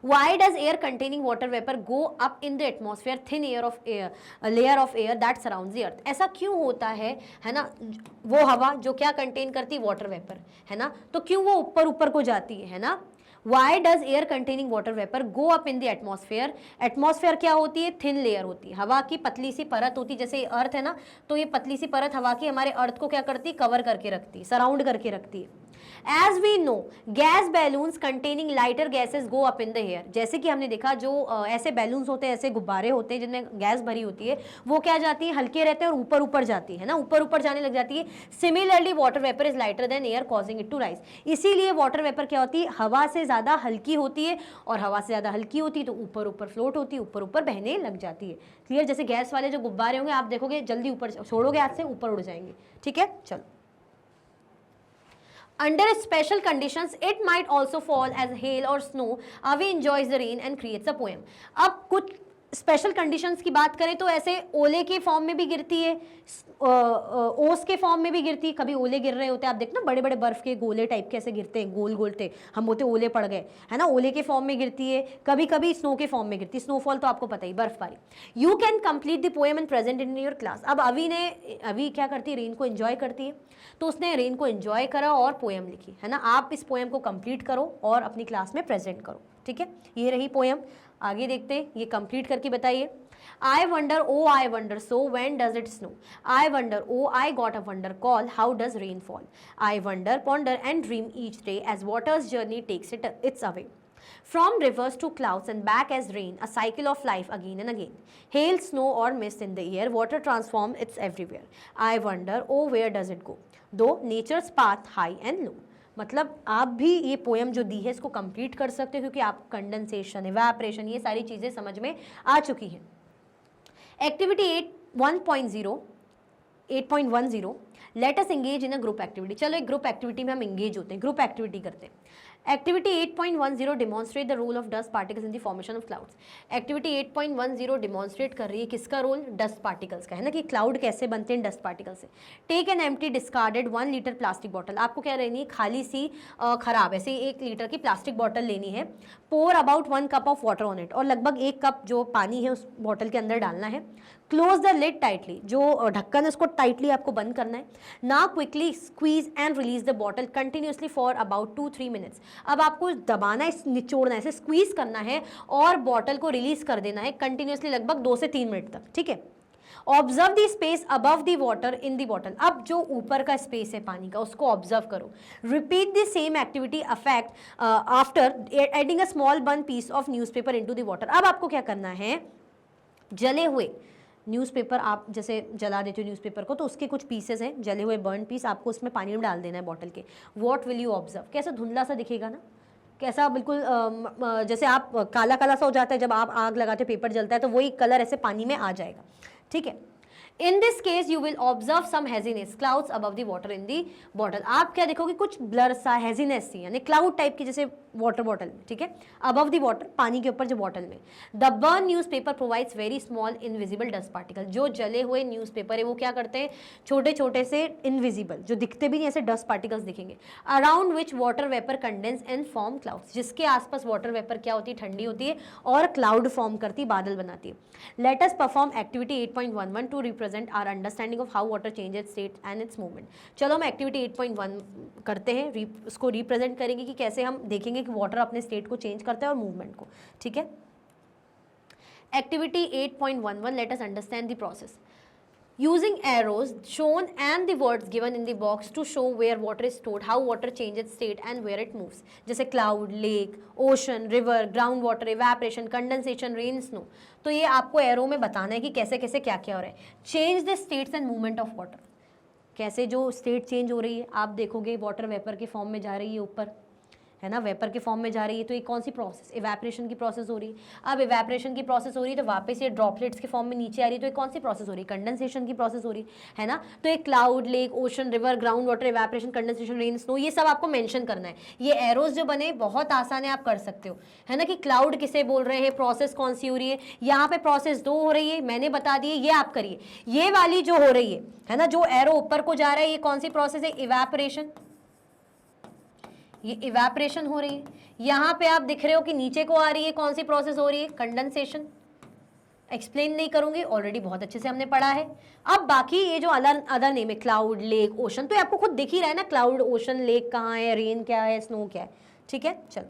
S1: Why does air containing water vapor go up in the atmosphere thin layer of air that surrounds the earth। ऐसा क्यों होता है ना, वो हवा जो क्या कंटेन करती है, वाटर वेपर, है ना, तो क्यों वो ऊपर ऊपर को जाती है ना। Why does air containing water vapor go up in the atmosphere? Atmosphere क्या होती है, थिन लेयर होती है, हवा की पतली सी परत होती है, जैसे अर्थ है ना, तो ये पतली सी परत हवा की हमारे अर्थ को क्या करती है, कवर करके रखती है, सराउंड करके रखती है। As we know, gas balloons containing lighter gases go up in the air। जैसे कि हमने देखा जो ऐसे बैलून्स होते हैं, ऐसे गुब्बारे होते हैं जिनमें गैस भरी होती है, वो क्या जाती है, हल्के रहते हैं और ऊपर ऊपर जाती है ना, ऊपर ऊपर जाने लग जाती है। Similarly water vapour is lighter than air causing it to rise. इसीलिए वाटर वेपर क्या होती है, हवा से ज़्यादा हल्की होती है, और हवा से ज़्यादा हल्की होती है तो ऊपर ऊपर फ्लोट होती है, ऊपर ऊपर बहने लग जाती है। क्लियर, जैसे गैस वाले जो गुब्बारे होंगे आप देखोगे जल्दी ऊपर छोड़ोगे हाथ से, ऊपर उड़ जाएंगे, ठीक है। चलो, under special conditions it might also fall as hail or snow। Avi enjoys the rain and creates a poem। अब कुछ स्पेशल कंडीशंस की बात करें तो ऐसे ओले के फॉर्म में भी गिरती है, ओस के फॉर्म में भी गिरती है। कभी ओले गिर रहे होते हैं, आप देखना बड़े बड़े बर्फ के गोले टाइप के ऐसे गिरते हैं, गोल गोल थे, हम बोलते ओले पड़ गए, है ना, ओले के फॉर्म में गिरती है। कभी कभी स्नो के फॉर्म में गिरती है, स्नोफॉल तो आपको पता ही, बर्फबारी। You can complete the poem and present in your class. अब अभी क्या करती है, रेन को एंजॉय करती है, तो उसने रेन को एंजॉय करा और पोएम लिखी, है ना। आप इस पोएम को कंप्लीट करो और अपनी क्लास में प्रेजेंट करो, ठीक है। ये रही पोएम। आगे देखते हैं, ये कंप्लीट करके बताइए। I wonder, oh I wonder so, when does it snow? I wonder, oh I got a wonder call, how does rain fall? I wonder, ponder and dream each day as water's journey takes its away. From rivers to clouds and back as rain, a cycle of life again and again. Hail, snow or mist in the air, water transform, it's everywhere. I wonder, oh where does it go? Though nature's path high and low. मतलब आप भी ये poem जो दी है इसको complete कर सकते हो, क्योंकि आप कंडेंसेशन, इवेपोरेशन, ये सारी चीज़ें समझ में आ चुकी हैं। Activity 8.10 let us engage in a group activity. चलो एक ग्रुप एक्टिविटी में हम एंगेज होते हैं, ग्रुप एक्टिविटी करते हैं। Activity 8.10 demonstrate the role of dust particles in the formation of clouds. Activity 8.10 demonstrate कर रही है किसका रोल, डस्ट पार्टिकल्स का, है ना, कि क्लाउड कैसे बनते हैं डस्ट पार्टिकल से। Take an empty discarded 1 litre plastic bottle. आपको क्या लेनी है, खाली सी खराब ऐसे 1 लीटर की प्लास्टिक बॉटल लेनी है। Pour about 1 cup of water on it, और लगभग 1 कप जो पानी है उस बॉटल के अंदर डालना है। क्लोज द लिड टाइटली, जो ढक्कन है उसको टाइटली आपको बंद करना है। Now quickly squeeze and release the bottle continuously for about 2-3 minutes. अब आपको दबाना है, निचोड़ना है, ऐसे स्क्वीज करना है और बॉटल को रिलीज कर देना है कंटिन्यूसली लगभग 2 से 3 मिनट तक, ठीक है। Observe the space above the water in the bottle. अब जो ऊपर का स्पेस है पानी का उसको ऑब्जर्व करो। Repeat the same activity affect after adding a small burn piece of newspaper into the water. अब आपको क्या करना है, जले हुए न्यूज़पेपर, आप जैसे जला देते हो न्यूज़पेपर को, तो उसके कुछ पीसेस हैं, जले हुए बर्न पीस, आपको उसमें पानी में डाल देना है बॉटल के। व्हाट विल यू ऑब्जर्व, कैसा धुंधला सा दिखेगा ना, कैसा बिल्कुल जैसे आप काला काला सा हो जाता है जब आप आग लगाते हो, पेपर जलता है, तो वही कलर ऐसे पानी में आ जाएगा, ठीक है। In this case you will observe some haziness clouds above the water in the bottle. आप क्या देखोगे, कुछ ब्लर सा हेजीनेस सी, यानी क्लाउड टाइप की, जैसे वाटर बॉटल में, ठीक है, अबव द वाटर, पानी के ऊपर जो बॉटल में। The burn newspaper provides very small invisible dust particle. जो जले हुए न्यूज़पेपर है वो क्या करते हैं, छोटे छोटे से इनविजिबल, जो दिखते भी नहीं, ऐसे डस्ट पार्टिकल्स दिखेंगे। Around which water vapour condense and form clouds, जिसके आसपास वाटर वेपर क्या होती है, ठंडी होती है और क्लाउड फॉर्म करती है, बादल बनाती है। Let us perform activity 8.11 to represent our understanding of how water changes state and its movement. चलो हम एक्टिविटी 8.1 करते हैं, उसको रिप्रेजेंट करेंगे कि कैसे हम देखेंगे कि वाटर अपने स्टेट को चेंज करता है और मूवमेंट को, ठीक है। Activity 8.11 let us understand the process. Using arrows shown and the words given in the box to show where water is stored, how water changes state and where it moves. जैसे cloud, lake, ocean, river, ground water, evaporation, condensation, rain, snow. तो ये आपको arrow में बताना है कि कैसे कैसे क्या क्या हो रहा है। Change the states and movement of water. कैसे जो स्टेट चेंज हो रही है, आप देखोगे वाटर वेपर के फॉर्म में जा रही है ऊपर, है ना, वेपर के फॉर्म में जा रही है, तो ये कौन सी प्रोसेस, इवेपोरेशन की प्रोसेस हो रही है। अब इवेपोरेशन की प्रोसेस हो रही है तो वापस ये ड्रॉपलेट्स के फॉर्म में नीचे आ रही है, तो ये कौन सी प्रोसेस हो रही है, कंडेंसेशन की प्रोसेस हो रही है ना। तो ये cloud, lake, ocean, river, ground water, evaporation, condensation, rain, snow, ये सब आपको मेंशन करना है। ये एरोज जो बने बहुत आसान है, आप कर सकते हो, है ना, कि क्लाउड किसे बोल रहे हैं, प्रोसेस कौन सी हो रही है। यहाँ पे प्रोसेस 2 हो रही है, मैंने बता दिए, ये आप करिए। ये वाली जो हो रही है ना, जो एरो ऊपर को जा रहा है, ये कौन सी प्रोसेस है, इवेपोरेशन, ये इवेपोरेशन हो रही है। यहाँ पे आप दिख रहे हो कि नीचे को आ रही है, कौन सी प्रोसेस हो रही है, कंडेंसेशन। एक्सप्लेन नहीं करूंगी, ऑलरेडी बहुत अच्छे से हमने पढ़ा है। अब बाकी ये जो अदर नेम है, क्लाउड, लेक, ओशन, तो ये आपको खुद दिख ही रहा है ना, क्लाउड, ओशन, लेक कहाँ है, रेन क्या है, स्नो क्या है, ठीक है। चलो,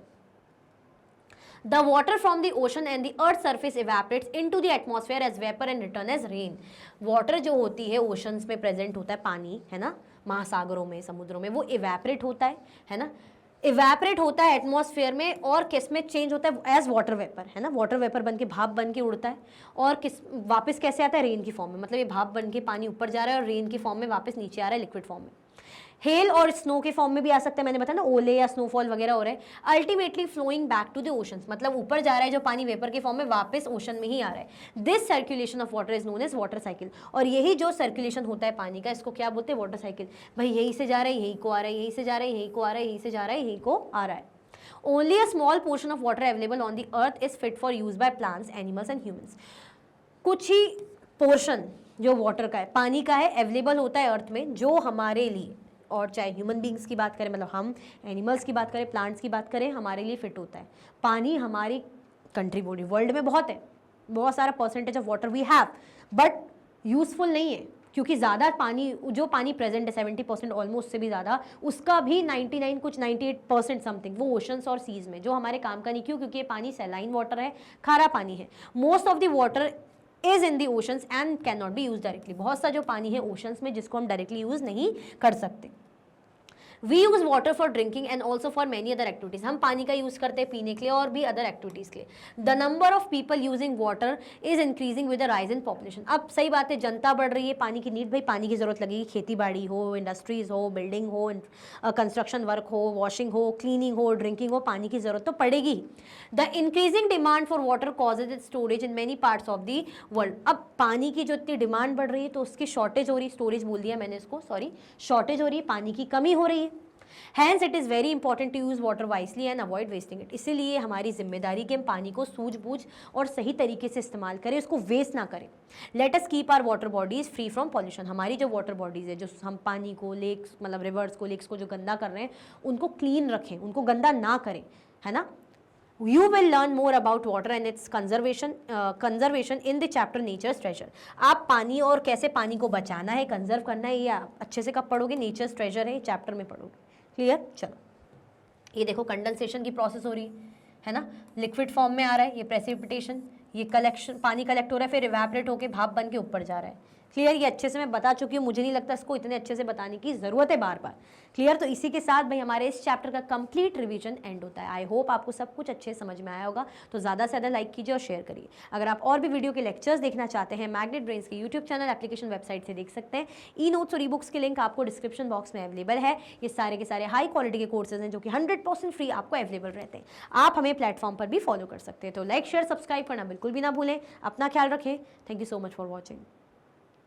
S1: The water from the ocean and the earth surface evaporates into the atmosphere as vapor and return as rain. Water जो होती है ओशंस में प्रेजेंट होता है, पानी, है ना, महासागरों में, समुद्रों में, वो इवेपोरेट होता है ना, इवेपोरेट होता है एटमॉस्फेयर में, और किस में चेंज होता है, एज वाटर वेपर, है ना, वाटर वेपर बन के भाप बन के उड़ता है, और किस वापस कैसे आता है, रेन की फॉर्म में, मतलब ये भाप बन के पानी ऊपर जा रहा है और रेन की फॉर्म में वापस नीचे आ रहा है, लिक्विड फॉर्म में। हेल और स्नो के फॉर्म में भी आ सकता है, मैंने बताया ना, ओले या स्नोफॉल वगैरह हो रहे हैं। Ultimately flowing back to the oceans, मतलब ऊपर जा रहा है जो पानी वेपर के फॉर्म में, वापस ओशन में ही आ रहा है। This circulation of water is known as water cycle. और यही जो सर्कुलेशन होता है पानी का, इसको क्या बोलते हैं, वाटर साइकिल। भाई यहीं से जा रहा है, यहीं को आ रहा है, यहीं से जा रहा है, यहीं को आ रहा है, यहीं से जा रहा है, यहीं को आ रहा है। Only a small portion of water available on the earth is fit for use by plants, animals and humans. कुछ ही पोर्शन जो वाटर का है, पानी का है, अवेलेबल होता है अर्थ में, जो हमारे लिए, और चाहे ह्यूमन बींग्स की बात करें, मतलब हम एनिमल्स की बात करें, प्लांट्स की बात करें, हमारे लिए फिट होता है। पानी हमारी कंट्री बॉडी वर्ल्ड में बहुत है, बहुत सारा percentage of water we have, but useful नहीं है, क्योंकि ज़्यादा पानी, जो पानी प्रेजेंट है 70% ऑलमोस्ट से भी ज़्यादा, उसका भी 99 कुछ 98% समथिंग वो ओशंस और सीज में, जो हमारे काम का नहीं। क्यों? क्योंकि ये पानी सैलाइन वाटर है, खारा पानी है। Most of the water is in the oceans and can not be use directly. बहुत सा जो पानी है ओशंस में जिसको हम डायरेक्टली यूज नहीं कर सकते। We use water for drinking and also for many other activities. हम पानी का यूज करते हैं पीने के लिए और भी अदर एक्टिविटीज के लिए। The number of people using water is increasing with the rise in population. अब सही बात है, जनता बढ़ रही है, पानी की नीड, भाई पानी की जरूरत लगेगी। खेती बाड़ी हो, इंडस्ट्रीज हो, बिल्डिंग हो, कंस्ट्रक्शन वर्क हो, वॉशिंग हो, क्लीनिंग हो, ड्रिंकिंग हो, पानी की जरूरत तो पड़ेगी। The increasing demand for water causes it storage in many parts of the world. अब पानी की जो इतनी डिमांड बढ़ रही है तो उसकी शॉर्टेज हो रही, स्टोरेज बोल दिया मैंने इसको, सॉरी, शॉर्टेज हो रही है, पानी की कमी हो रही है। Hence it is very important to use water wisely and avoid wasting it। इसीलिए हमारी जिम्मेदारी कि हम पानी को सूझबूझ और सही तरीके से इस्तेमाल करें, उसको वेस्ट ना करें। Let us keep our water bodies free from pollution। हमारी जो वाटर बॉडीज़ है, जो हम पानी को, लेक्स मतलब रिवर्स को, लेक्स को जो गंदा कर रहे हैं, उनको क्लीन रखें, उनको गंदा ना करें, है ना। You will learn more about water and its conservation in the chapter Nature's Treasure। आप पानी और कैसे पानी को बचाना है, कंजर्व करना है, या अच्छे से कब पढ़ोगे? नेचर्स ट्रेजर है चैप्टर में पढ़ोगे। क्लियर? चलो, ये देखो कंडेंसेशन की प्रोसेस हो रही है ना, लिक्विड फॉर्म में आ रहा है, ये प्रेसिपिटेशन, ये कलेक्शन, पानी कलेक्ट हो रहा है, फिर इवेपोरेट होकर भाप बन के ऊपर जा रहा है। क्लियर? ये अच्छे से मैं बता चुकी हूँ, मुझे नहीं लगता इसको इतने अच्छे से बताने की ज़रूरत है बार बार। क्लियर? तो इसी के साथ भाई हमारे इस चैप्टर का कंप्लीट रिवीजन एंड होता है। आई होप आपको सब कुछ अच्छे समझ में आया होगा। तो ज़्यादा से ज़्यादा लाइक कीजिए और शेयर करिए। अगर आप और भी वीडियो के लेक्चर्स देखना चाहते हैं, मैग्नेट ब्रेन्स के यूट्यूब चैनल, एप्लीकेशन, वेबसाइट से देख सकते हैं। ई नोट्स और ई बुक्स के लिंक आपको डिस्क्रिप्शन बॉक्स में अवेलेबल है। ये सारे के सारे हाई क्वालिटी के कोर्सेज हैं जो कि 100% फ्री आपको अवेलेबल रहते हैं। आप हमें प्लेटफॉर्म पर भी फॉलो कर सकते हैं। तो लाइक, शेयर, सब्सक्राइब करना बिल्कुल भी ना भूलें। अपना ख्याल रखें। Thank you so much for watching.